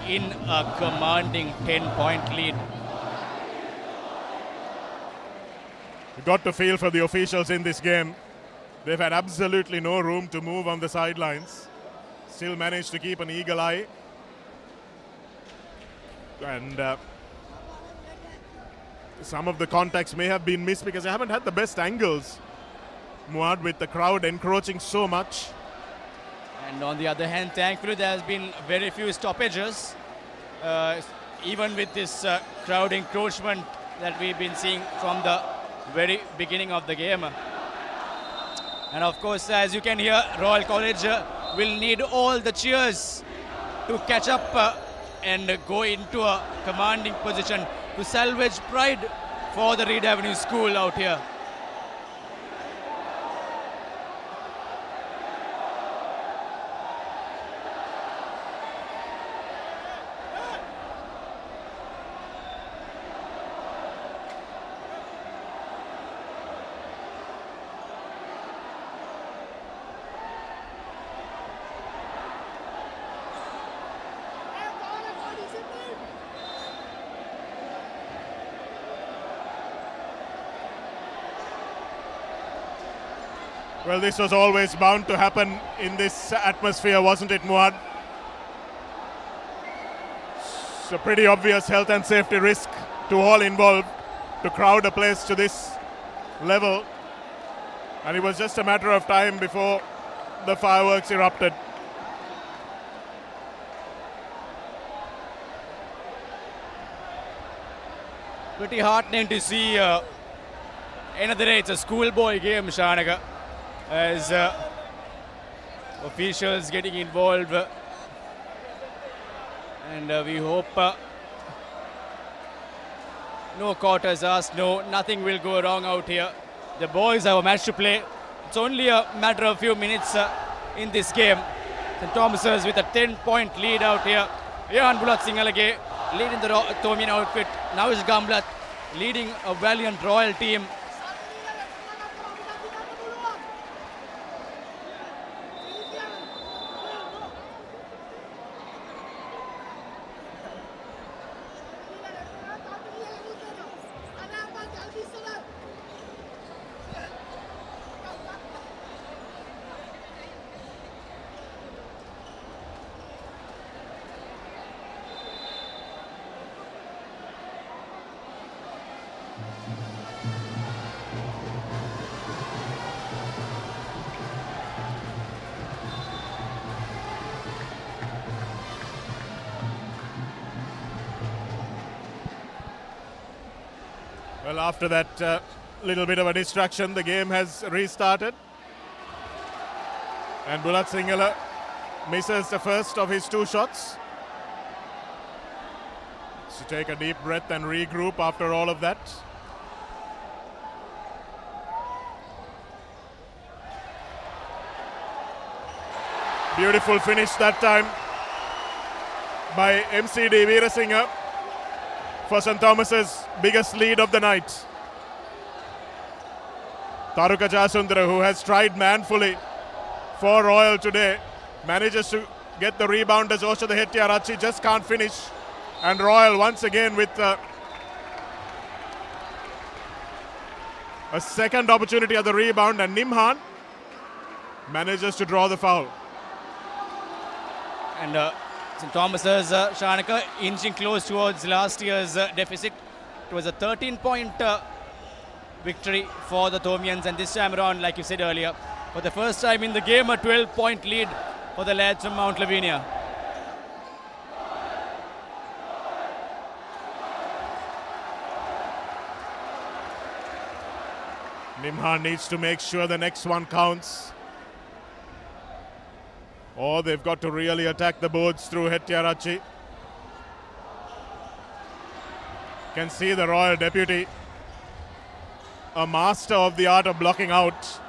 in a commanding 10-point lead. You've got to feel for the officials in this game. They've had absolutely no room to move on the sidelines. Still managed to keep an eagle eye. And some of the contacts may have been missed because they haven't had the best angles, Muad, with the crowd encroaching so much. And on the other hand, thankfully there has been very few stoppages, even with this crowd encroachment that we've been seeing from the very beginning of the game. And of course, as you can hear, Royal College will need all the cheers to catch up and go into a commanding position to salvage pride for the Reed Avenue School out here. Well, this was always bound to happen in this atmosphere, wasn't it, Muad? It's a pretty obvious health and safety risk to all involved to crowd a place to this level. And it was just a matter of time before the fireworks erupted. Pretty heartening to see another day. It's a schoolboy game, Shanaka, as officials getting involved. And we hope no court has asked, no, nothing will go wrong out here. The boys have a match to play. It's only a matter of a few minutes in this game. St. Thomas's with a 10-point lead out here. Johan Bulat Singalage leading the Royal-Thomian outfit. Now is Gamblat leading a valiant Royal team. Well, after that little bit of a distraction, the game has restarted. And Bulat Singhala misses the first of his two shots. So take a deep breath and regroup after all of that. Beautiful finish that time by MCD Veerasinghe for St. Thomas's biggest lead of the night. Taruka Jasundara, who has tried manfully for Royal today, manages to get the rebound as Osha the Hettiarachi just can't finish. And Royal once again with a second opportunity at the rebound, and Nimhan manages to draw the foul. And St. Thomas's Shanaka inching close towards last year's deficit. It was a 13-point victory for the Thomians, and this time around, like you said earlier, for the first time in the game, a 12-point lead for the lads from Mount Lavinia. Nimhan needs to make sure the next one counts, or they've got to really attack the boards through Hettiarachi. Can see the Royal deputy, a master of the art of blocking out.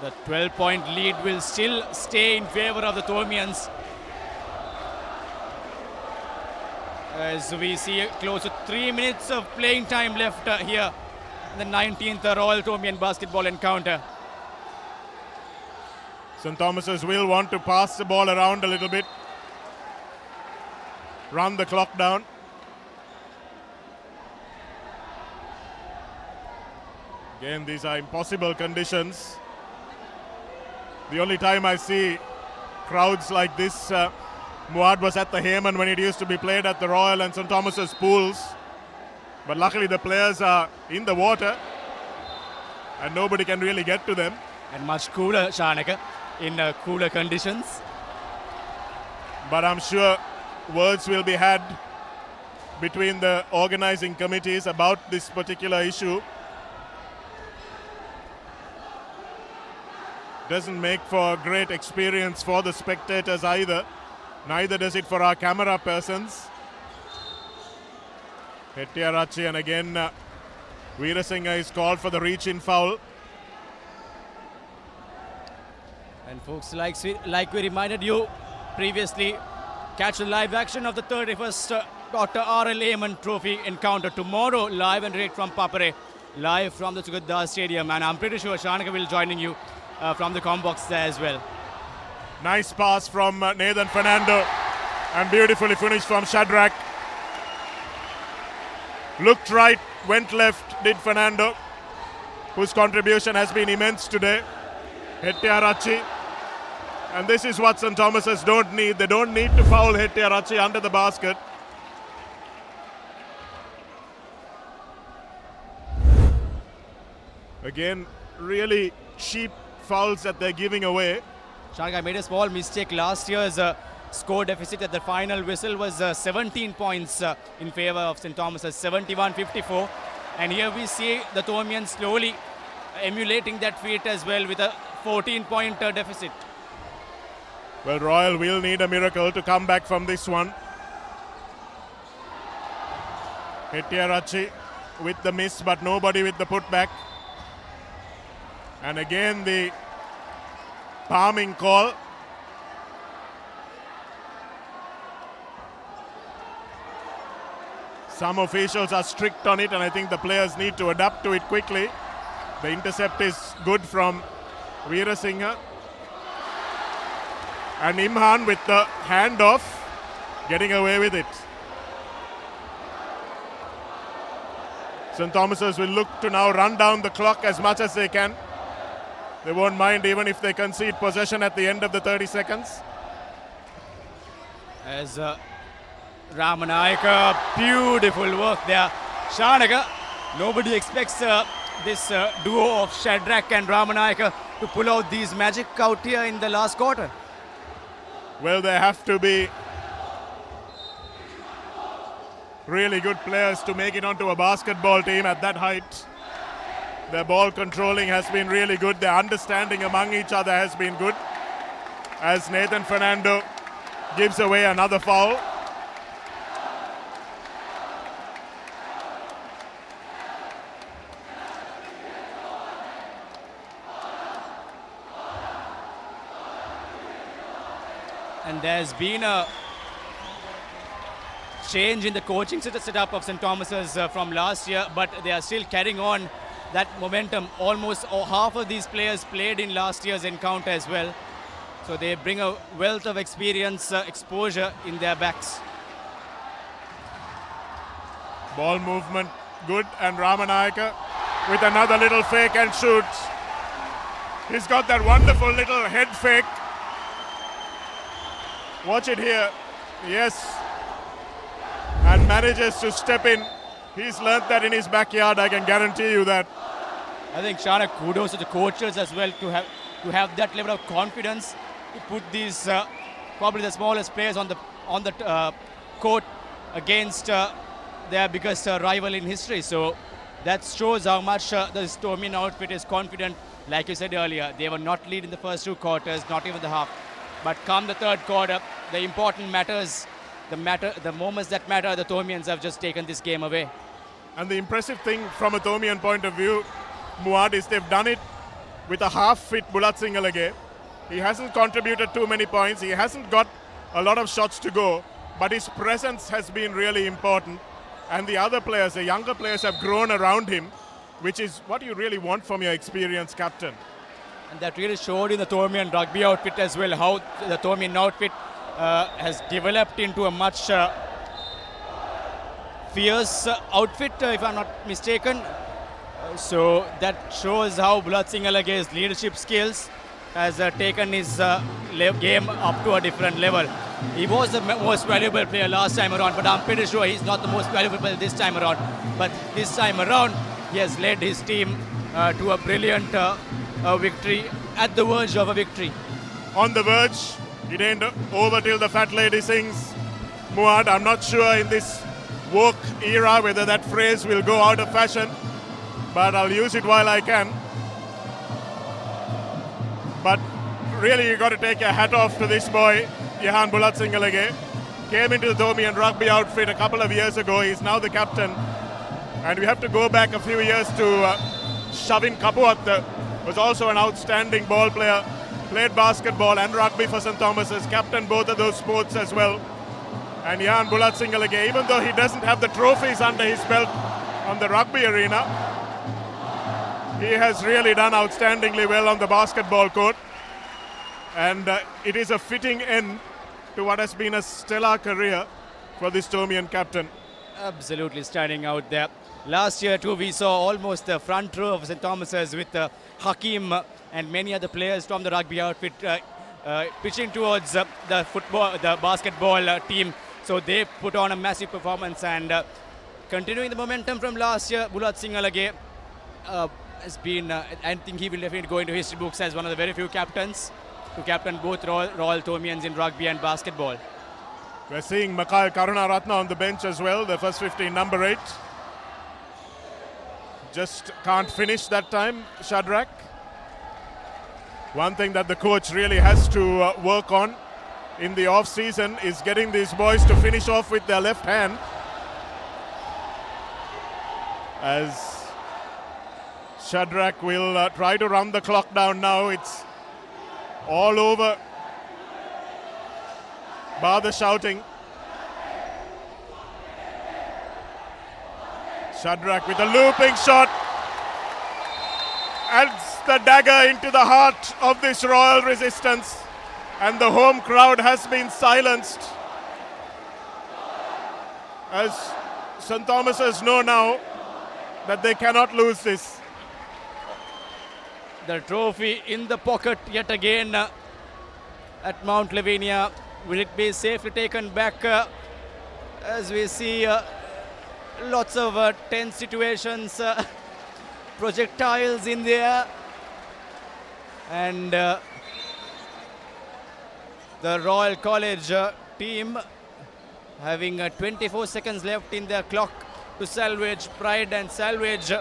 The 12-point lead will still stay in favor of the Thomians, as we see close to 3 minutes of playing time left here in the 19th Royal-Thomian basketball encounter. St. Thomas's will want to pass the ball around a little bit, run the clock down. Again, these are impossible conditions. The only time I see crowds like this, Muad, was at the Heyman when it used to be played at the Royal and St. Thomas's pools. But luckily the players are in the water and nobody can really get to them. And much cooler, Shanaka, in cooler conditions. But I'm sure words will be had between the organizing committees about this particular issue. Doesn't make for a great experience for the spectators either. Neither does it for our camera persons. Hettiarachi, and again Veerasinghe is called for the reach-in foul. And folks, like we reminded you previously, catch the live action of the 31st Dr. R.L. Amon Trophy encounter tomorrow, live and direct from Papare, live from the Sugadda Stadium. And I'm pretty sure Shanaka will joining you from the comm box there as well. Nice pass from Nathan Fernando and beautifully finished from Shadrach. Looked right, went left, did Fernando, whose contribution has been immense today. Hettiarachi. And this is what St. Thomas's don't need. They don't need to foul Hettiarachi under the basket. Again, really cheap fouls that they're giving away. Shanghai made a small mistake. Last year's score deficit at the final whistle was 17 points in favor of St. Thomas's, 71-54. And here we see the Thomian slowly emulating that feat as well with a 14-point deficit. Well, Royal will need a miracle to come back from this one. Hettiarachi with the miss, but nobody with the putback. And again the palming call. Some officials are strict on it, and I think the players need to adapt to it quickly. The intercept is good from Veerasinghe. And Imhan with the handoff, getting away with it. St. Thomas's will look to now run down the clock as much as they can. They won't mind even if they concede possession at the end of the 30 seconds. As Ramanayake, beautiful work there. Shanaka, nobody expects this duo of Shadrach and Ramanayake to pull out these magic out here in the last quarter. Well, they have to be really good players to make it onto a basketball team at that height. Their ball controlling has been really good. Their understanding among each other has been good. As Nathan Fernando gives away another foul. And there's been a change in the coaching setup of St. Thomas's from last year, but they are still carrying on that momentum. Almost half of these players played in last year's encounter as well. So they bring a wealth of experience, exposure in their backs. Ball movement good, and Ramanayake with another little fake and shoot. He's got that wonderful little head fake. Watch it here. Yes. And manages to step in. He's learnt that in his backyard, I can guarantee you that. I think, Shana, kudos to the coaches as well to have that level of confidence to put these probably the smallest players on the court against their biggest rival in history. So that shows how much the Thomian outfit is confident. Like you said earlier, they were not lead in the first two quarters, not even the half. But come the third quarter, the important matters, the moments that matter, the Thomians have just taken this game away. And the impressive thing from a Thomian point of view, Muad, is they've done it with a half-fit Bulat Singalage. He hasn't contributed too many points. He hasn't got a lot of shots to go, but his presence has been really important. And the other players, the younger players, have grown around him, which is what you really want from your experienced captain. And that really showed in the Thomian rugby outfit as well, how the Thomian outfit has developed into a much fierce outfit, if I'm not mistaken. So that shows how Bulat Singalage's leadership skills has taken his game up to a different level. He was the most valuable player last time around, but I'm pretty sure he's not the most valuable player this time around. But this time around, he has led his team to a brilliant victory, at the verge of a victory. On the verge, it ain't over till the fat lady sings. Muad, I'm not sure in this woke era whether that phrase will go out of fashion, but I'll use it while I can. But really, you got to take your hat off to this boy, Jehan Bulat Singalage. Came into the Thomian rugby outfit a couple of years ago. He's now the captain. And we have to go back a few years to Shavin Kapuat, was also an outstanding ball player, played basketball and rugby for St. Thomas's, captained both of those sports as well. And Jehan Bulat Singalage, even though he doesn't have the trophies under his belt on the rugby arena, he has really done outstandingly well on the basketball court. And it is a fitting end to what has been a stellar career for this Thomian captain. Absolutely standing out there. Last year too, we saw almost the front row of St. Thomas's with Hakim and many other players from the rugby outfit pitching towards the basketball team. So they put on a massive performance, and continuing the momentum from last year, Bulat Singalage has been, I think he will definitely go into history books as one of the very few captains to captain both Royal-Thomians in rugby and basketball. We're seeing Makai Karunaratna on the bench as well, the first 15, number 8. Just can't finish that time, Shadrach. One thing that the coach really has to work on in the off-season is getting these boys to finish off with their left hand. As Shadrach will try to run the clock down now. It's all over. Bar the shouting. Shadrach with a looping shot. Adds the dagger into the heart of this royal resistance. And the home crowd has been silenced. As St. Thomas's know now that they cannot lose this. The trophy in the pocket yet again at Mount Lavinia. Will it be safely taken back as we see lots of tense situations, projectiles in there, and the Royal College team having 24 seconds left in their clock to salvage pride and salvage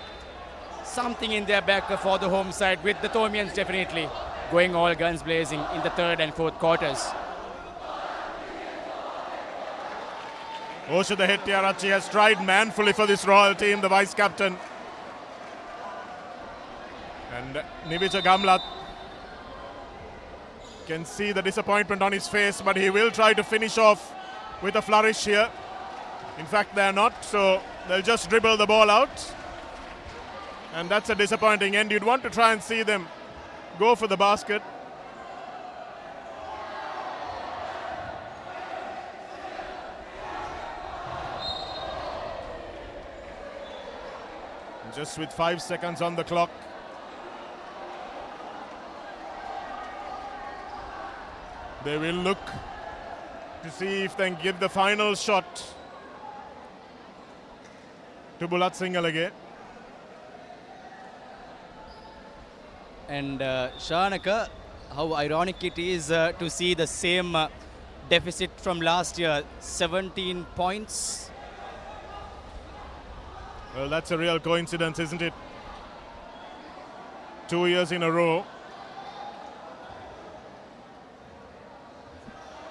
something in their back for the home side, with the Thomians definitely going all guns blazing in the third and fourth quarters. Osha the Hettiarachi has tried manfully for this royal team, the vice captain. And Nivija Gamlat can see the disappointment on his face, but he will try to finish off with a flourish here. In fact, they're not, so they'll just dribble the ball out. And that's a disappointing end. You'd want to try and see them go for the basket. Just with 5 seconds on the clock. They will look to see if they can give the final shot to Bulat Singalage. And Shanaka, how ironic it is to see the same deficit from last year, 17 points. Well, that's a real coincidence, isn't it? 2 years in a row.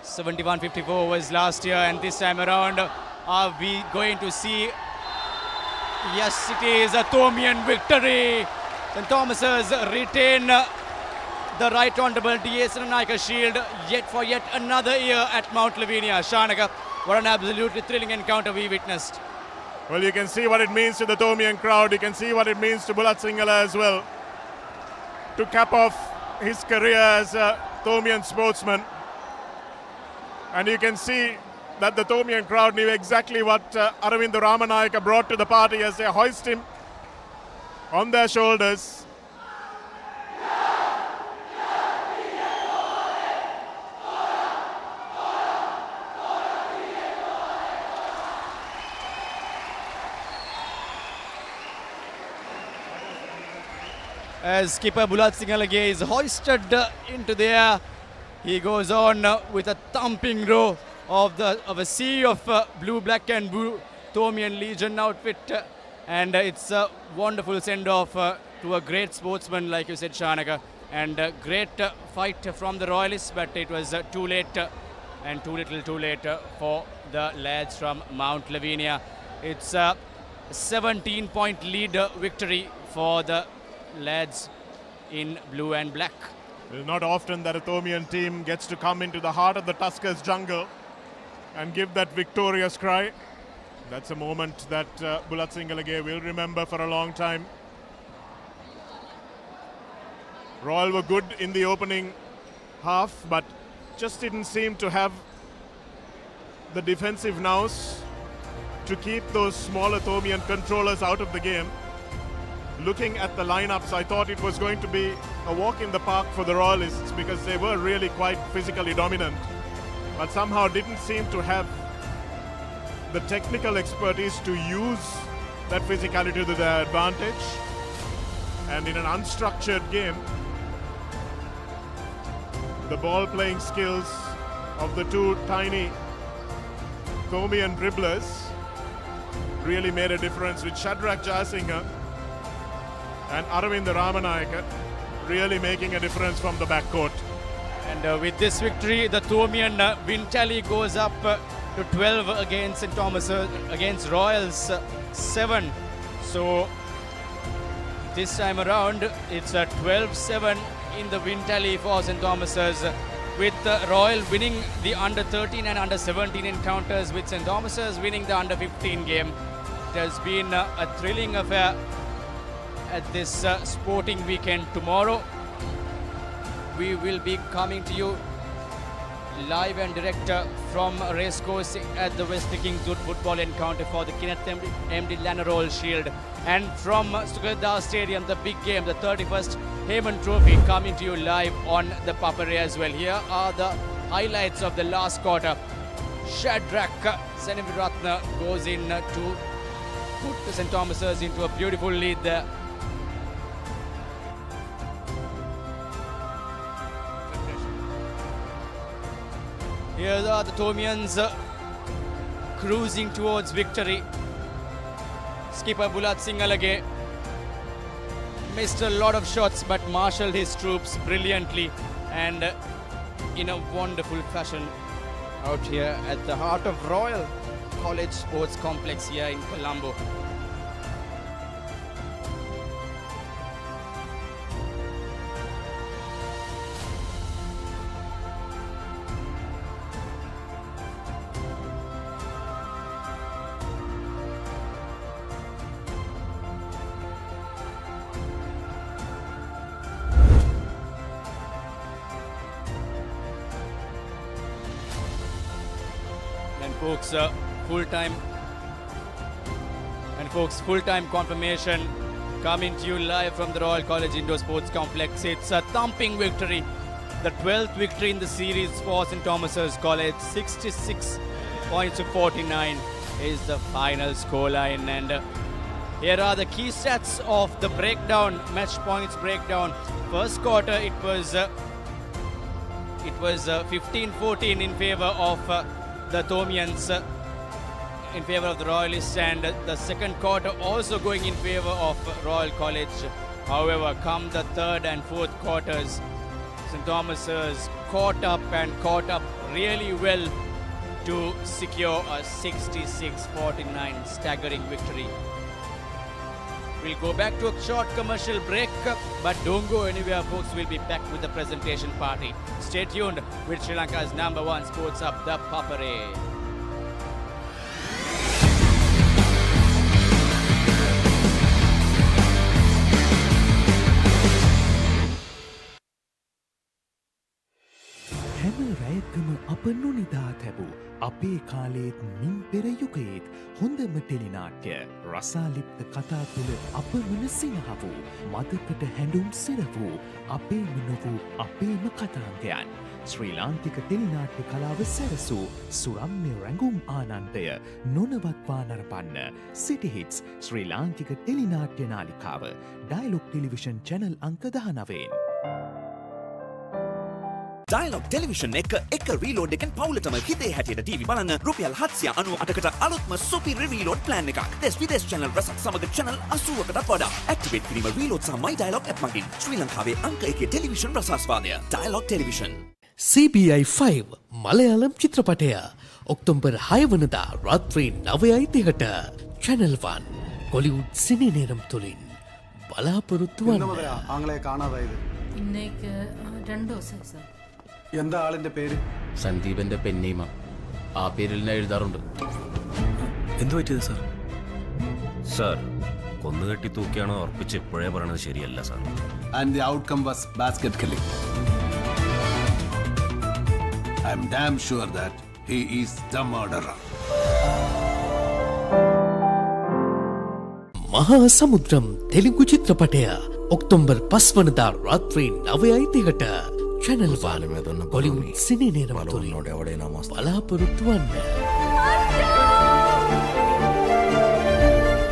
71-54 was last year, and this time around, are we going to see? Yes, it is a Thomian victory. St. Thomas's retain the Right Honourable D.A. Senanayake Shield for yet another year at Mount Lavinia. Shanaka, what an absolutely thrilling encounter we witnessed. Well, you can see what it means to the Thomian crowd. You can see what it means to Bulat Singala as well. To cap off his career as a Thomian sportsman. And you can see that the Thomian crowd knew exactly what Aravinda Ramanayaka brought to the party as they hoist him on their shoulders. As skipper Bulat Singalage is hoisted into the air, he goes on with a thumping row of a sea of blue, black and blue Thomian Legion outfit, and it's a wonderful send-off to a great sportsman, like you said, Shanaka, and a great fight from the Royalists, but it was too late and too little too late for the lads from Mount Lavinia. It's a 17-point lead victory for the lads in blue and black. It's not often that a Thomian team gets to come into the heart of the Tuskers jungle and give that victorious cry. That's a moment that Bulat Singalage will remember for a long time. Royal were good in the opening half, but just didn't seem to have the defensive nous to keep those smaller Thomian controllers out of the game. Looking at the lineups, I thought it was going to be a walk in the park for the Royalists because they were really quite physically dominant, but somehow didn't seem to have the technical expertise to use that physicality to their advantage. And in an unstructured game, the ball playing skills of the two tiny Thomian dribblers really made a difference, with Shadrach Jayasinghe and Aravind Ramanayake really making a difference from the backcourt. And with this victory, the Thomian win tally goes up to 12 against St. Thomas's, against Royals 7. So this time around, it's a 12-7 in the win tally for St. Thomas's, with Royal winning the under 13 and under 17 encounters, with St. Thomas's winning the under 15 game. It has been a thrilling affair at this sporting weekend. Tomorrow we will be coming to you live and direct from Racecourse at the Wesley Kingswood football encounter for the Kenneth MD Lanarol Shield, and from Sugadar Stadium, the big game, the 31st Heyman Trophy, coming to you live on the Papare as well. Here are the highlights of the last quarter. Shadrach Senaviratna goes in to put St. Thomas's into a beautiful lead there. Here are the Thomians cruising towards victory. Skipper Bulat Singalage missed a lot of shots but marshalled his troops brilliantly and in a wonderful fashion out here at the heart of Royal College Sports Complex here in Colombo. Full-time confirmation coming to you live from the Royal College Indoor Sports Complex. It's a thumping victory, the 12th victory in the series for St. Thomas's College. 66 points to 49 is the final scoreline. And here are the key stats of the breakdown, match points breakdown. First quarter, it was 15-14 in favor of the Thomians, in favor of the Royalists, and the second quarter also going in favor of Royal College. However, come the third and fourth quarters, St. Thomas's caught up really well to secure a 66-49 staggering victory. We'll go back to a short commercial break, but don't go anywhere, folks. We'll be back with the presentation party. Stay tuned with Sri Lanka's #1 sports hub, The Papare. හැම රැයකම අප නොනිදා තැබූ අපේ කාලේත් මින් පෙර යුගයේත් හොඳම ටෙලිනාට්‍ය රසාලිප්ත කතා තුළ අපමණ සිනහ වූ මදකට හැඬුම් සිර වූ අපේම නොවූ අපේම කතාන්තයන් ශ්‍රී ලාංකික ටෙලිනාට්‍ය කලාව සැරසූ සුරම්‍ය රැඟුම් ආනන්දය නොනවත්වා නරපන්න සිටි හිට්ස් ශ්‍රී ලාංකික ටෙලිනාට්‍ය නාලිකාව ඩයලොග් ටෙලිවිෂන් channel අංක 19. Dialog Television එක reload එකෙන් පවුලටම හිතේ හැටියට TV බලන්න රුපියල් 798කට අලුත්ම super reload plan එකක්. දෙස් විදේශ channel රසක් සමග channel 80කටත් වඩා. activate කිරීම reload සහ my Dialog app මගින් ශ්‍රී ලංකාවේ අංක 1 ටෙලිවිෂන් රසාස්වාදය. Dialog Television. CBI 5 මලයාලම් චිත්‍රපටය ඔක්තෝබර් 6 වනදා රාත්‍රී 9:30ට Channel 1 කොලිවුඩ් සිනි நேரம் තුලින් බලාපොරොත්තු වන්න. ആങ്ങളെ കാണാതായത് ഇന്നേക്ക് 2 ദിവസമായി സർ. എന്താ ആളിന്റെ പേര്? സന്ദീപന്റെ പെന്നീമ. ആ പേരിൽ ഞാൻ എഴുതാറുണ്ട്. എന്തു പറ്റിയത് സാർ? സാർ കൊന്നുകെട്ടി തൂക്കിയാണോ ഉറപ്പിച്ച് ഇപ്പോഴേ പറയണത് ശരിയല്ല sir. And the outcome was basket killing. I am damn sure that he is the murderer. මහා සමුද්‍රම් තෙලිගු චිත්‍රපටය ඔක්තෝබර් 5 වනදා රාත්‍රී 9:30ට channel 1 කොලිවුඩ් සිනේනේරම් තුලින් බලාපොරොත්තු වන්න.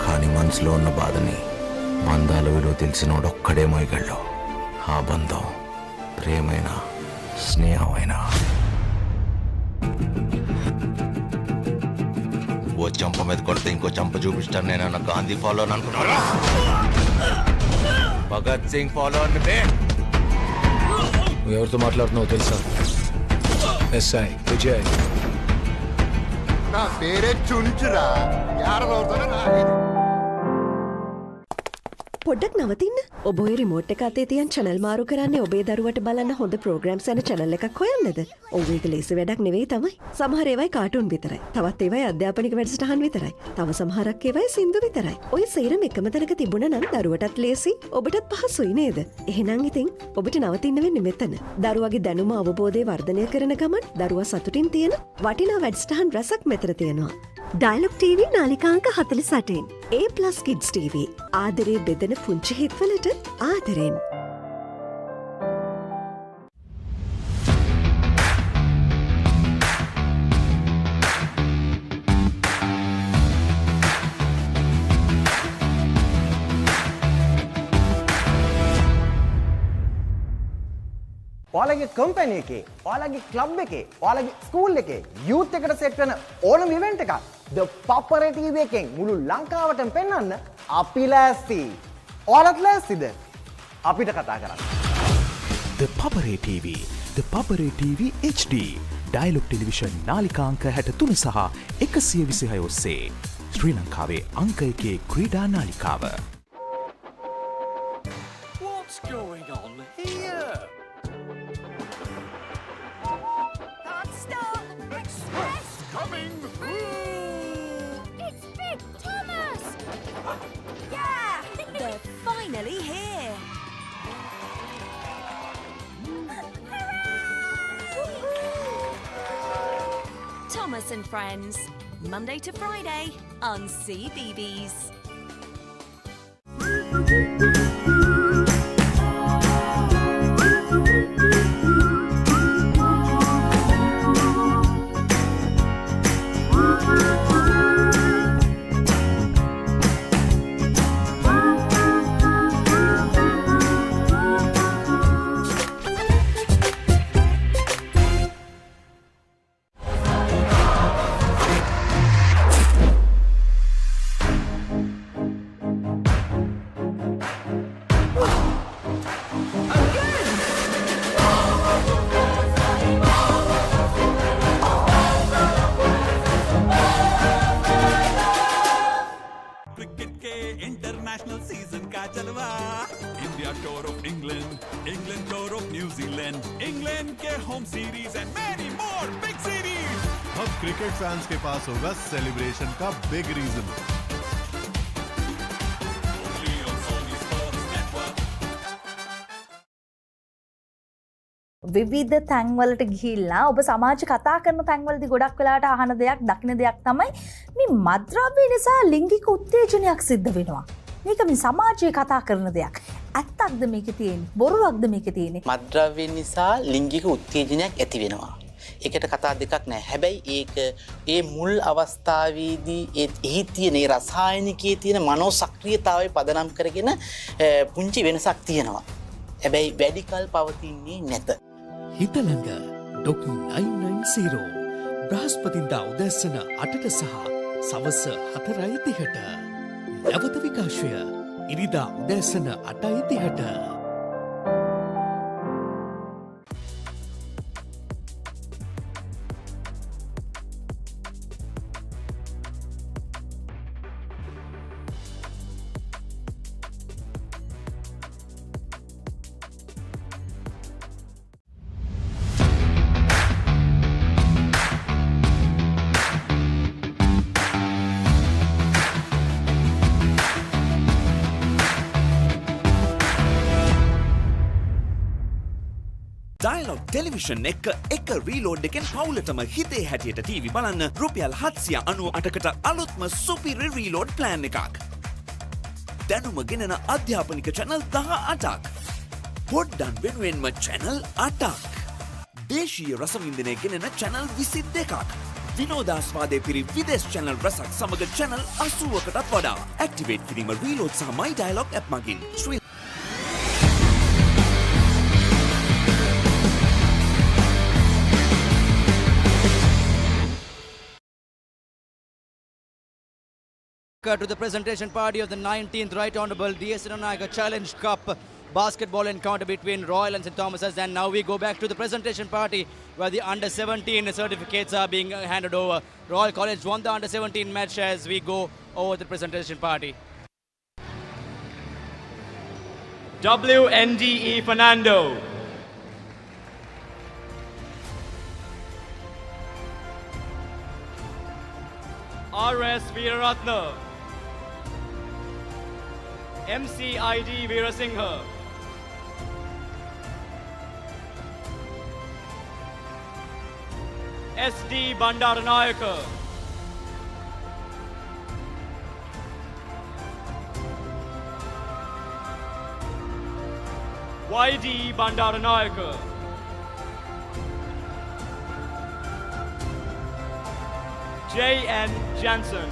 కానీ మనసులో ఉన్న బాధని బంధాల విలువ తెలిసినోడొక్కడే మోయగలడు. ఆ బంధం ప్రేమైనా స్నేహమైనా. ఓ చంప మీద కొడితే ఇంకో చంప చూపిస్తాను నేను అన్న గాంధీ ఫాలో అని అనుకున్నారా? భగత్ సింగ్ ఫాలో అని నువ్వు ఎవరితో మాట్లాడుతున్నావు తెలుసా? ఎస్ఐ విజయ్. నా పేరే చుంచురా. පොඩ්ඩක් නවතින්න. ඔබ ඔය රිමෝට් එක අතේ තියන් channel මාරු කරන්නේ ඔබේ දරුවට බලන්න හොඳ programs යන channel එකක් හොයන්නද? ඔව් ඒක ලේසි වැඩක් නෙවෙයි තමයි. සමහර ඒවායි කාටුන් විතරයි. තවත් ඒවායි අධ්‍යාපනික වැඩසටහන් විතරයි. තව සමහරක් ඒවායි සින්දු විතරයි. ඔය සේරම එකම තැනක තිබුණා නම් දරුවටත් ලේසි, ඔබටත් පහසුයි නේද? එහෙනම් ඉතින් ඔබට නවතින්න වෙන්නේ මෙතන. දරුවගේ දැනුම අවබෝධය වර්ධනය කරන ගමන් දරුවා සතුටින් තියෙන වටිනා වැඩසටහන් රසක් මෙතන තියෙනවා. Dialog TV නාලිකාංක 48. A+ Kids TV. ආදරේ බෙදෙන පුංචි හිත්වලට ආදරෙන්. ඔයාලගේ කම්පැනි එකේ, ඔයාලගේ ක්ලබ් එකේ, ඔයාලගේ ස්කූල් එකේ යූත් එකට සෙට් වෙන ඕනම ඉවෙන්ට් එකක් The Papare TV එකෙන් මුළු ලංකාවටම පෙන්වන්න අපි ලෑස්ති. ඔයාලත් ලෑස්තිද? අපිට කතා කරන්න. The Papare TV, The Papare TV HD, Dialog Television නාලිකාංක 63 සහ 126 ඔස්සේ ශ්‍රී ලංකාවේ අංක 1 ක්‍රීඩා නාලිකාව. What's going on here? Stop! Express! Coming! It's Big Thomas! Yeah! They're finally here. Thomas and Friends, Monday to Friday on CBeebies. Cricket fans के पास होगा celebration का big reason. විවිධ තැන්වලට ගිහිල්ලා ඔබ සමාජ කතා කරන තැන්වලදී ගොඩක් වෙලාට අහන දෙයක් දකින දෙයක් තමයි මේ මද්ද්‍රව්‍ය නිසා ලිංගික උත්තේජනයක් සිද්ධ වෙනවා. මේක මේ සමාජයේ කතා කරන දෙයක්. ඇත්තක්ද මේකේ තියෙන්නේ? බොරුවක්ද මේකේ තියෙන්නේ? මද්ද්‍රව්‍ය නිසා ලිංගික උත්තේජනයක් ඇති වෙනවා. ඒකට කතා දෙකක් නැහැ. හැබැයි ඒක ඒ මුල් අවස්ථාවේදී එහි තියෙන ඒ රසායනිකයේ තියෙන මනෝ සක්‍රියතාවය පදනම් කරගෙන පුංචි වෙනසක් තියෙනවා. හැබැයි වැඩි කල් පවතින්නේ නැත. හිතලඟ ඩොක් 990 බ්‍රහස්පතින්දා උදැසන 8ට සහ සවස 4:30ට. නැවත විකාශය ඉරිදා උදැසන 8:30ට. Dialog Television එක රීලෝඩ් එකෙන් පවුලටම හිතේ හැටියට TV බලන්න රුපියල් 798කට අලුත්ම සුපිරි රීලෝඩ් ප්ලෑන් එකක්. දැනුම ගෙනෙන අධ්‍යාපනික channel 18ක්. පොඩ්ඩන් වෙනුවෙන්ම channel 8ක්. දේශීය රසවින්දනය ගෙනෙන channel 22ක්. විනෝදාස්වාදයේ පිරි විදේශ channel රසක් සමග channel 80කටත් වඩා. ඇක්ටිවේට් කිරීම රීලෝඩ් සහ My Dialog app මගින්. To the presentation party of the 19th Right Honourable DS Senanayake Challenge Cup basketball encounter between Royal and St. Thomas's, and now we go back to the presentation party where the under-17 certificates are being handed over. Royal College won the under-17 match as we go over the presentation party. WNDE Fernando. RS Veeraratna. MCID Veerasinghe. SD Bandaranayake. YD Bandaranayake. JN Jansen.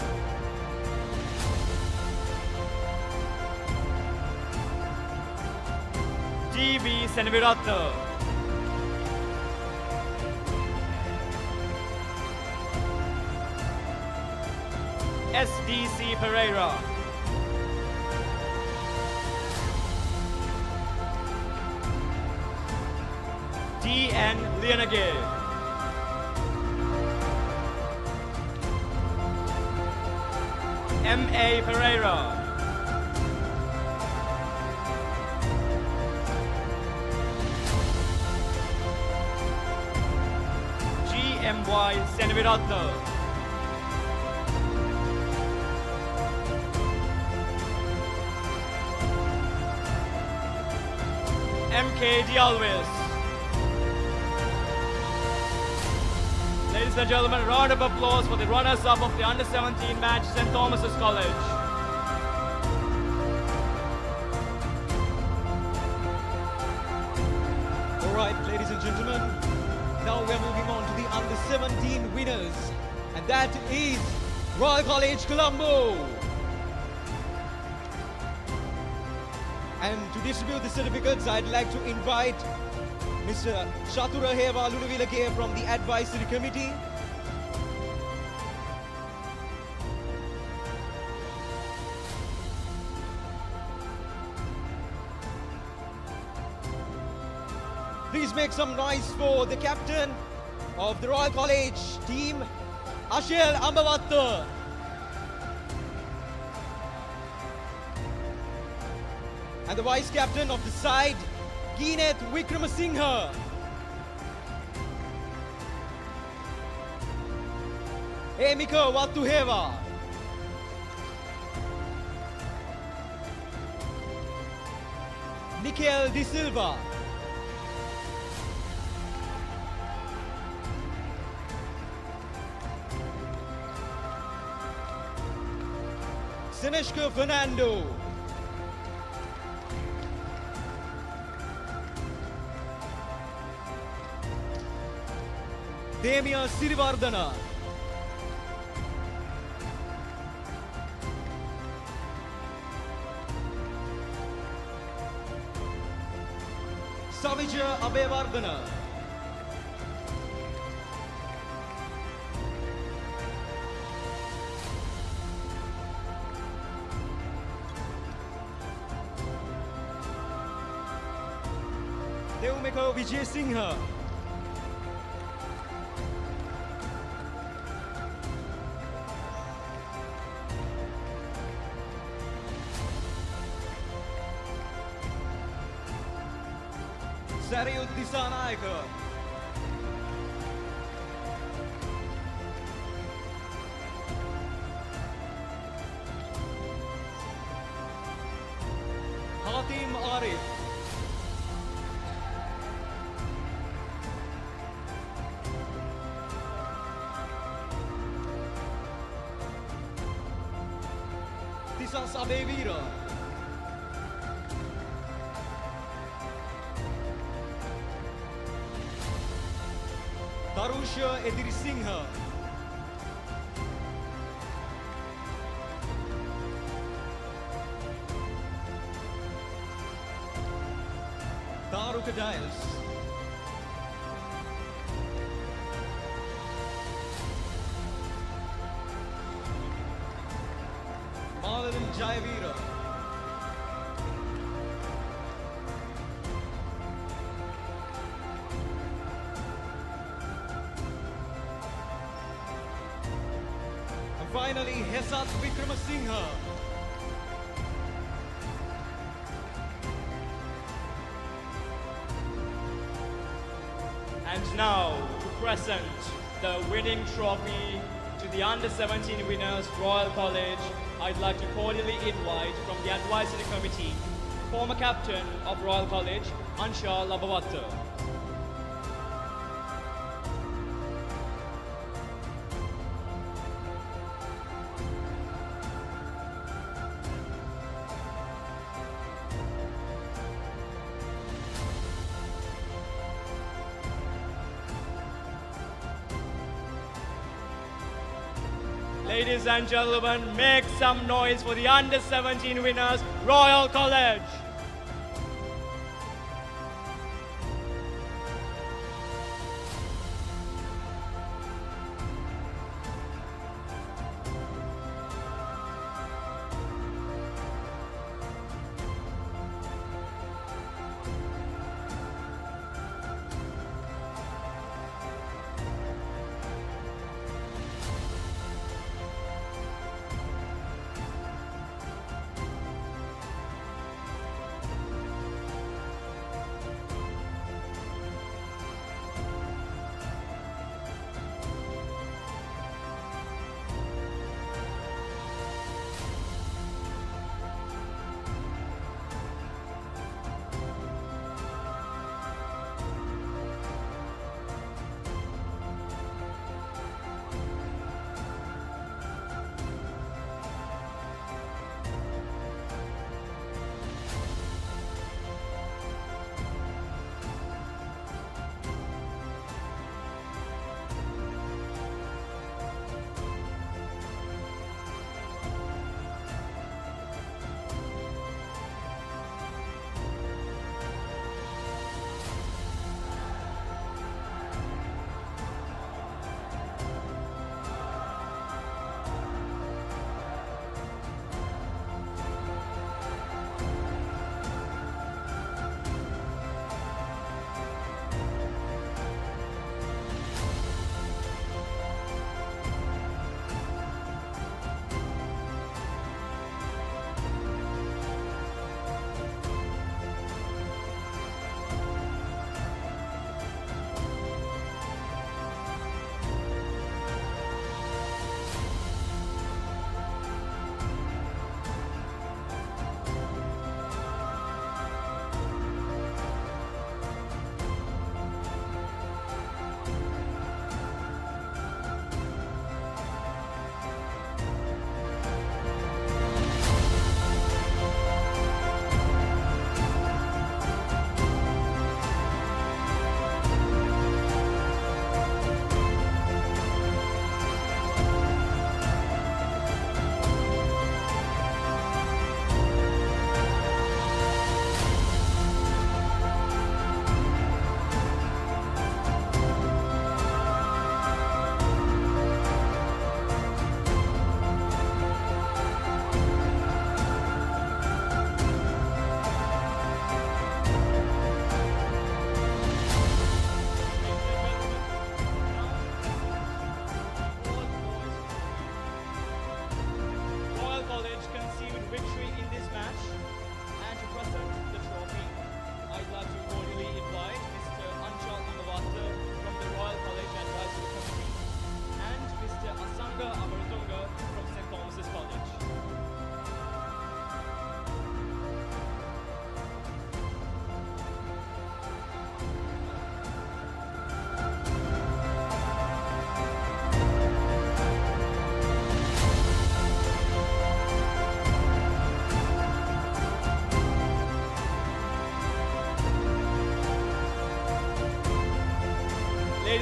DV Senaviratna. SDC Pereira. DN Lianage. MA Pereira. GMY Senaviratna. MK Dialwis. Ladies and gentlemen, round of applause for the runners-up of the under-17 match, St. Thomas's College. All right, ladies and gentlemen, now we're moving on to the under-17 winners, and that is Royal College Colombo. And to distribute the certificates, I'd like to invite Mr. Shatura Heva Luluvilake from the Advisory Committee. Please make some noise for the captain of the Royal College team, Ashel Ambavatta. And the vice captain of the side, Keeneth Wickramasinghe. Emika Watuheva. Nikhil De Silva. Sineshka Fernando. Demia Sirivardhana. Savija Abevardhana. Deumeko Vijay Singha. Sariyut Disanayake. Hatim Arif. Tisas Abevira. Tarusha Edirisinghe. Taruka Dials. Malavan Jayavira. And finally, Hesat Vikramasinghe. And now, to present the winning trophy to the Under-17 winners, Royal College, I'd like to cordially invite from the Advisory Committee, former captain of Royal College, Ansha Labavatta. Ladies and gentlemen, make some noise for the Under-17 winners, Royal College.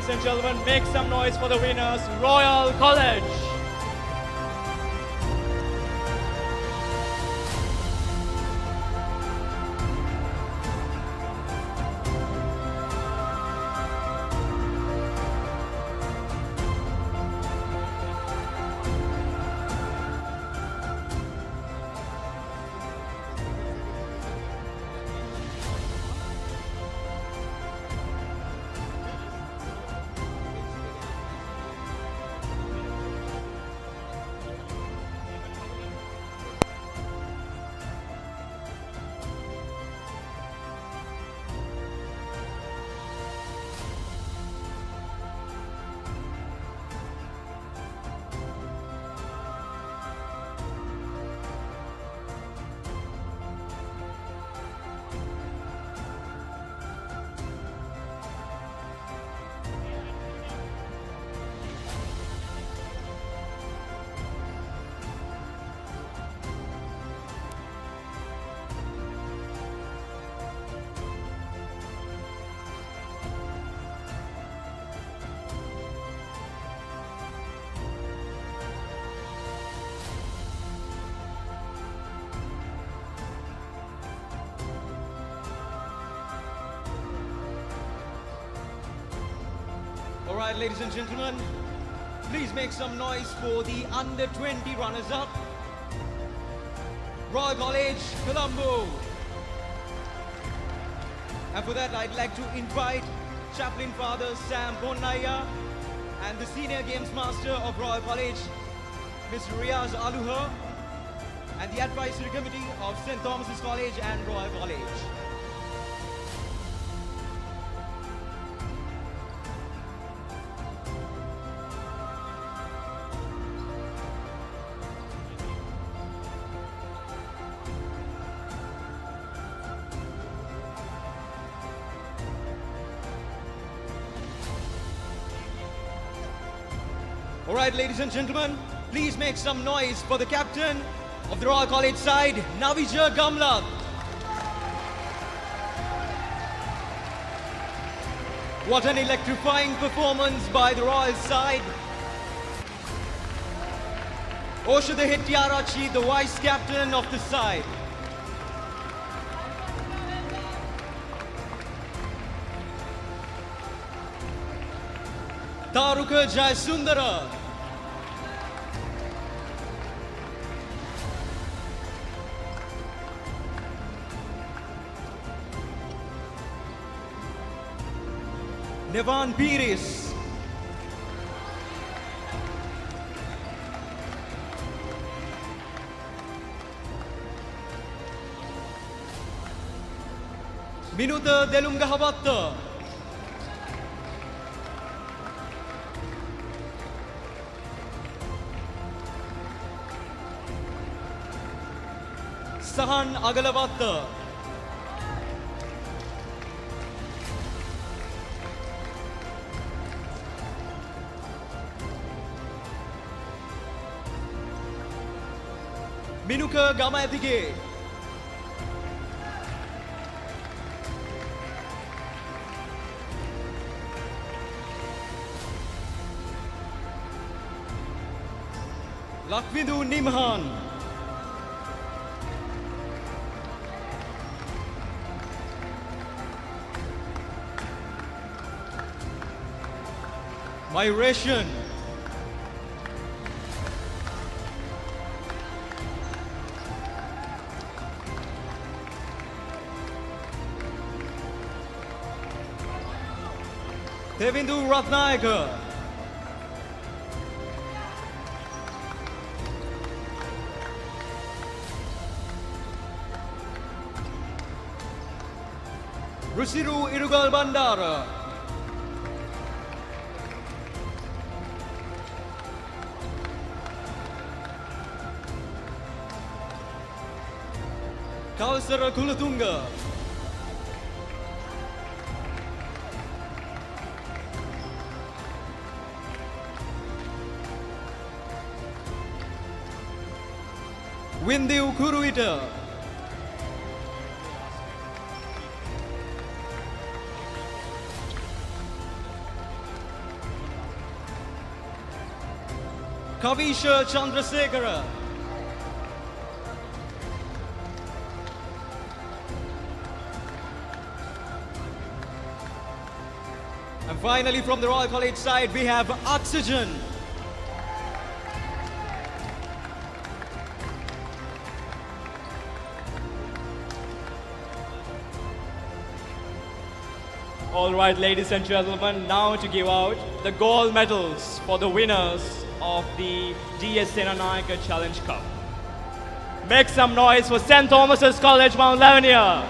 ladies and gentlemen, make some noise for the winners, Royal College. All right, ladies and gentlemen, please make some noise for the under 20 runners-up. Royal College, Colombo. And for that, I'd like to invite Chaplain Father Sam Bonnaya and the Senior Games Master of Royal College, Mr. Riaz Aluha, and the Advisory Committee of St. Thomas's College and Royal College. All right, ladies and gentlemen, please make some noise for the captain of the Royal College side, Navija Gamlat. What an electrifying performance by the Royal side. Osha the Hettiarachi, the vice captain of the side. Taruka Jayasundara. Nevan Piris. Minuta Delungahabatta. Sahan Agalavatta. Minuka Gamayatige. Lakvidu Nimhan. Migration. Devindu Ratnayaka. Rusiru Irugal Bandara. Kalsara Kulatunga. Windiu Kuruita. Kavisha Chandrasekhara. And finally, from the Royal College side, we have Oxygen. All right, ladies and gentlemen, now to give out the gold medals for the winners of the DS Senanayake Challenge Cup. Make some noise for St. Thomas's College, Mount Lavinia.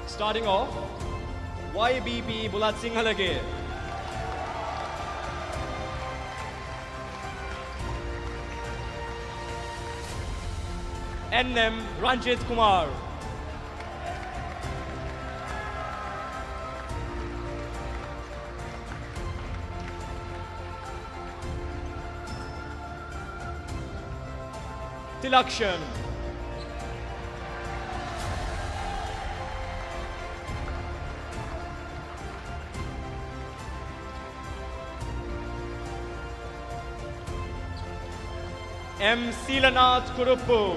Starting off, YBP Bulat Singhalage. NM Ranjit Kumar. Tilakshan. M. Silanath Kurupu.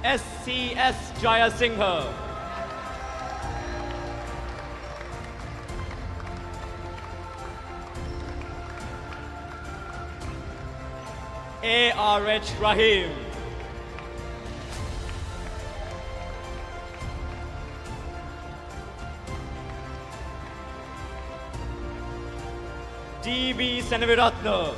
SCS Jayasinghe. ARH Rahim. DB Senaviratna.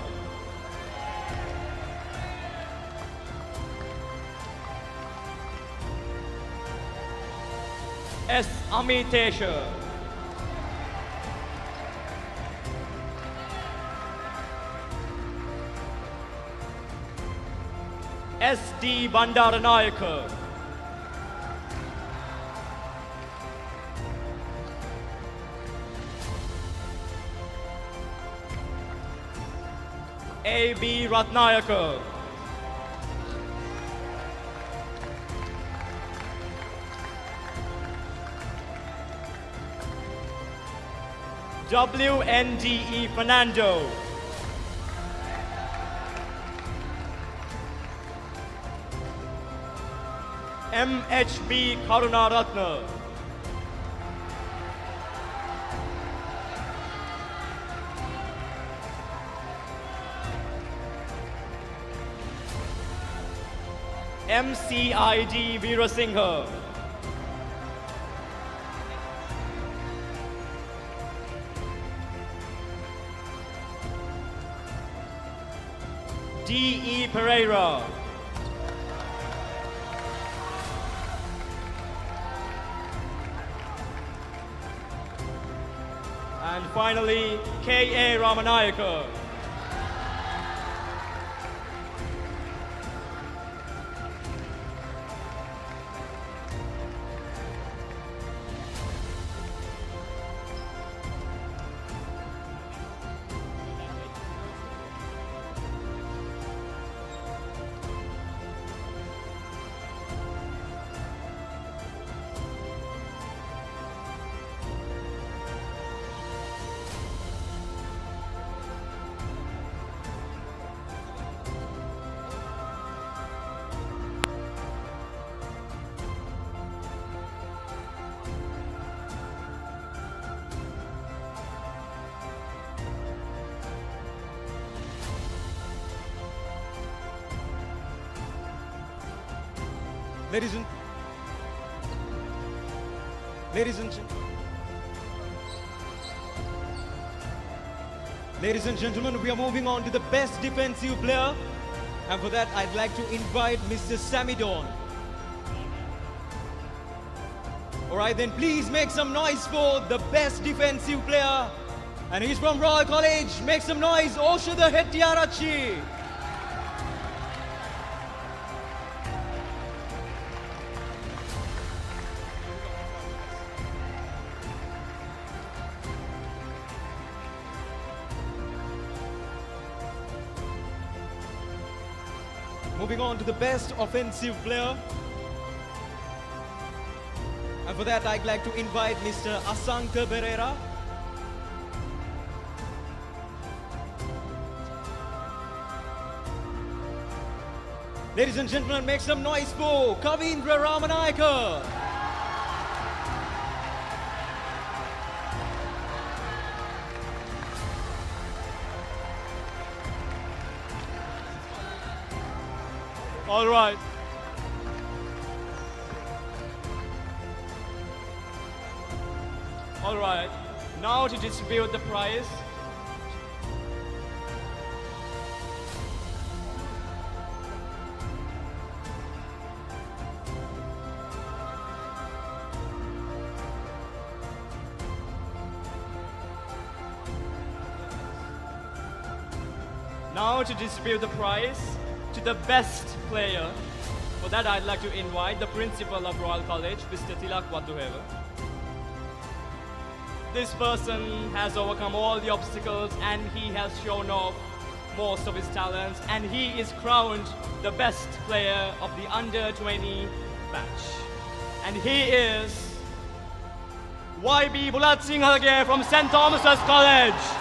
S. Amitesha. SD Bandaranayaka. AB Ratnayaka. WNDE Fernando. MHB Karunaratna. MCID Veerasinghe. DE Pereira. And finally, K.A. Ramanayaka. Ladies and gentlemen, we are moving on to the best defensive player. And for that, I'd like to invite Mr. Samidon. Alright then, please make some noise for the best defensive player. And he's from Royal College. Make some noise, Osha the Hettiarachi. Moving on to the best offensive player. And for that, I'd like to invite Mr. Asanka Pereira. Ladies and gentlemen, make some noise for Kavindra Ramanayake. All right. All right. Now to distribute the prize. Now to distribute the prize to the best player. For that, I'd like to invite the principal of Royal College, Mr. Dialog ViU. This person has overcome all the obstacles and he has shown off most of his talents, and he is crowned the best player of the under-20 batch. And he is YB Bulat Singhalge from St. Thomas's College.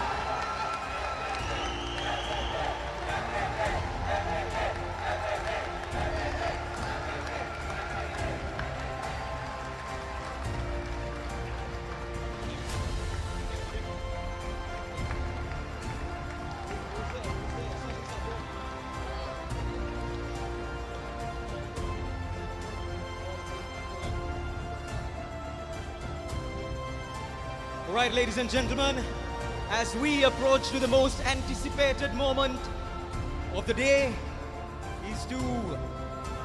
Right, ladies and gentlemen, as we approach to the most anticipated moment of the day is to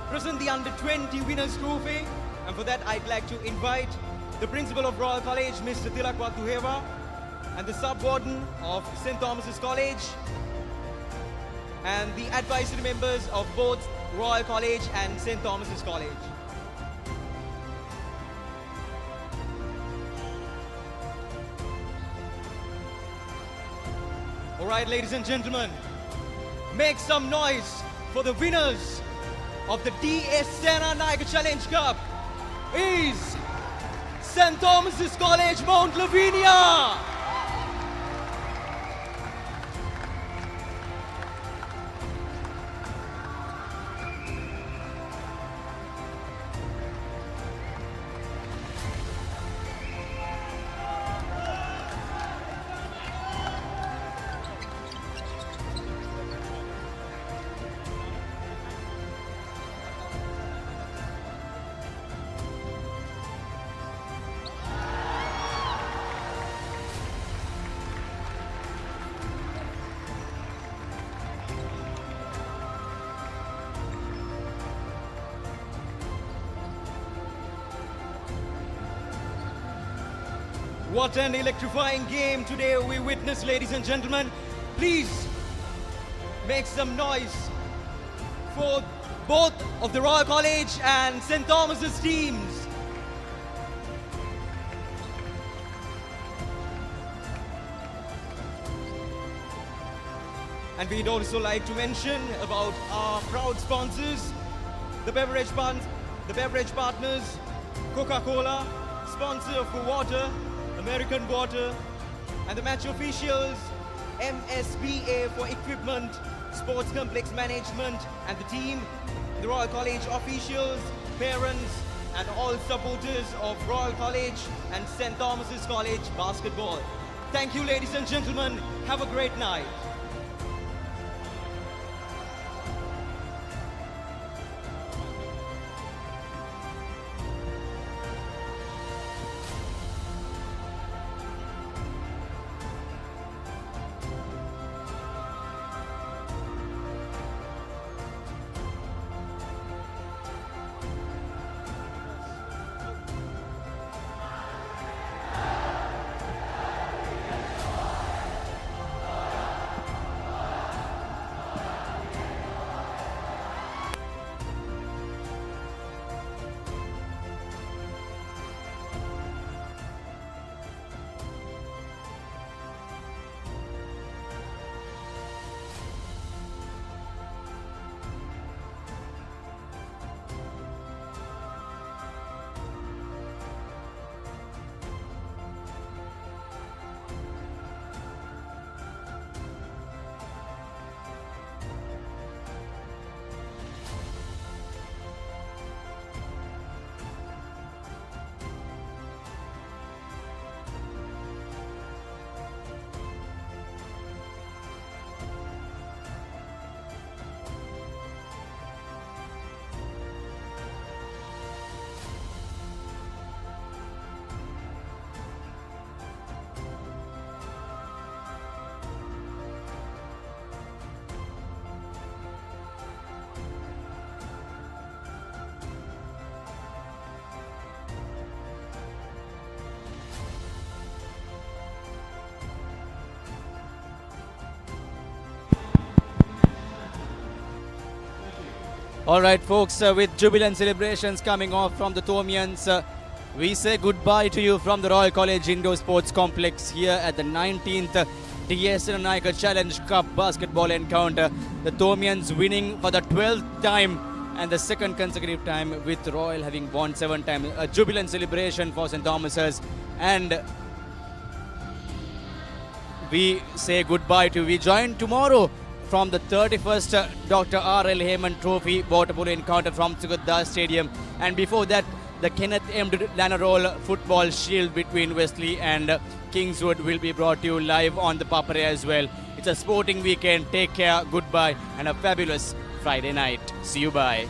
present the Under-20 Winners Trophy. And for that, I'd like to invite the Principal of Royal College, Mr. Dialog ViU, and the Sub-Warden of St. Thomas's College, and the advisory members of both Royal College and St. Thomas's College. All right, ladies and gentlemen, make some noise for the winners of the DS Senanayake Challenge Cup is St. Thomas's College, Mount Lavinia. What an electrifying game today we witnessed, ladies and gentlemen. Please make some noise for both of the Royal College and St. Thomas's teams. And we'd also like to mention about our proud sponsors, the beverage partners, Coca-Cola, sponsor for water, American Water, and the match officials, MSBA for equipment, sports complex management, and the team, the Royal College officials, parents, and all supporters of Royal College and St. Thomas's College basketball. Thank you, ladies and gentlemen. Have a great night. All right, folks, with jubilant celebrations coming off from the Thomians, we say goodbye to you from the Royal College Indoor Sports Complex here at the 19th DS Senanayake Challenge Cup basketball encounter. The Thomians winning for the 12th time and the second consecutive time, with Royal having won 7 times. A jubilant celebration for St. Thomas's, and we say goodbye to you. We join tomorrow from the 31st Dr. R.L. Heyman Trophy water polo encounter from Sugudha Stadium, and before that the Kenneth M. Lanarol Football Shield between Wesley and Kingswood will be brought to you live on the Papare as well. It's a sporting weekend. Take care, goodbye, and a fabulous Friday night. See you, bye.